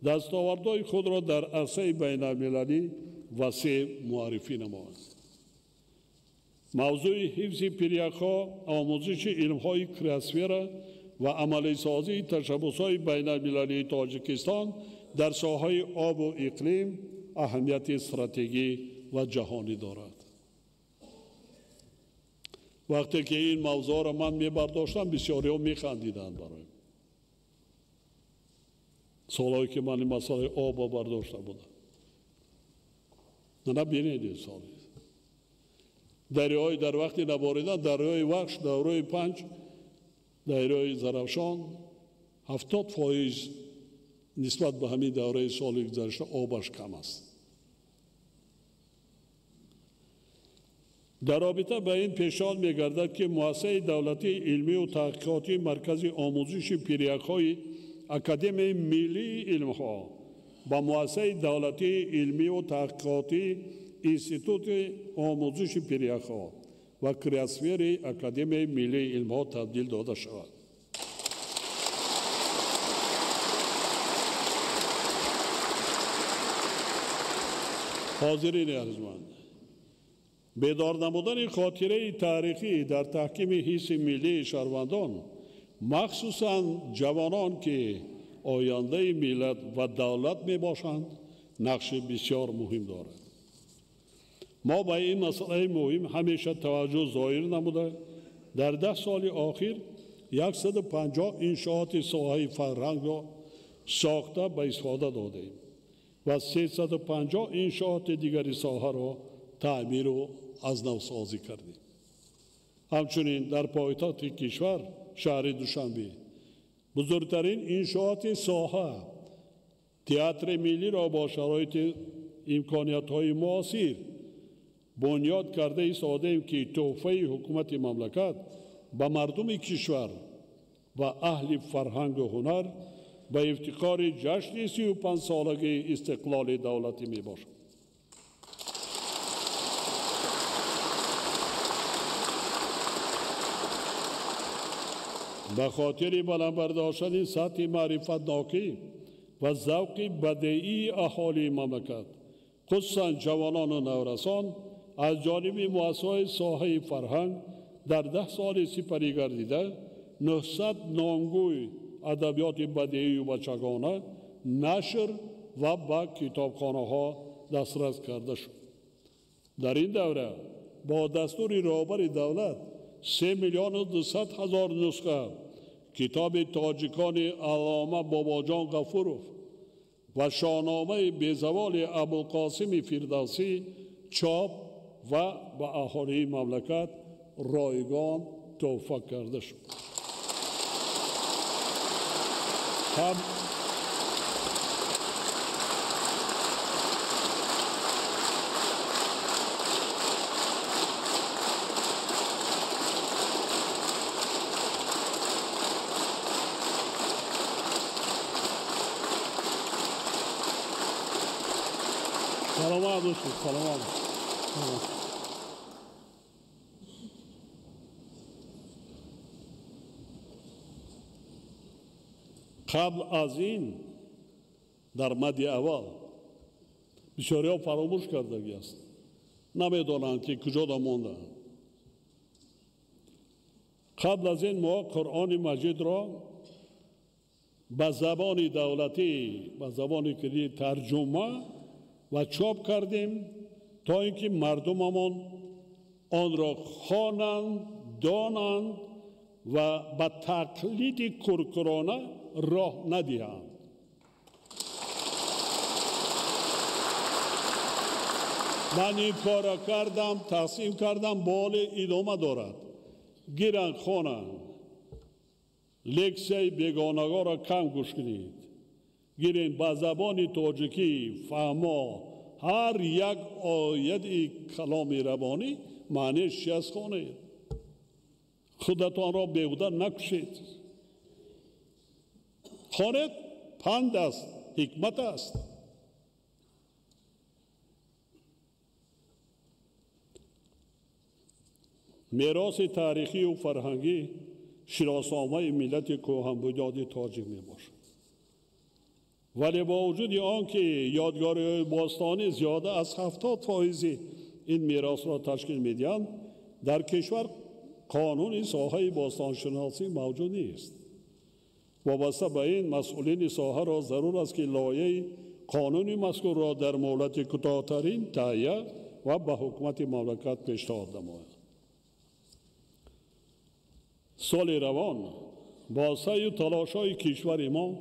دستاوردهای خود را در عرصه بین المللی وسیع معرفی نماید. موضوع حفظ پیریک‌ها، آموزش علم‌های کریاسفر و عملی سازی تشبس‌های بین المللی تاجیکستان در ساحه آب و اقلیم اهمیت استراتژی و جهانی دارد. وقتی که این موضوع را من می‌برداشتم بسیاری ها می‌خندیدند برایم. سالهایی که من این مسئله آب را برداشته بودم. نه بینید سالی. دریای در وقتی نباریدن، دریای وخش، دریای پنج، دریای زرافشان 70% نسبت به همین دوره سال گذشته آبش کم است. در رابطه با این پیشنهاد می‌گردد که مؤسسه دولتی علمی و تحقیقاتی مرکز آموزش پیریک‌های اکادمی ملی علم‌ها با مؤسسه دولتی علمی و تحقیقاتی انستیتوت آموزش پیریک‌ها و کریاسفر اکادمی ملی علم‌ها تبدیل داده شود. حاضرین ارجمند، بیدار نمودن خاطره تاریخی در تحکیم حس ملی شهروندان، مخصوصاً جوانان که آینده ملت و دولت می باشند، نقش بسیار مهم دارد. ما به این مسئله مهم همیشه توجه ظاهر نموده در 10 سال اخیر 150 انشاءات ساحه فرهنگ را ساخته به استفاده دادیم و 350 انشاءات دیگری ساحه را تعمیر و از نو سازی کردیم. همچنین در پایتخت کشور شهر دوشنبه بزرگترین انشاءات ساحه تئاتر ملی را با شرایط امکانیت‌های معاصر بنیاد کرده ایستادیم که تحفه حکومت مملکت به مردم کشور و اهل فرهنگ و هنر به افتخار جشن 35 سالگی استقلال دولتی می باشد. به خاطر بلند برداشتن سطح معرفت ناکی و ذوق بدیعی اهالی مملکت خصوصا جوانان و نورسان از جانب مؤسسه‌های ساحه فرهنگ در 10 سال سپری گردیده 900 نامگوی ادبیات بدیعی و بچگانه نشر و به کتابخانه‌ها دسترس کرده شد. در این دوره با دستور رهبر دولت 3,200,000 نسخه کتاب تاجیکان علامه باباجان غفورов و شاهنامه بیزوال ابوالقاسم فردوسی چاپ و به اهالی مملکت رایگان تحفه کرده شد. سلامت باشید. سلامت. قبل از این در مد اول بسیاری ها فراموش کردگی است، نمیدانند که کجا مانده. قبل از این ما قرآن مجید را به زبان دولتی به زبان کلی ترجمه و چاپ کردیم تا اینکه مردممان آن را خوانند، دانند و به تقلید کرکرانه راه ندهند. من این کار کردم، تقسیم کردم، بال ادامه دارد. گیرند خوانند، لکسه بیگانگان را کم گوش کنید. گیرین به زبان تاجیکی فهما هر یک آیت کلام ربانی معنیش چیست خوانید. خودتان را بیهوده نکشید. خوانید، پند است، حکمت است. میراث تاریخی و فرهنگی شناسنامه ملت کهن بنیاد تاجیک می باشد. ولی با وجود آنکه یادگاری‌های باستانی زیاده از 70% این میراث را تشکیل می‌دهند، در کشور قانون ساحه باستانشناسی موجود نیست. وابسته به این مسئولین ساحه را ضرور است که لایحه قانون مذکور را در مهلت کوتاه‌ترین تهیه و به حکومت مملکت پیشنهاد نمایند. سال روان با سعی و تلاش‌های کشور ما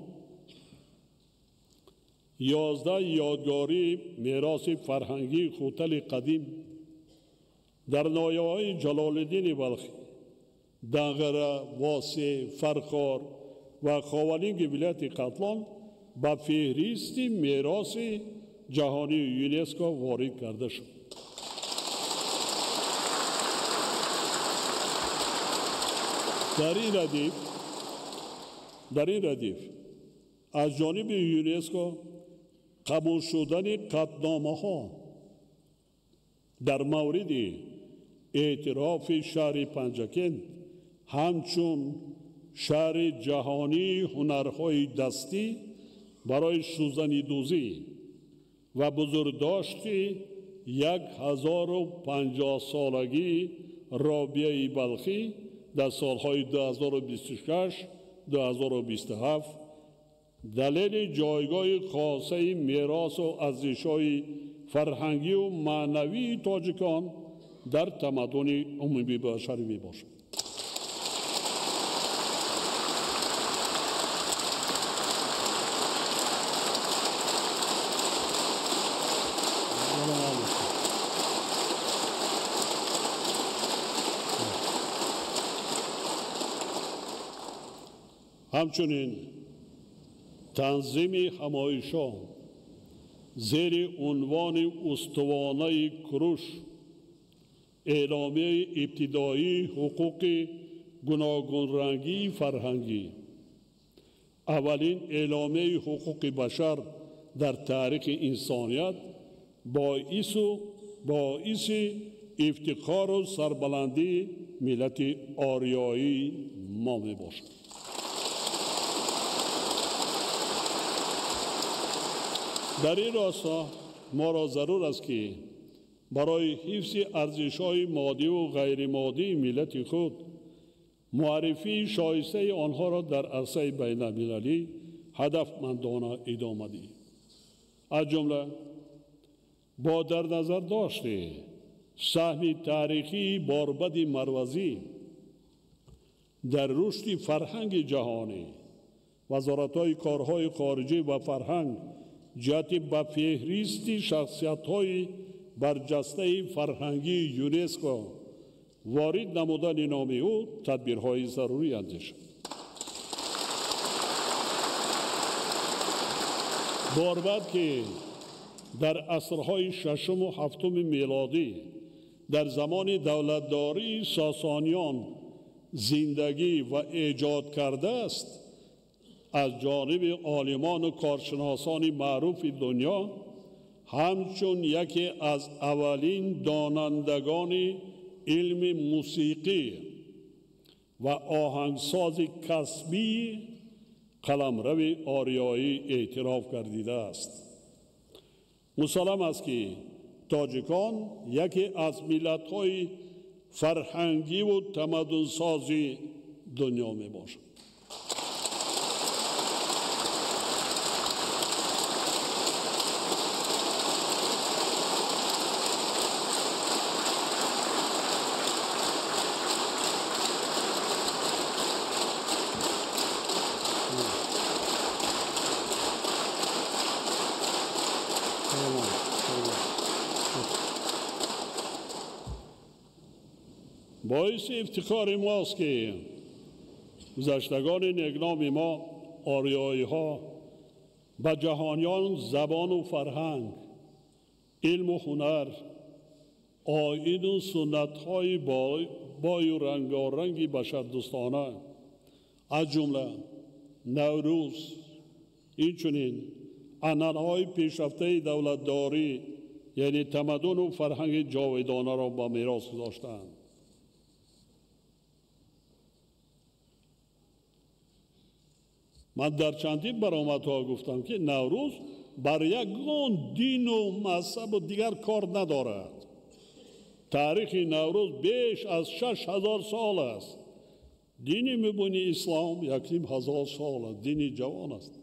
11 یادگاری میراث فرهنگی خوتل قدیم در نایه‌های جلال الدین بلخی، دنغره، واسه، فرخار و خاولینگ ولایت قتلان به فهرست میراث جهانی یونسکو وارد کرده شد. در این ردیف از جانب یونسکو قبول شدن قطعنامه‌ها در مورد اعتراف شهر پنجکند همچون شهر جهانی هنرهای دستی برای سوزنی‌دوزی و بزرگداشت 1050 سالگی رابعه بلخی در سالهای 2026-2027 دلیل جایگاه خاصه میراث و ارزش‌های فرهنگی و معنوی تاجیکان در تمدن عمومی بشری میباشد. همچنین تنظیم همایش‌ها زیر عنوان استوانه کوروش اعلامیه ابتدایی حقوق گوناگون رنگی فرهنگی، اولین اعلامیه حقوق بشر در تاریخ انسانیت، باعث افتخار و سربلندی ملت آریایی ما می باشد. در این راستا ما را ضرور است که برای حفظ ارزش‌های مادی و غیر مادی ملت خود معرفی شایسته آنها را در عرصه بین المللی هدفمندانه ادامه دهیم. از جمله با در نظر داشته سهم تاریخی باربد مروزی در رشد فرهنگ جهانی، وزارت‌های کارهای خارجی و فرهنگ جهت به فهرست شخصیت‌های برجسته فرهنگی یونسکو وارد نمودن نام او تدبیرهای ضروری اندیشید. باربد که در عصرهای ششم و هفتم میلادی در زمان دولتداری ساسانیان زندگی و ایجاد کرده است، از جانب عالمان و کارشناسان معروف دنیا همچون یکی از اولین دانندگان علم موسیقی و آهنگساز کسبی قلمرو آریایی اعتراف گردیده است. مسلم است که تاجیکان یکی از ملت‌های فرهنگی و تمدن‌سازی دنیا می باشد. باعث افتخار ماست که گذشتگان نگنام ما آریایی ها به جهانیان زبان و فرهنگ، علم و هنر، آیین و سنت های بای و رنگارنگی بشردوستانه از جمله نوروز، اینچنین عنعنه‌های پیشرفته دولتداری یعنی تمدن و فرهنگ جاودانه را به میراث گذاشتند. من در چندین برآمدها گفتم که نوروز بر یگان دین و مذهب و دیگر کار ندارد. تاریخ نوروز بیش از 6000 سال است. دینی میبینی اسلام 1000 سال است، دینی جوان است.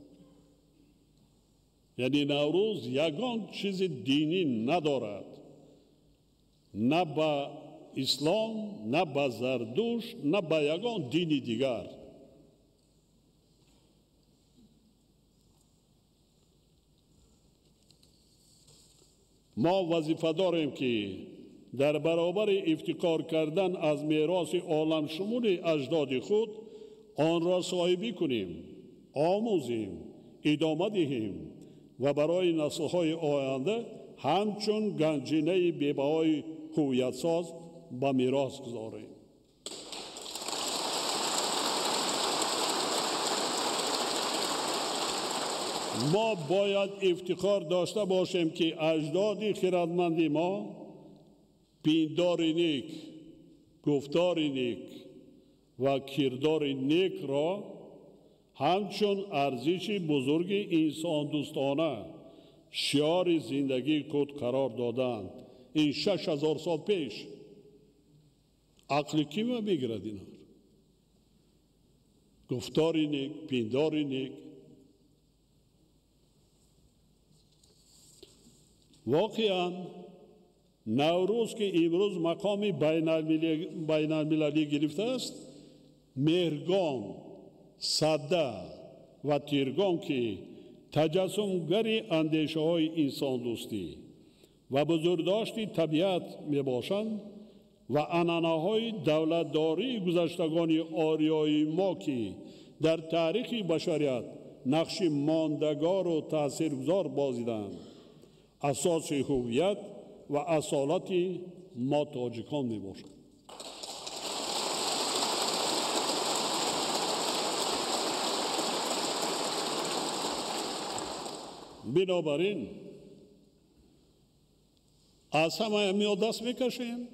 یعنی نوروز یگان چیز دینی ندارد، نه به اسلام، نه به زردوش، نه به یگان دینی دیگر. ما وظیفه داریم که در برابر افتخار کردن از میراث عالم شمول اجداد خود آن را صاحبی کنیم، آموزیم، ادامه دهیم و برای نسل‌های آینده همچون گنجینه بی‌بهای هویت ساز به میراث گذاریم. ما باید افتخار داشته باشیم که اجداد خردمند ما پیندار نیک، گفتار نیک و کردار نیک را همچون ارزش بزرگ انسان دوستانه شعار زندگی خود قرار دادند. این 6000 سال پیش عقل کی ما بگیرد اینا؟ گفتار نیک، پیندار نیک. واقعا نوروز که امروز مقام بین المللی گرفته است، مهرگان، ساده و تیرگان که تجسمگر اندیشه های انسان دوستی و بزرگداشت طبیعت می باشند و عنعنه های دولتداری گذشتگان آریایی ما که در تاریخ بشریت نقش ماندگار و تاثیرگذار بازیدند. اساس هویت و اصالت ما تاجیکان میباشد. بنابراین از همه امی دست میکشیم،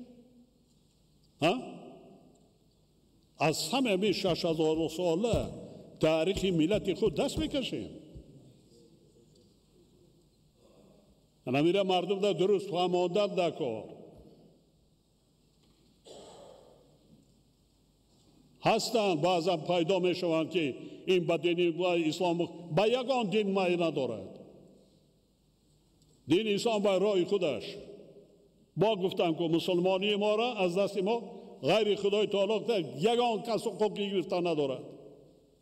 از همه امی 6000 ساله تاریخ ملت خود دست میکشیم. نمیره مردم در درست فهماندن در کار هستند. بعضا پیدا میشوند که این به دین اسلام با یگان دین مایه ندارد. دین اسلام با راه خودش با گفتن که مسلمانی ما را از دست ما غیر خدای تعالی یگان کس حقوقی گرفتن ندارد.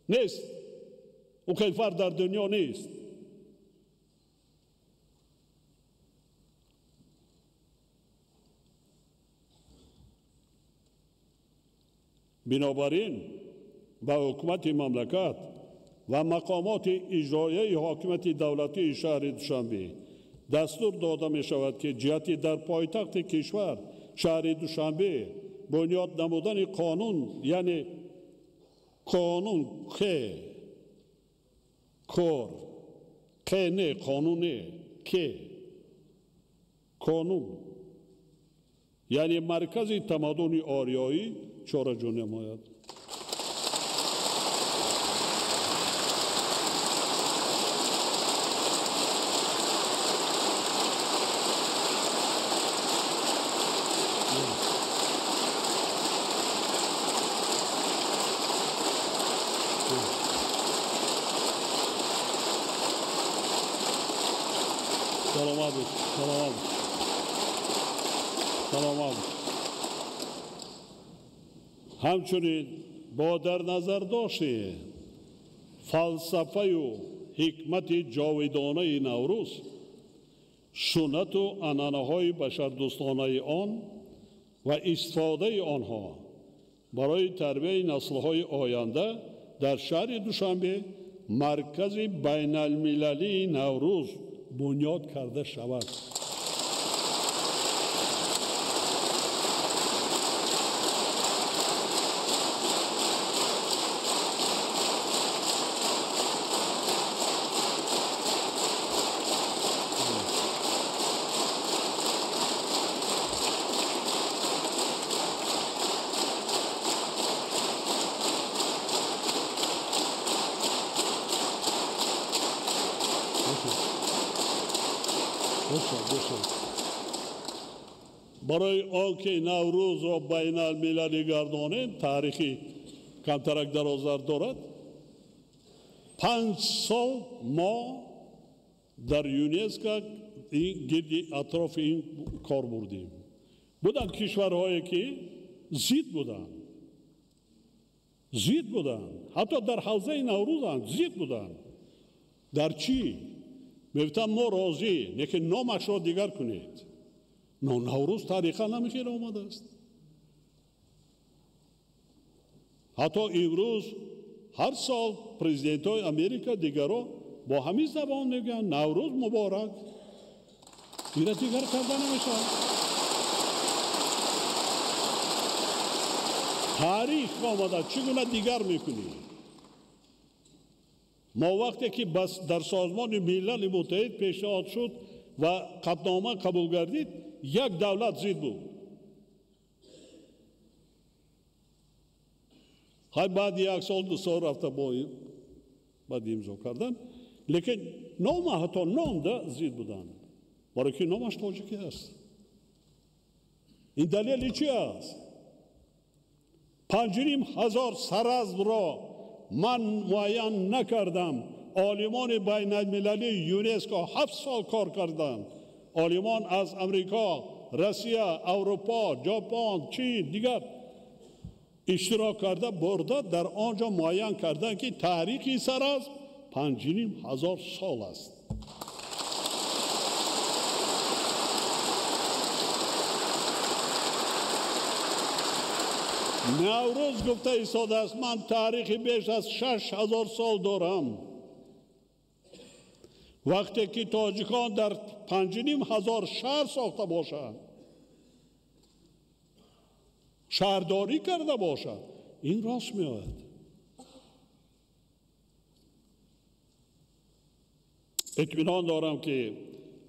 نیست. او کیفر در دنیا نیست. بنابراین با حکومت مملکت و مقامات اجرایی حاکمیت دولتی شهر دوشنبه دستور داده می شود که جهتی در پایتخت کشور شهر دوشنبه بنیاد نمودن قانون، یعنی قانون قانون یعنی مرکز تمدن آریایی چهار جون نماید. سلام. همچنین با در نظر داشته فلسفه و حکمت جاودانه نوروز، سنت و عنعنه‌های بشردوستانه آن و استفاده آنها برای تربیت نسل‌های آینده در شهر دوشنبه مرکز بین المللی نوروز بنیاد کرده شود. برای آنکه نوروز را بین المللی گردانیم، تاریخی کمترک درازر دارد. 5 سال ما در یونسکو گردی اطراف این کار بردیم. بودن کشورهایی که زید بودن، حتی در حوزه نوروز هم زید بودن. در چی؟ میگفتن ما راضی، لیکن نامش را دیگر کنید. نوروز تاریخا نمیخیر آمده است. حتی امروز هر سال پرزیدنت های امریکا دیگرها با همین زبان میگن نوروز مبارک. اینا دیگر کرده نمیشه. تاریخ آمده چگونه دیگر میکنی؟ ما وقتی که بس در سازمان ملل متحد پیشنهاد شد و قطعنامه قبول گردید، یک دولت زید بود. بعد 1 سال 2 سال رفته بعد امضا کردن، لیکن نام حتی نام ده زید بودن، برای که نامش تاجیکی است. این دلیل چی است؟ 5,500 سرزم را من معین نکردم. عالمان بین المللی یونسکو 7 سال کار کردند. عالمان از امریکا، روسیه، اروپا، ژاپن، چین دیگر اشتراک کرده برده در آنجا معین کردند که تاریخی سرزم 5,500 سال است. نوروز گفته ایستاده است من تاریخی بیش از 6000 سال دارم. وقتی که تاجیکان در 5500 شهر ساخته باشد، شهرداری کرده باشد، این راست می آید. اطمینان دارم که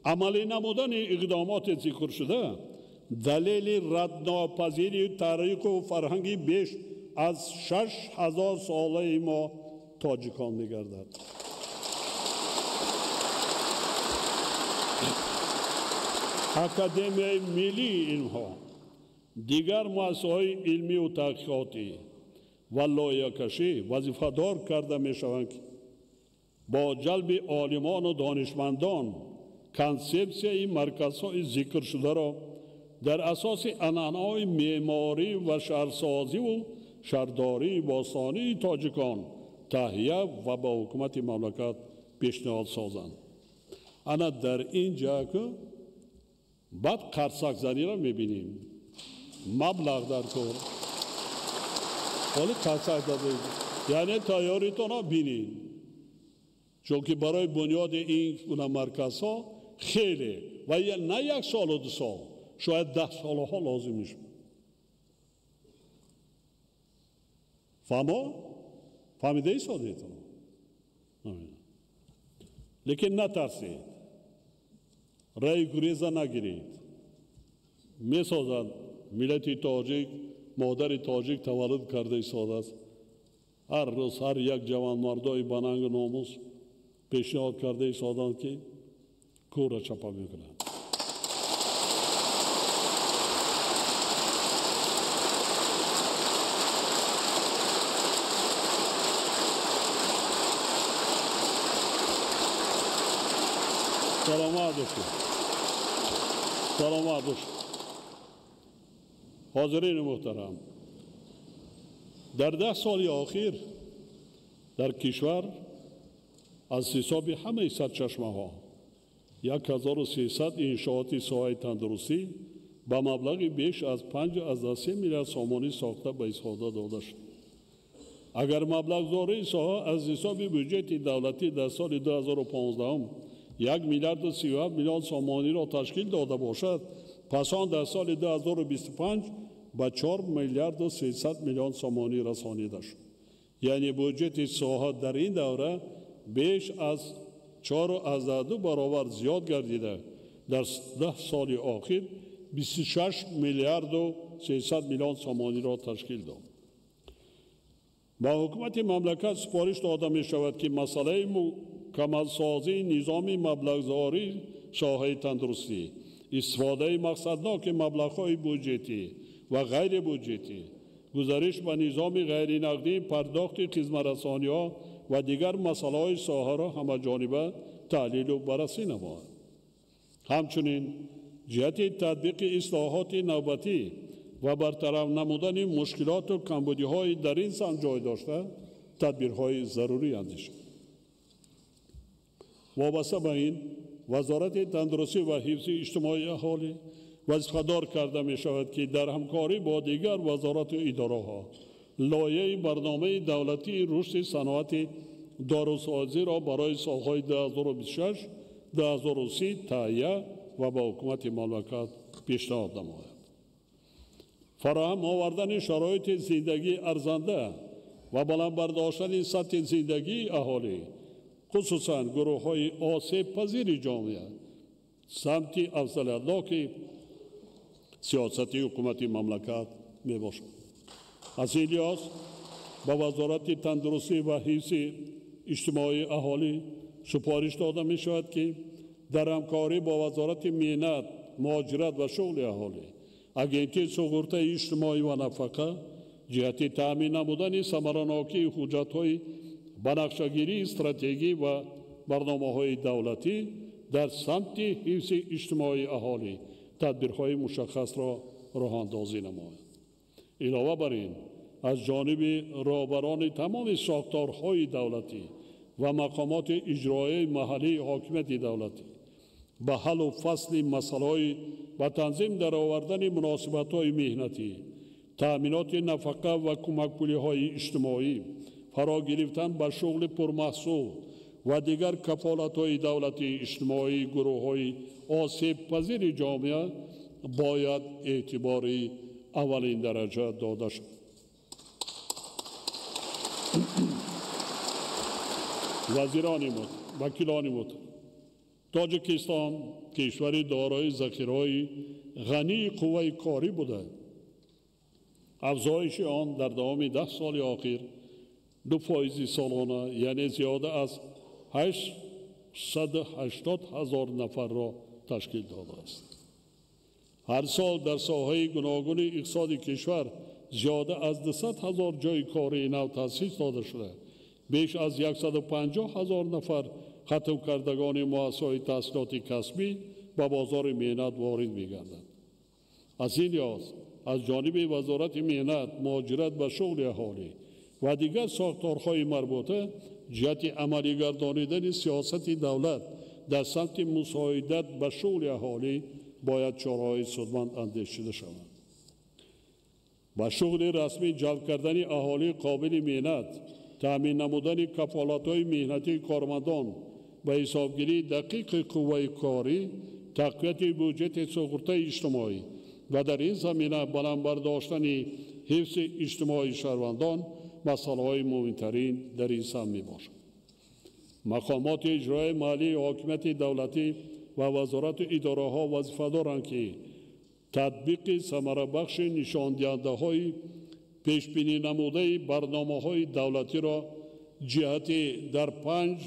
عملی نمودن اقدامات ذکر شده دلیل ردناپذیری تاریخ و فرهنگی بیش از 6000 ساله ما تاجیکان می گردد. اکادمیای ملی اینها دیگر مؤسسه‌های علمی و تحقیقاتی و لایحه‌کشی وظیفه‌دار کرده می‌شوند که با جلب عالمان و دانشمندان کنسپسیای مرکزهای ذکر شده را در اساس عنعنه‌های معماری و شهرسازی و شهرداری باستانی تاجیکان تهیه و به حکومت مملکت پیشنهاد سازند. انا در اینجا که بعد قرصک زنی را می‌بینیم، مبلغ در کار ولی قرصک داده، یعنی تیاریتون را بینید، چون که برای بنیاد این مرکز ها خیلی و نه یک سال و 2 سال، شاید 10 سال ها لازم میشه. فهمیده ای سادیتون؟ لیکن نترسید، رای گریزه نگیرید. میسازد ملت تاجیک، مادر تاجیک تولد کرده ایستاده است. هر روز هر یک جوان مردای بننگ ناموس پیشنهاد کرده ایستادند که کور را چپا میکنند. سلامت باشید. سلامت باشید. حاضرین محترم، در 10 سال اخیر در کشور از حساب همه سرچشمه ها 1300 انشاءات ساحه تندرستی با مبلغ بیش از 5.3 میلیارد سامانی ساخته به استفاده داده شد. اگر مبلغ زاره ساحه از حساب بودجه دولتی در سال 2015 1 میلیارد و 37 میلیون سامانی را تشکیل داده باشد، پس آن در سال 2025 به 4 میلیارد و 300 میلیون سامانی رسانیده شد. یعنی بودجه ساحه در این دوره بیش از 4.2 برابر زیاد گردیده. در 10 سال اخیر 26 میلیارد و 300 میلیون سامانی را تشکیل داد. با حکومت مملکت سپارش داده می شود که مسئله مکملسازی نظام مبلغ‌زاری ساحه تندرستی، استفاده مقصدناک مبلغ‌های بودجتی و غیر بودجتی، گزارش به نظام غیر نقدی، پرداخت خدمت‌رسانی‌ها و دیگر مسائل ساحه را همه‌جانبه تحلیل و بررسی نماید. همچنین جهت تطبیق اصلاحات نوبتی و برطرف نمودن مشکلات و کمبودی‌های در این سمت جای داشته تدبیرهای ضروری اندیشید. وابسته به این وزارت تندرستی و حفظ اجتماعی اهالی وظیفه‌دار کرده می شود که در همکاری با دیگر وزارت و اداره ها لایحه برنامه دولتی رشد صنعت داروسازی را برای سالهای 2026 2030 تهیه و به حکومت مملکت پیشنهاد نماید. فراهم آوردن شرایط زندگی ارزنده و بلند برداشتن سطح زندگی اهالی، خصوصا گروه های آسیب پذیر جامعه، سمت افضلیت‌ناک سیاست حکومت مملکت می باشد. از این لحاظ با وزارت تندرستی و حفظ اجتماعی اهالی سپارش داده می شود که در همکاری با وزارت مهنت، مهاجرت و شغل اهالی، اگنتی سقورت اجتماعی و نفقه جهت تامین نمودن ثمره‌ناکی حجت‌های بنقشه‌گیری استراتژی و برنامه‌های دولتی در سمت حفظ اجتماعی اهالی تدبیرهای مشخص را راه‌اندازی نماید. علاوه بر این از جانب رهبران تمام ساختارهای دولتی و مقامات اجرایی محلی حاکمیت دولتی به حل و فصل مسائل و تنظیم در آوردن مناسبت‌های مهنتی، تأمینات نفقه و کمک پولی‌های اجتماعی، فرا گرفتن به شغل پرمحصول و دیگر کفالت‌های دولتی اجتماعی گروه‌های آسیب پذیر جامعه باید اعتباری اولین درجه داده شود. وزیران وکیلان محترم، تاجیکستان کشوری دارای ذخیره‌های غنی قوه کاری بوده. افزایش آن در دوام 10 سال اخیر 2% سالانه، یعنی زیاده از 880,000 نفر را تشکیل داده است. هر سال در ساحه گوناگون اقتصاد کشور زیاده از 200,000 جای کاری نو تأسیس داده شده. بیش از 150,000 نفر ختم کردگان مؤسسه‌های تحصیلات کسبی به بازار مهنت وارد می‌گردند. از این لحاظ از جانب وزارت مهنت، مهاجرت و شغل اهالی و دیگر ساختارهای مربوطه جهت عملی گردانیدن سیاست دولت در سمت مساعدت به شغل اهالی باید چاره‌های سودمند اندیشیده شود. با شغل رسمی جلب کردن اهالی قابل مهنت، تامین نمودن کفالت‌های مهنتی کارمندان و حسابگیری دقیق قوه کاری، تقویت بودجه سقوط اجتماعی و در این زمینه بلند برداشتن حفظ اجتماعی شهروندان مسائل مهمترین در این سهم میباشد. مقامات اجرای مالی حاکمیت دولتی و وزارت اداره ها وظیفه دارند که تطبیق ثمره بخش نشاندهنده های پیش بینی نموده برنامه های دولتی را جهت در 5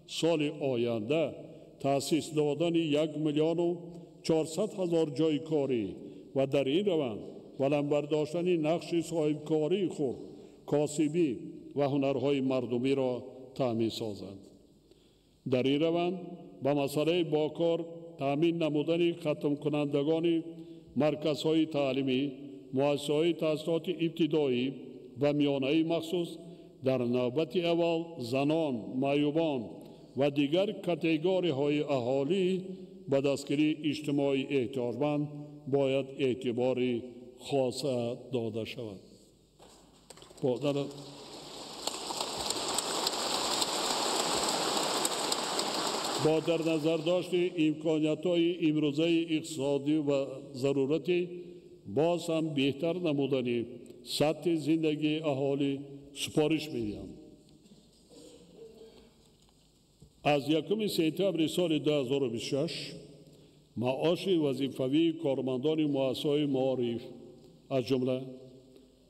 سال آینده تأسیس دادن 1,400,000 جای کاری و در این روند بلند برداشتن نقش صاحب کاری خود، کاسبی و هنرهای مردمی را تامین سازند. در این روند به مسئله باکار تامین نمودن ختم کنندگان مرکزهای تعلیمی، مؤسسه‌های تحصیلات ابتدایی و میانه مخصوص در نوبت اول زنان، معیوبان و دیگر کاتگوری‌های اهالی به دستگیری اجتماعی احتیاجمند باید اعتباری خاص داده شود. با در نظر داشت امکانیت‌های امروزه اقتصادی و ضرورتی باز هم بهتر نمودن سطح زندگی اهالی سپارش می‌دهم. از 1 سپتامبر سال 2026 معاش وظیفوی کارمندان مؤسسه‌های معارف از جمله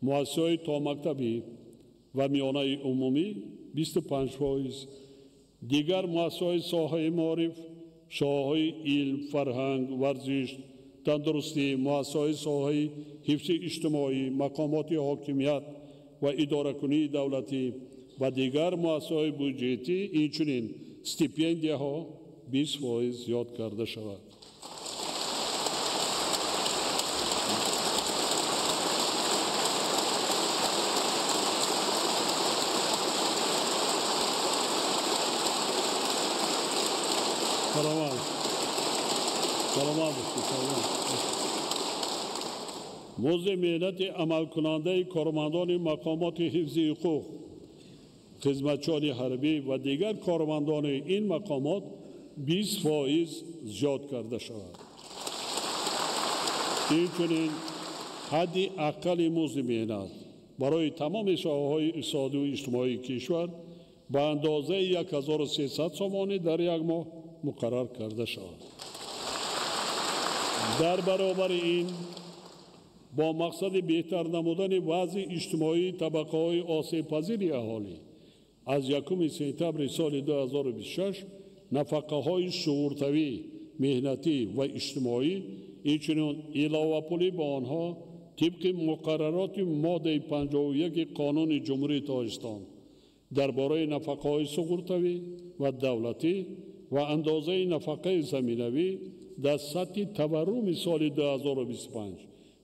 مؤسسه‌های تا مکتبی و میانه عمومی 25%، دیگر مؤسسه‌های ساحه معارف، شاخه‌های علم، فرهنگ، ورزش، تندرستی، مؤسسه‌های ساحه حفظ اجتماعی، مقامات حاکمیت و اداره‌کنی دولتی و دیگر مؤسسه‌های بودجتی اینچنین استیپندیاها 20% زیاد کرده شود. مزد مهنت عمل کننده کارمندان مقامات حفظ حقوق، خدمتچیان حربی و دیگر کارمندان این مقامات 20% زیاد کرده شود. اینچنین حد اقل مزد مهنت برای تمام ساحه‌های اقتصادی و اجتماعی کشور به اندازه 1300 تومان در یک ماه مقرر کرده شود. در برابر این با مقصد بهتر نمودن وضع اجتماعی طبقه‌های آسیب پذیر اهالی از 1 سپتامبر سال 2026 نفقه‌های شغل‌طوی، مهنتی و اجتماعی اینچنین علاوه پولی به آنها طبق مقررات ماده 51 قانون جمهوری تاجیکستان درباره نفقه‌های شغل‌طوی و دولتی و اندازه نفقه زمینوی در سطح تورم سال 2025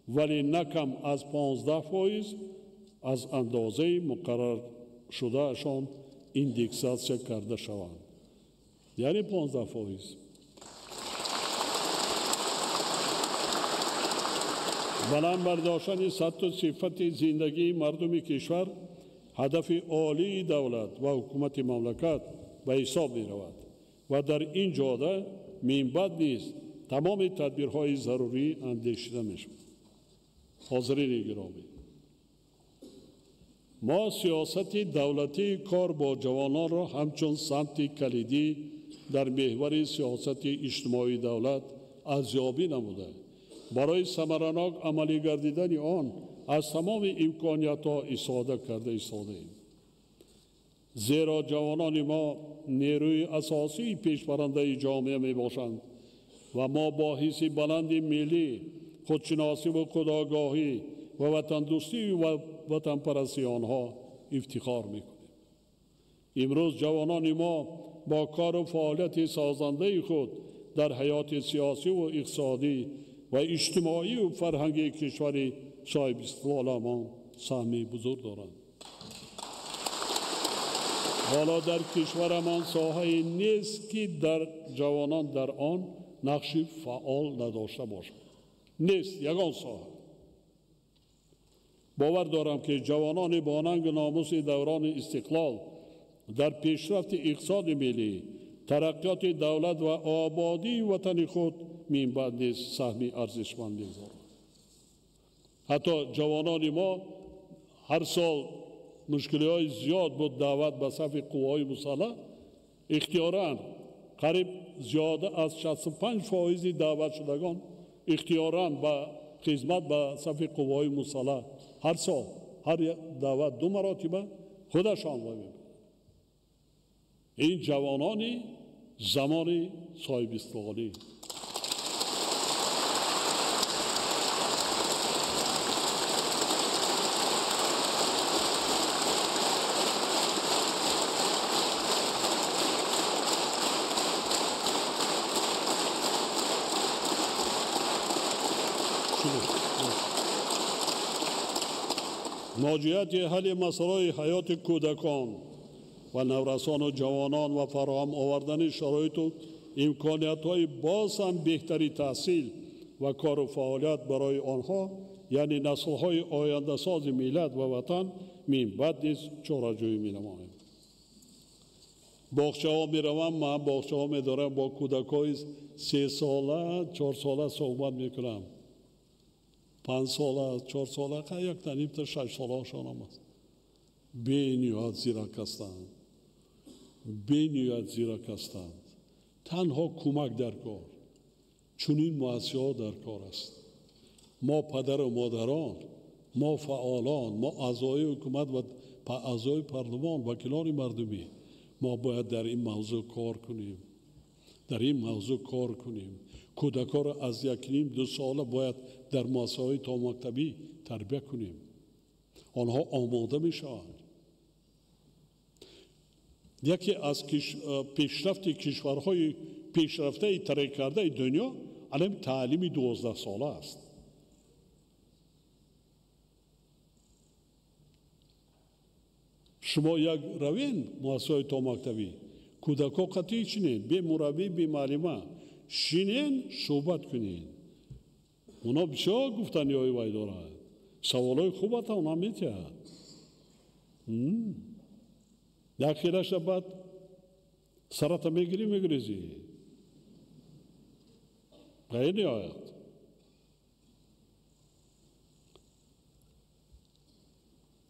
ولی نه کم از 15% از اندازه مقرر شده اشان ایندکساسیون کرده شوند. یعنی 15%. بلند برداشتن سطح و صفت زندگی مردم کشور هدف عالی دولت و حکومت مملکت به حساب می رود و در این جهت منبع نیست تمام تدبیرهای ضروری اندیشیده می شود. حاضرین گرامی، ما سیاست دولتی کار با جوانان را همچون سمت کلیدی در محور سیاست اجتماعی دولت ارزیابی نموده برای ثمرناک عملی گردیدن آن از تمام امکانیت‌ها استفاده کرده ایم. زیرا جوانان ما نیروی اساسی پیشبرنده جامعه میباشند و ما با حس بلند ملی، خودشناسی و خودآگاهی و وطن دوستی و وطن پرستی آنها افتخار میکنیم. امروز جوانان ما با کار و فعالیت سازنده خود در حیات سیاسی و اقتصادی و اجتماعی و فرهنگی کشور صاحب استقلال ما سهمی بزرگ دارند. حالا در کشورمان ساحه‌ای نیست که در جوانان در آن نقش فعال نداشته باشند. نیست یگان ساحه. باور دارم که جوانان با ننگ و ناموس دوران استقلال در پیشرفت اقتصاد ملی، ترقیات دولت و آبادی وطن خود منبع نیز سهمی ارزشمند می‌گذارند. حتی جوانان ما هر سال مشکلات زیاد بود دعوت به صف قوای مسلح اختیاراً قریب زیاده از 65% دعوت شدگان اختیاراً به خدمت به صف قوای مسلح هر سال هر دعوت 2 مرتبه خودشان می‌برند. این جوانانی زمان صاحب استقلالی ناجیت حل مسائل حیات کودکان و نورسان و جوانان و فراهم آوردن شرایط و امکانیت‌های باز هم بهتری تحصیل و کار و فعالیت برای آنها یعنی نسل‌های آینده ساز ملت و وطن منبع نیز چاره‌جویی می‌نماییم. باغچه‌ها می‌روم، من باغچه‌ها می‌دارم با کودک‌های 3 ساله 4 ساله صحبت می‌کنم. 5 ساله 4 ساله یک تنیم تا 6 ساله‌شان هم است. بینیاد زیرک هستند. بینیاد زیرک هستند. تنها کمک در کار. چنین مؤسسه‌ها در کار است. ما پدر و مادران، ما فعالان، ما اعضای حکومت و اعضای پارلمان، وکیلان مردمی، ما باید در این موضوع کار کنیم. در این موضوع کار کنیم. کودکان را از 1.5-2 ساله باید در مؤسسه‌های تا مکتبی تربیت کنیم. آنها آماده میشوند. یکی از پیشرفت کشورهای پیشرفته ترقی کرده دنیا الان تعلیم 12 ساله است. شما یک روین مؤسسه‌های تا مکتبی کودکان قطعی چنین به مربی به معلم شینین صحبت کنین. اونا بسیار گفتنی های وای دارند. سوالای خوبت اونا میتیند. یک خیرش بعد سرت میگریزی. غیر آید.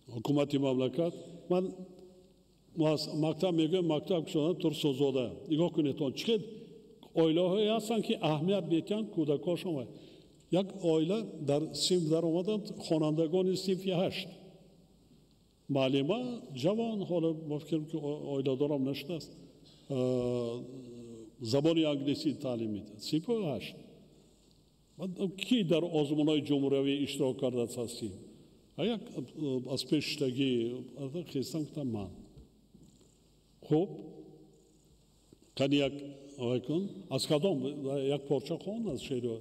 حکومت مملکت من مکتب میگم مکتب شدن ترسوزاده. نگاه کنید آن چقدر آیله هایی هستن که اهمیت میتن کودکاشون. یک آیله در صنف در آمدن خوانندگان صنف 8 معلمه جوان حالا ما فکر که آیله دارم نشده است زبان انگلیسی تعلیم میده صنف 8 کی در آزمون‌های جمهوری اشتراک کرده هستیم یک از پیشتگی خواستم گفتم من خب کنی یک آیکون از کدام یک پارچه خوان از شعر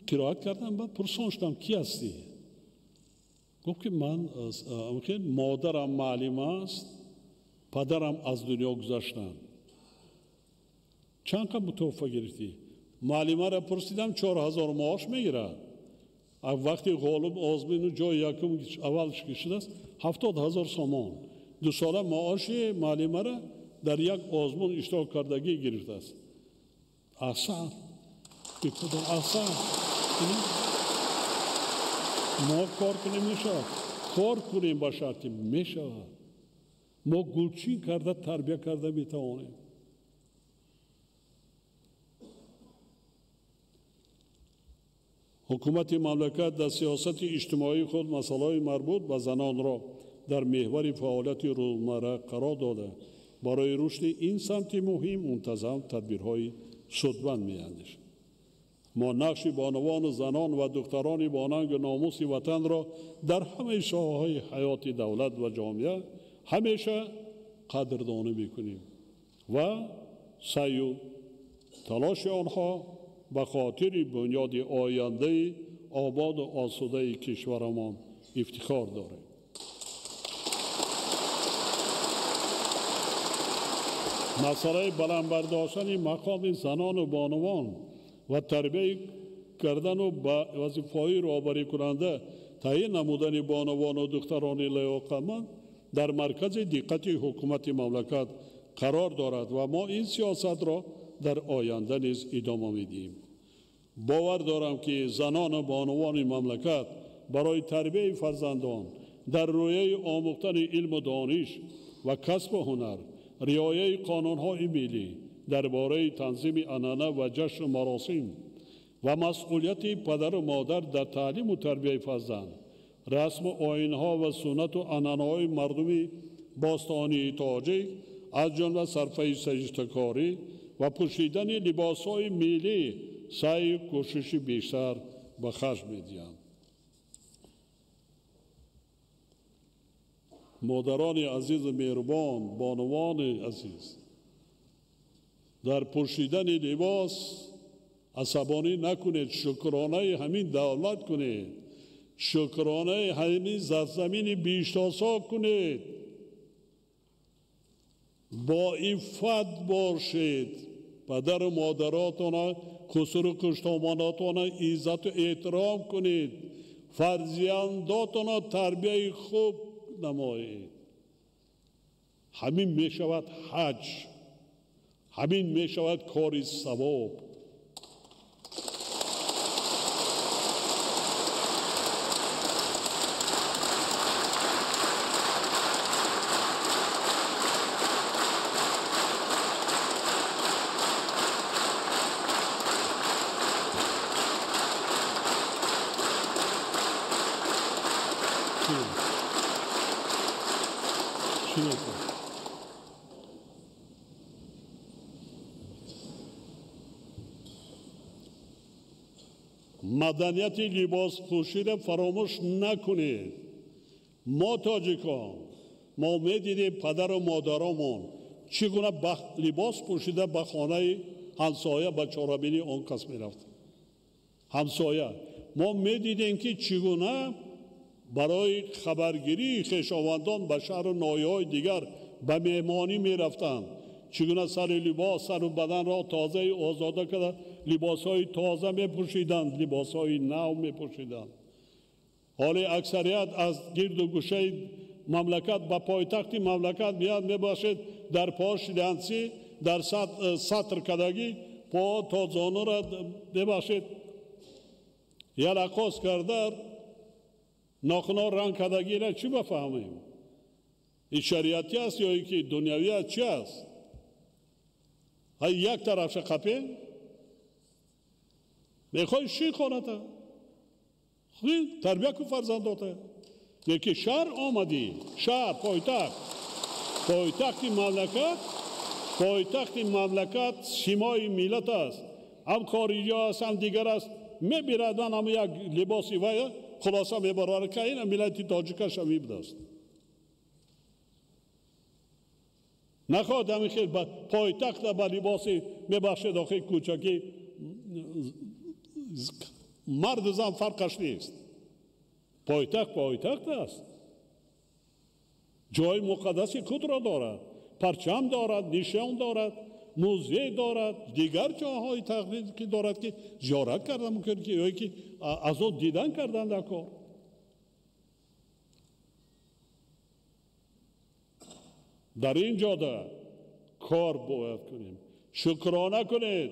قرائت کردم بعد پرسونشتم کی هستی گفت که من مادرم معلم است پدرم از دنیا گذشتن چند کم متوفا گرفتی معلمه را پرسیدم 4000 معاش میگیرد وقتی غالب آزمین جای یکم اولش کشیده است 70,000 سومان 2 ساله معاش معلم را در یک آزمون اشتراک کردگی گرفته است. اصلا ما کار کنیم میشود، کار کنیم با شرطی میشود. ما گلچین کرده تربیه کرده میتوانیم. حکومت مملکت در سیاست اجتماعی خود مسائل مربوط به زنان را در محور فعالیت روزمره قرار داده. برای رشد این سمت مهم منتظم تدبیرهای سودمند می‌اندیشد. ما نقش بانوان زنان و دختران باننگ ناموس وطن را در همه شاخه‌های حیات دولت و جامعه همیشه قدردانی می‌کنیم و سعی و تلاش آنها به خاطر بنیاد آینده آباد و آسوده کشورمان افتخار داریم. مسئله بلند برداشتن مقام زنان و بانوان و تربیت کردن و وظیفه‌های رهبری کننده تعیین نمودن بانوان و دختران لیاقتمند در مرکز دقت حکومت مملکت قرار دارد و ما این سیاست را در آینده نیز ادامه میدیم. باور دارم که زنان و بانوان مملکت برای تربیت فرزندان در رویه آموختن علم و دانش و کسب هنر، رعایت قانون‌های ملی درباره تنظیم عنعنه و جشن و مراسم و مسئولیت پدر و مادر در تعلیم و تربیت فرزند، رسم و آیین‌ها و سنت و عنعنه‌های مردمی باستانی تاجیک از جمله صرفه سجده‌کاری و پوشیدن لباس‌های ملی سعی و کوشش بیشتر به خرج می‌دهند. مادران عزیز مهربان، بانوان عزیز، در پوشیدن لباس عصبانی نکنید، شکرانه همین دولت کنید، شکرانه همین زمین بیشتاسا کنید، با عفت باشید، پدر و مادراتان قصور و کشتاماناتان عزت و احترام کنید، فرزنداتان تربیت خوب نمایید. همین می شود حج، همین می شود کار ثواب. مدنیت لباس پوشیده فراموش نکنید. ما تاجیکان ما می‌دیدیم پدر و مادرامون چگونه لباس پوشیده به خانه همسایه به چاره‌بینی آن کس می‌رفت. همسایه ما می‌دیدیم که چگونه برای خبرگیری خویشاوندان به شهر و ناحیه‌های دیگر به مهمانی می‌رفتند، چگونه سر لباس سر و بدن را تازه آزاده کرده لباس‌های تازه می‌پوشیدند، لباس‌های نو می‌پوشیدند. حالی اکثریت از گرد و گوشه مملکت به پایتخت مملکت میاد میباشد در پاش لنسی در سطر کدگی پا تا زانو را میباشد یلقاس کرده ناخنا رنگ کدگی را چی بفهمیم؟ این شریعتی است یا که دنیوی است چی است؟ های یک طرف قپه میخوای شی خانته خیلی تربیه که فرزنداته یکی شهر آمدی شهر پایتخت مملکت سیمای ملت است. هم خارجی است هم دیگر است میبیردن هم یک لباسی و خلاصه میبرار که این ملت تاجیکش هم میبده است. نخواد همین خیلی پایتخت با لباسی میبخشه داخل کوچکی مرد زن فرقش نیست. پایتخت است. جای مقدسی خود را دارد، پرچم دارد، نشان دارد، موزه دارد، دیگر جاهای تقریبی دارد که زیارت کردن میکنه که یا که از اون دیدن کردن در کار. در این جاده کار باید کنیم. شکرانه کنید،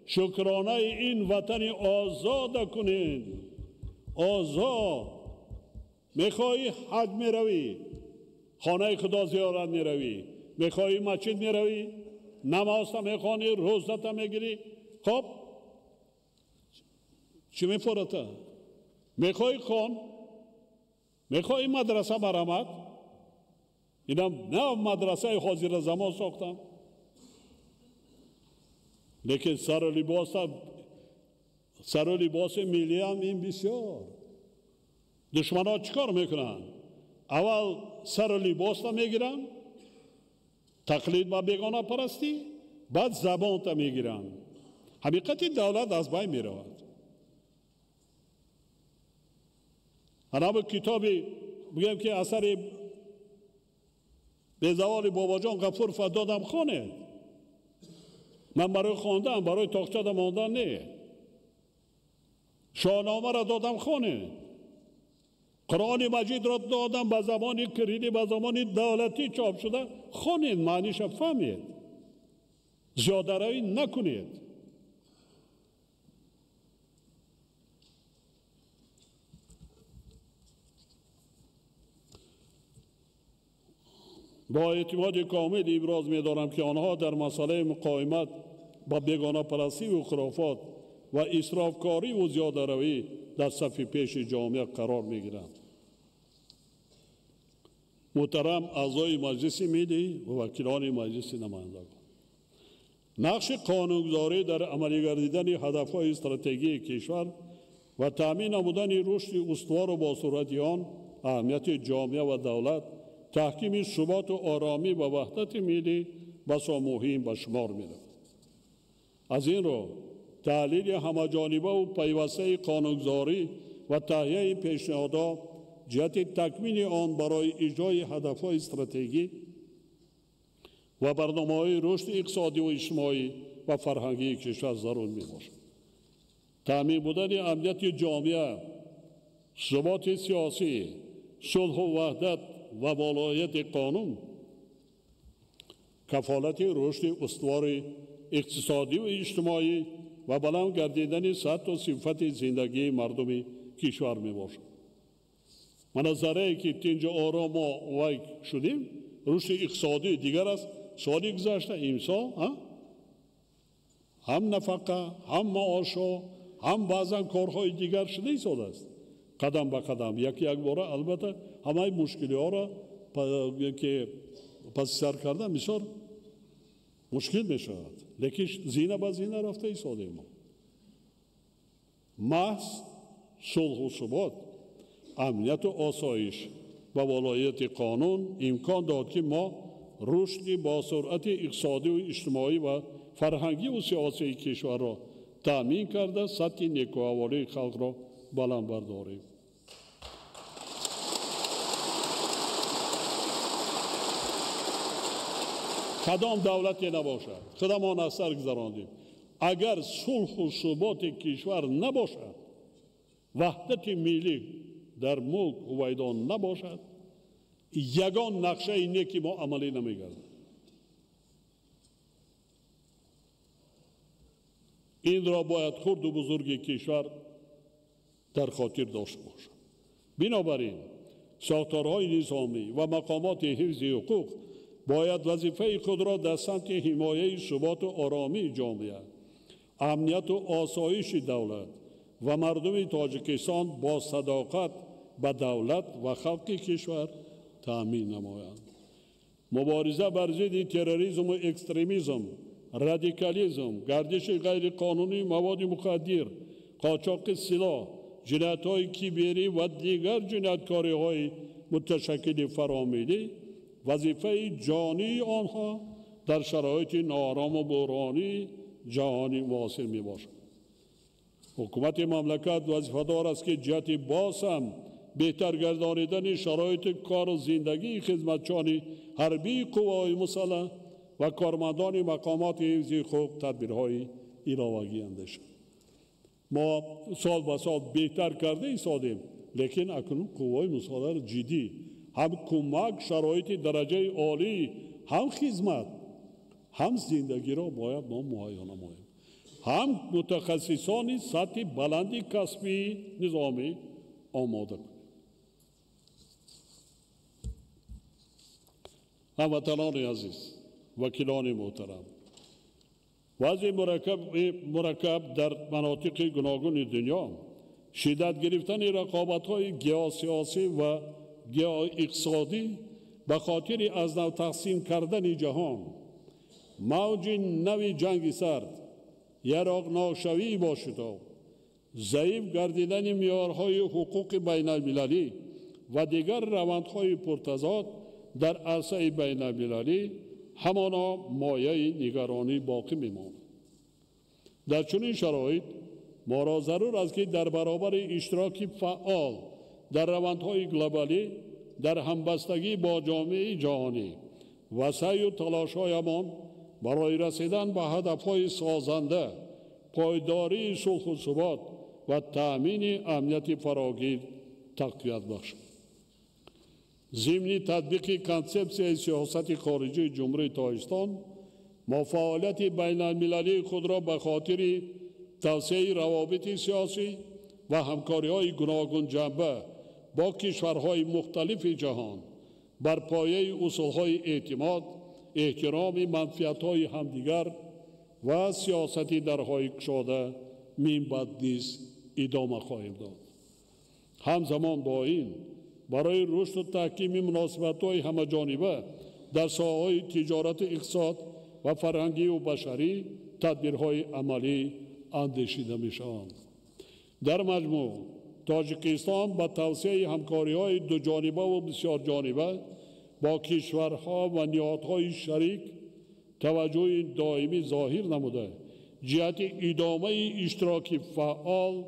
شکرانه این وطن آزاد کنید. آزاد. میخوایی حج میروی، خانه خدا زیارت میروی، میخوایی مسجد میروی، نماز میخوانی، روزه میگیری، خب چی میفورته؟ میخوایی خون، میخوایی مدرسه مرمت، اینم نه مدرسه حاضر زمان ساختم، لیکن سر و لباس ملی هم این بسیار. دشمن ها چکار میکنن؟ اول سر و لباس تا میگیرن، تقلید با بیگانه پرستی، بعد زبان تا میگیرن. حقیقتی دولت از بین میرود. انا به کتابی بگم که اثر به زوال بابا جان غفور فدادم خانه، من برای خواندم، برای تاقچه ماندن نه. شاهنامه را دادم خانه، قرآن مجید را دادم به زبان کلیدی، به زبان دولتی چاپ شده، خوانید، معنیش فهمید، زیاده روی نکنید. با اعتماد کامل ابراز می دارم که آنها در مسئله مقاومت با بیگانه پرستی و خرافات و اسرافکاری و زیاده روی در صف پیش جامعه قرار می گیرند. محترم اعضای مجلس ملی و وکیلان مجلس نمایندگان، نقش قانونگذاری در عملی گردیدن هدفهای استراتژی کشور و تامین نمودن رشد استوار و باصورت آن اهمیت جامعه و دولت، تحکیم ثبات و آرامی و وحدت ملی بسا مهم به شمار می‌رود. از این رو تحلیل همه‌جانبه و پیوسته قانونگذاری و تهیه پیشنهادات جهت تکمیل آن برای اجرای هدف‌های استراتژی و برنامه‌های رشد اقتصادی و اجتماعی و فرهنگی کشور ضرور می‌باشد. تامین بودن امنیت جامعه، ثبات سیاسی، صلح و وحدت و ولایت قانون، کفالت رشد استوار اقتصادی و اجتماعی و بلند گردیدن سطح و صفت زندگی مردم کشور می باشد. منظره که اینجا آرام و شدیم، رشد اقتصادی دیگر است. سالی گذشته امسال هم نفقه، هم معاش، هم بعضا کارهای دیگر شده ایستاده است. قدم به قدم یک باره البته همه مشکلی ها را که پس سر کردن بسیار مشکل می شود، لیکن زینه به زینه رفته ایستاده ما. محض صلح و ثبات، امنیت و آسایش و ولایت قانون امکان داد که ما رشد با سرعت اقتصادی و اجتماعی و فرهنگی و سیاسی کشور را تامین کرده سطح نیکوحوالی خلق را بلند برداریم. کدام دولتی نباشد، خودمان از سر گذراندیم. اگر صلح و ثبات کشور نباشد، وحدت ملی در ملک و ویدان نباشد، یگان نقشه اینه که ما عملی نمیگردیم. این را باید خرد و بزرگ کشور در خاطر داشته باشد. بنابراین ساختارهای نظامی و مقامات حفظ حقوق باید وظیفه خود را در سمت حمایه ثبات و آرامی جامعه، امنیت و آسایش دولت و مردم تاجیکستان با صداقت به دولت و خلق کشور تامین نمایند. مبارزه بر ضد تروریسم و اکستریمیسم، رادیکالیسم، گردش غیر قانونی مواد مخدر، قاچاق سلاح، جنایت‌های کیبری و دیگر جنایتکاری‌های متشکل فراملی وظیفه جانی آنها در شرایط ناآرام و بحرانی جهانی معاصر می باشد. حکومت مملکت وظیفه‌دار است که جهت باز هم بهتر گردانیدن شرایط کار و زندگی خدمتچیان حربی قوای مسلح و کارمندان مقامات حفظ حقوق تدبیرهای ایراوگی اندیشه. ما سال به سال بهتر کرده ایستادیم، لیکن اکنون قوای مساعده جدی، هم کمک، شرایط درجه عالی، هم خدمت، هم زندگی را باید ما مهیا نماییم، هم متخصصان سطح بلندی کسبی نظامی آماده کنیم. هموطنان عزیز، وکیلان محترم، وضع مرکب در مناطق گوناگون دنیا، شدت گرفتن رقابت‌های گیاه‌سیاسی و گیاه اقتصادی به خاطر از نو تقسیم کردن جهان، موج نوی جنگ سرد، یراق‌ناشوی با شتاب، ضعیف گردیدن معیارهای حقوق بین المللی و دیگر روندهای پرتضاد در عرصه بین المللی همانا مایه نگرانی باقی میماند. در چنین شرایط ما را ضرور است که در برابر اشتراک فعال در روندهای گلوبالی در همبستگی با جامعه جهانی و سعی و تلاش‌هایمان برای رسیدن به هدف‌های سازنده، پایداری صلح و ثبات و تأمین امنیت فراگیر تقویت بخشیم. ضمن تطبیق کنسپسیون سیاست خارجی جمهوری تاجیکستان، ما فعالیت بین المللی خود را به خاطر توسعه روابط سیاسی و همکاری‌های گوناگون جنبه با کشورهای مختلف جهان بر پایه اصول‌های اعتماد، احترام منفعت‌های همدیگر و سیاست درهای گشاده من بعد نیز ادامه خواهیم داد. همزمان با این برای رشد و تحکیم مناسبت‌های همه‌جانبه در ساحه‌های تجارت، اقتصاد و فرهنگی و بشری تدبیرهای عملی اندیشیده می‌شوند. در مجموع تاجیکستان با توسعه همکاری‌های دو جانبه و بسیار جانبه با کشورها و نهادهای شریک توجه دائمی ظاهر نموده، جهت ادامه اشتراک فعال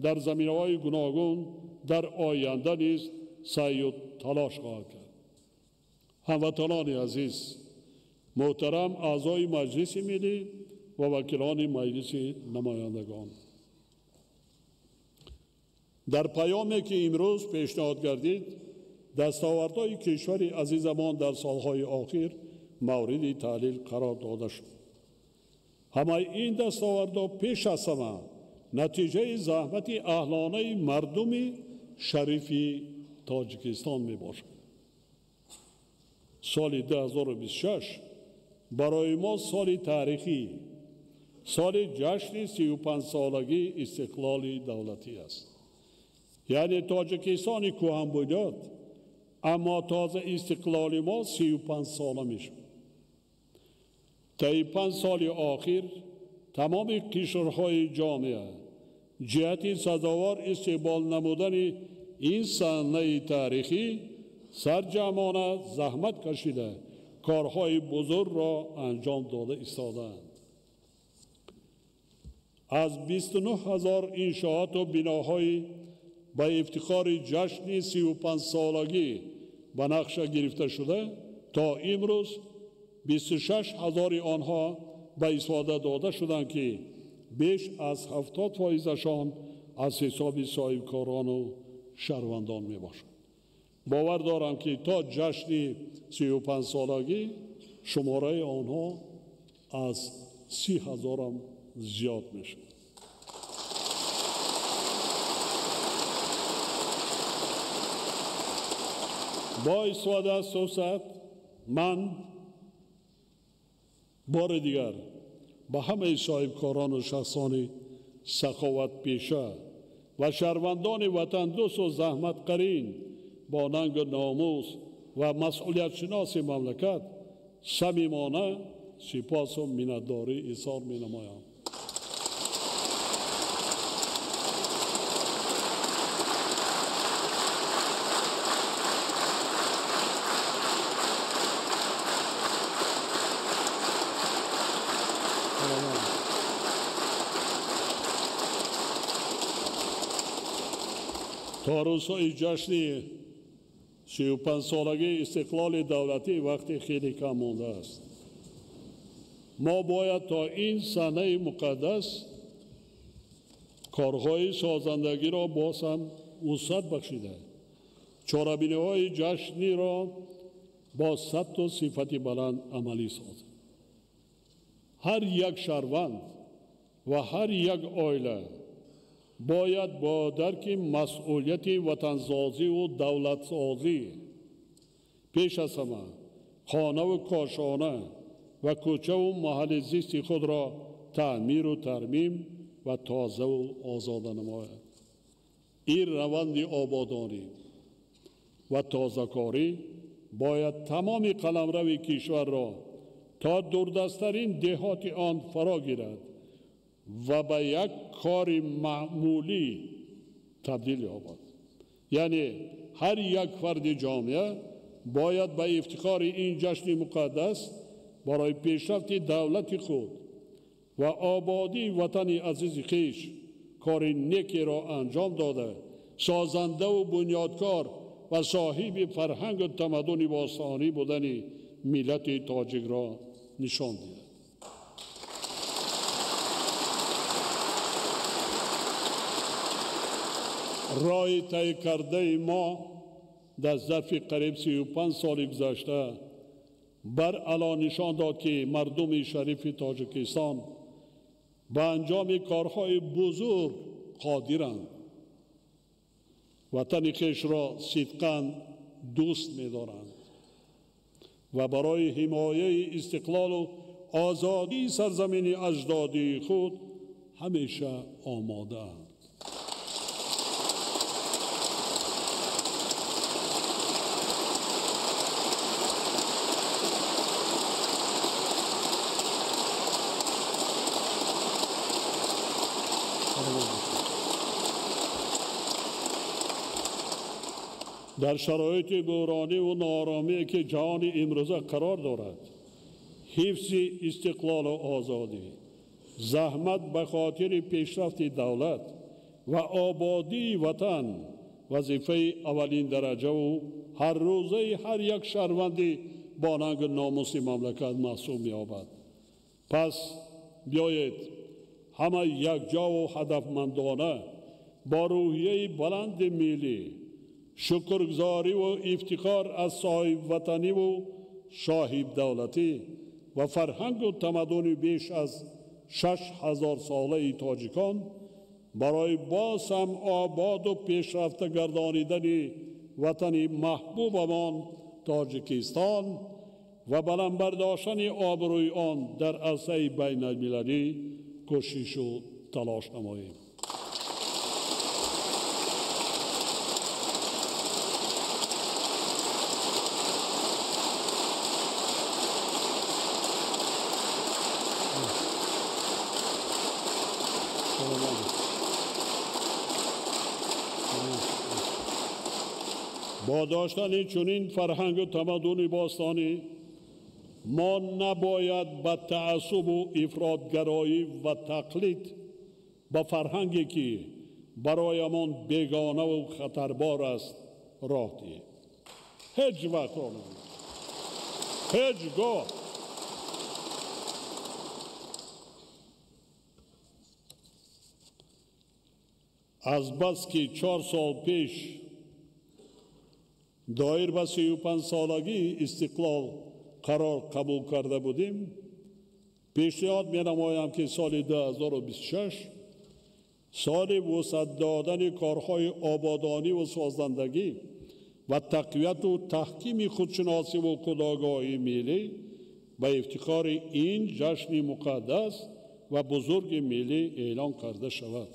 در زمینه‌های گوناگون در آینده نیز سعی و تلاش خواهد کرد. هموطنان عزیز محترم، اعضای مجلس ملی و وکیلان مجلس نمایندگان، در پیامی که امروز پیشنهاد کردید، دستاوردهای کشور عزیزمان در سالهای اخیر مورد تحلیل قرار داده شد. همه این دستاوردها پیش از همه نتیجه زحمت اهلانه مردم شریف تاجیکستان می باشد. سال 2026 برای ما سال تاریخی، سال جشن 35 سالگی استقلال دولتی است. یعنی تاجیکستان کهن بوداد، اما تازه استقلال ما 35 ساله می شود. طی 5 سال آخر تمام کشورهای جامعه جهت سزاوار استقبال نمودن این صحنه تاریخی سرجمانه زحمت کشیده کارهای بزرگ را انجام داده ایستادند. از 29,000 انشاءات و بناهای به افتخار جشن 35 سالگی به نقشه گرفته شده تا امروز 26,000 آنها به استفاده داده شدند که بیش از 70% از حساب صاحبکاران و شهروندان می باشند. باور دارم که تا جشن 35 سالگی شماره آنها از 30,000 هم زیاد می شود. با استفاده از فرصت من بار دیگر به همه صاحبکاران و شخصان سخاوت پیشه و شهروندان وطن دوست و زحمت قرین با ننگ و ناموس و مسئولیت شناس مملکت صمیمانه سپاس و منتداری اظهار می نمایم. تا روزهای جشن 35 سالگی استقلال دولتی وقتی خیلی کم مانده است. ما باید تا این صحنه مقدس کارهای سازندگی را باز هم وسعت بخشیده، چاره‌بینی‌های جشنی را با ثبت و صفت بلند عملی سازد. هر یک شهروند و هر یک عائله باید با درک مسئولیت وطنسازی و دولتسازی پیش از همه خانه و کاشانه و کوچه و محل زیست خود را تعمیر و ترمیم و تازه و آزاده نماید. این روند آبادانی و تازه‌کاری باید تمام قلمرو کشور را تا دوردستترین دهات آن فرا گیرد و به یک کار معمولی تبدیل یابد. یعنی هر یک فرد جامعه باید به افتخار این جشن مقدس برای پیشرفت دولت خود و آبادی وطن عزیز خویش کار نیکی را انجام داده، سازنده و بنیادکار و صاحب فرهنگ و تمدن باستانی بودن ملت تاجیک را نشان دهد. راه طی کرده ما در ظرف قریب 35 سال گذشته برعلا نشان داد که مردم شریف تاجیکستان به انجام کارهای بزرگ قادرند. وطن خویش را صدقاً دوست می‌دارند و برای حمایت استقلال و آزادی سرزمین اجدادی خود همیشه آماده اند. در شرایط بحرانی و ناآرامی که جهان امروزه قرار دارد، حفظ استقلال و آزادی، زحمت به خاطر پیشرفت دولت و آبادی وطن وظیفه اولین درجه و هر روزه هر یک شهروند با ننگ ناموس مملکت محسوب می‌یابد. پس بیایید همه یکجا و هدفمندانه با روحیه بلند ملی شکرگزاری و افتخار از صاحب وطنی و صاحب دولتی و فرهنگ و تمدن بیش از 6000 ساله تاجیکان برای باز هم آباد و پیشرفته گردانیدن وطن محبوبمان تاجیکستان و بلند برداشتن آبروی آن در عرصه بین المللی کوشش و تلاش نماییم. با داشتن چنین فرهنگ و تمدن باستانی ما نباید به تعصب و افراطگرایی و تقلید به فرهنگی که برایمان بیگانه و خطربار است راه دهیم. هیچ وقت هیچگاه از بس که 4 سال پیش دایر به 35 سالگی استقلال قرار قبول کرده بودیم، پیشنهاد می نمایم که سال 2026 سال وسعت دادن کارهای آبادانی و سازندگی و تقویت و تحکیم خودشناسی و خودآگاهی ملی به افتخار این جشن مقدس و بزرگ ملی اعلان کرده شود.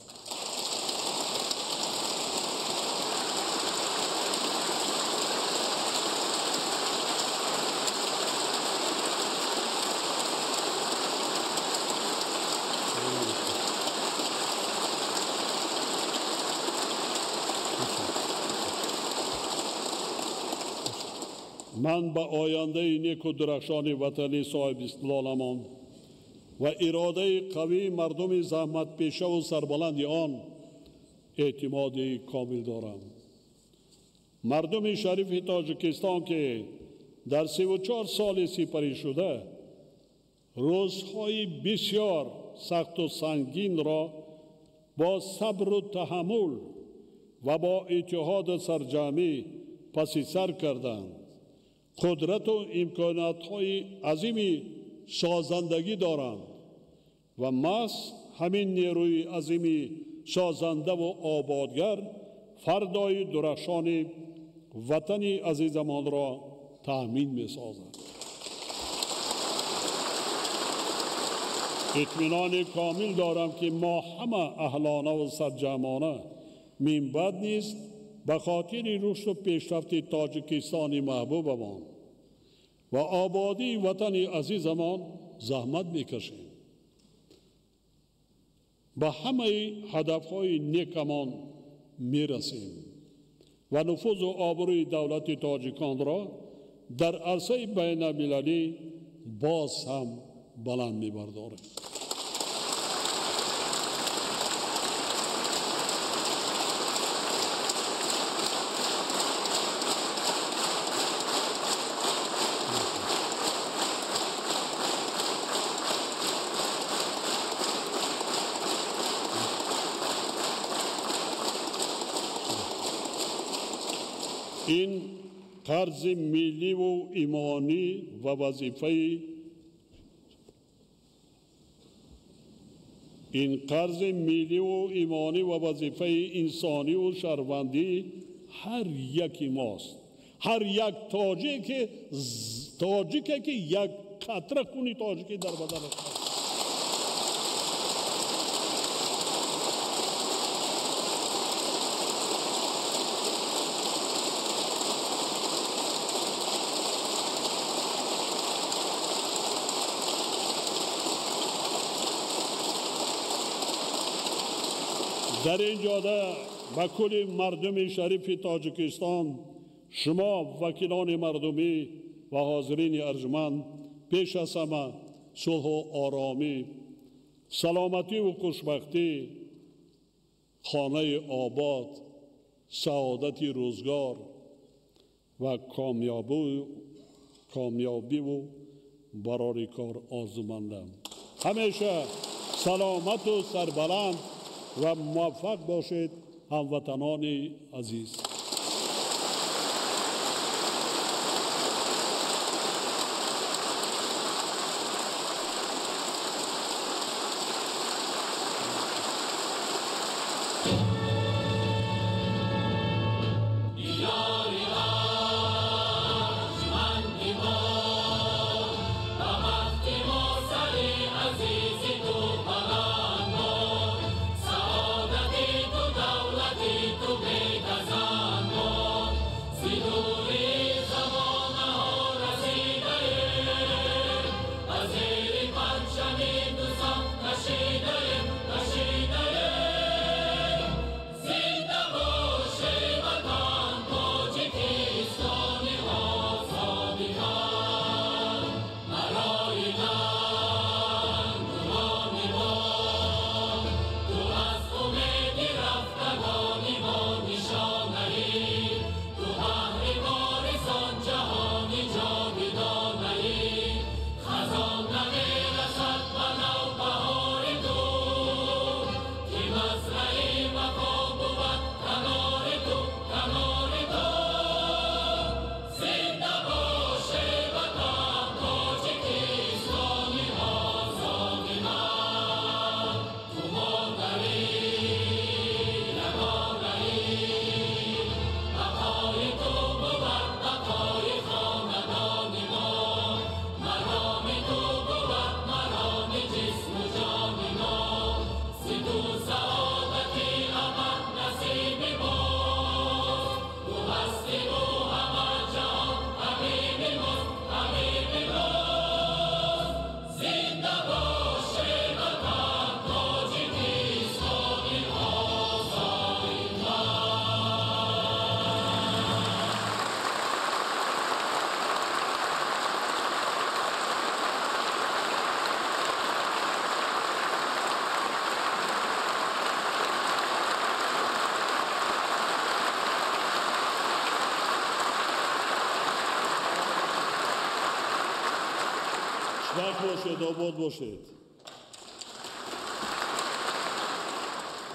من به آینده نیک و درخشان وطنی صاحب استقلالمان و اراده قوی مردم زحمت پیشه و سربلند آن اعتماد کامل دارم. مردم شریف تاجیکستان که در 34 سال سپری شده روزهای بسیار سخت و سنگین را با صبر و تحمل و با اتحاد سرجمعی پس سر کردند. قدرت و امکانات‌های عظیمی سازندگی دارند و محض همین نیروی عظیمی سازنده و آبادگر فردای درخشان وطن عزیزمان را تأمین می‌سازد. اطمینان کامل دارم که ما همه اهلانه و سرجمعانه من بعد نیست به خاطر رشد و پیشرفت تاجیکستان محبوبمان و آبادی وطن عزیزمان زحمت میکشیم. به همه هدفهای نیکمان میرسیم و نفوذ و آبروی دولت تاجیکان را در عرصه بین المللی باز هم بلند میبرداریم. این قرض ملی و ایمانی و وظیفه انسانی و شهروندی هر یکی ماست. هر یک تاجیکی که یک قطره خون تاجیکی در بدن است. در این جاده به کل مردم شریف تاجیکستان، شما وکیلان مردمی و حاضرین ارجمند، پیش از همه صلح و آرامی، سلامتی و خوشبختی، خانه آباد، سعادت روزگار و کامیابی و برای کار آرزومندم. همیشه سلامت و سربلند و موفق باشید هموطنان عزیز. Gaza وقت باشید، آباد باشید.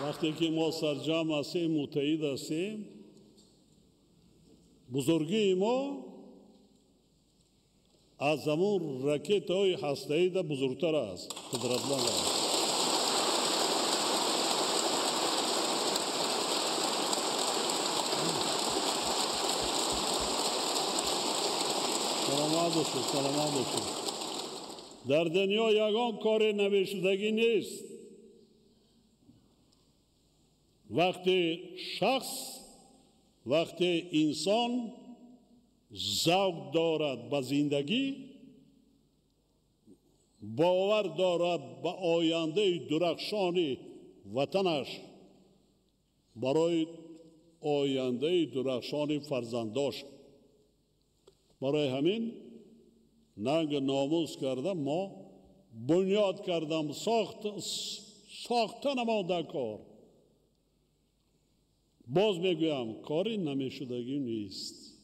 وقتی که ما سرجم هستیم، متحد هستیم، بزرگی ما از همون راکت های هسته‌ای ده بزرگتر است. قدرتمند است. سلامت باشید، سلامت باشید. در دنیا یگان کار نوشتگی نیست. وقتی انسان ذوق دارد به زندگی، باور دارد به آینده درخشان وطنش، برای آینده درخشان فرزنداش، برای همین ننگ ناموس کردم، ما بنیاد کردم، ساختن ما در کار. باز میگویم کاری نمیشدگی نیست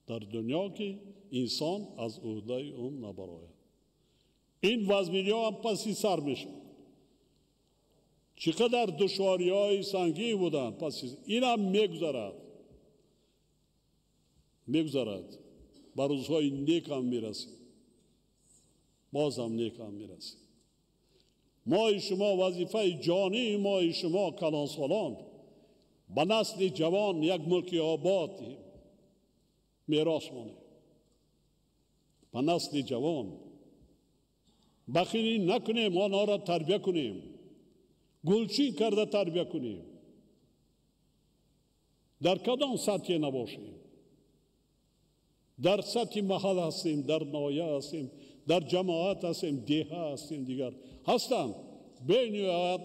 در دنیا که انسان از عهده اون نبراید. این وزمینی ها هم پسی سر میشن. چقدر دشواری های سنگین بودن، پسی این هم میگذرد. بر روزهای نیک هم میرسیم. باز هم نیک هم میرسیم. ما شما وظیفه جانی ما شما کلانسالان به نسل جوان یک ملک آباد میراث مانه. به نسل جوان بخیلی نکنیم، آنها را تربیه کنیم، گلچین کرده تربیه کنیم. در کدام سطح نباشیم؟ در سطح محل هستیم، در نایه هستیم، در جماعت هستیم، دیه هستیم، دیگر هستند. به نهایت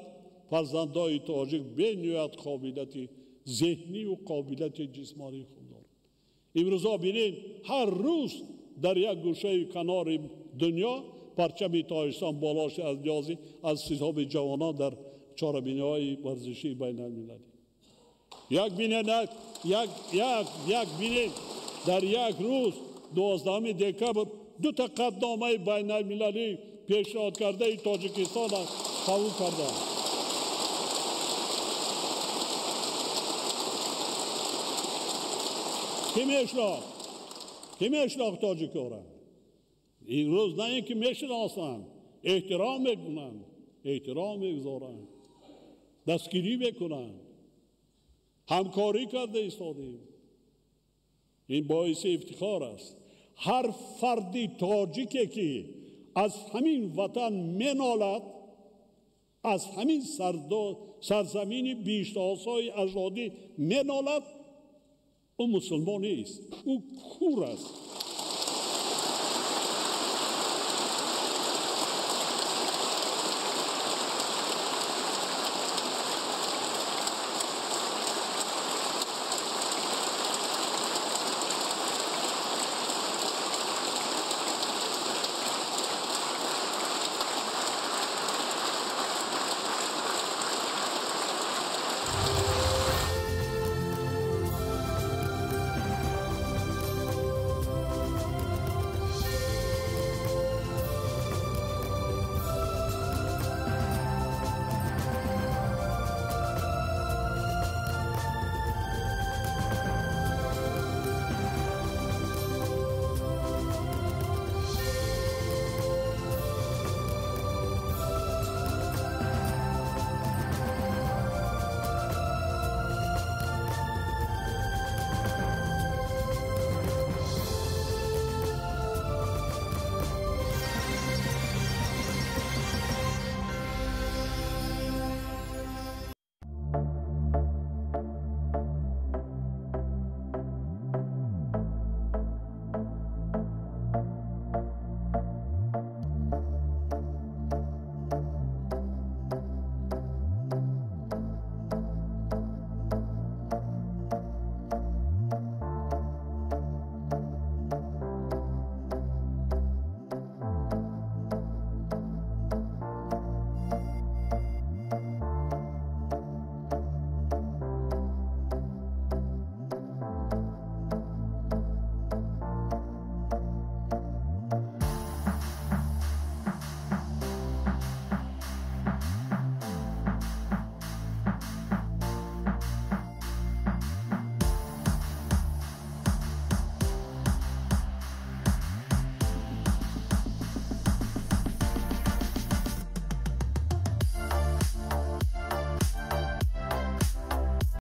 فرزندای تاجیک به نهایت قابلیت ذهنی و قابلیت جسمانی خود دارند. امروزا بینید هر روز در یک گوشه کنار دنیا پرچم تاجیکستان بالاش از نیازی از حساب جوانان در چهاربینی‌های ورزشی بین المللی. یک بینید در یک روز 12 دکبر 2 تا قطعنامه بین المللی پیشنهاد کرده تاجیکستان قبول کرده. کی میشناخت تاجیک‌ها را؟ این روز نه اینکه میشناسند، احترام میکنند، احترام میگذارند، دستگیری میکنند، همکاری کرده ایستادیم. این باعث افتخار است. هر فردی تاجیکی که از همین وطن منالد، از همین سرزمین بیشتاسای اجدادی منالد، او مسلمان نیست، او کور است.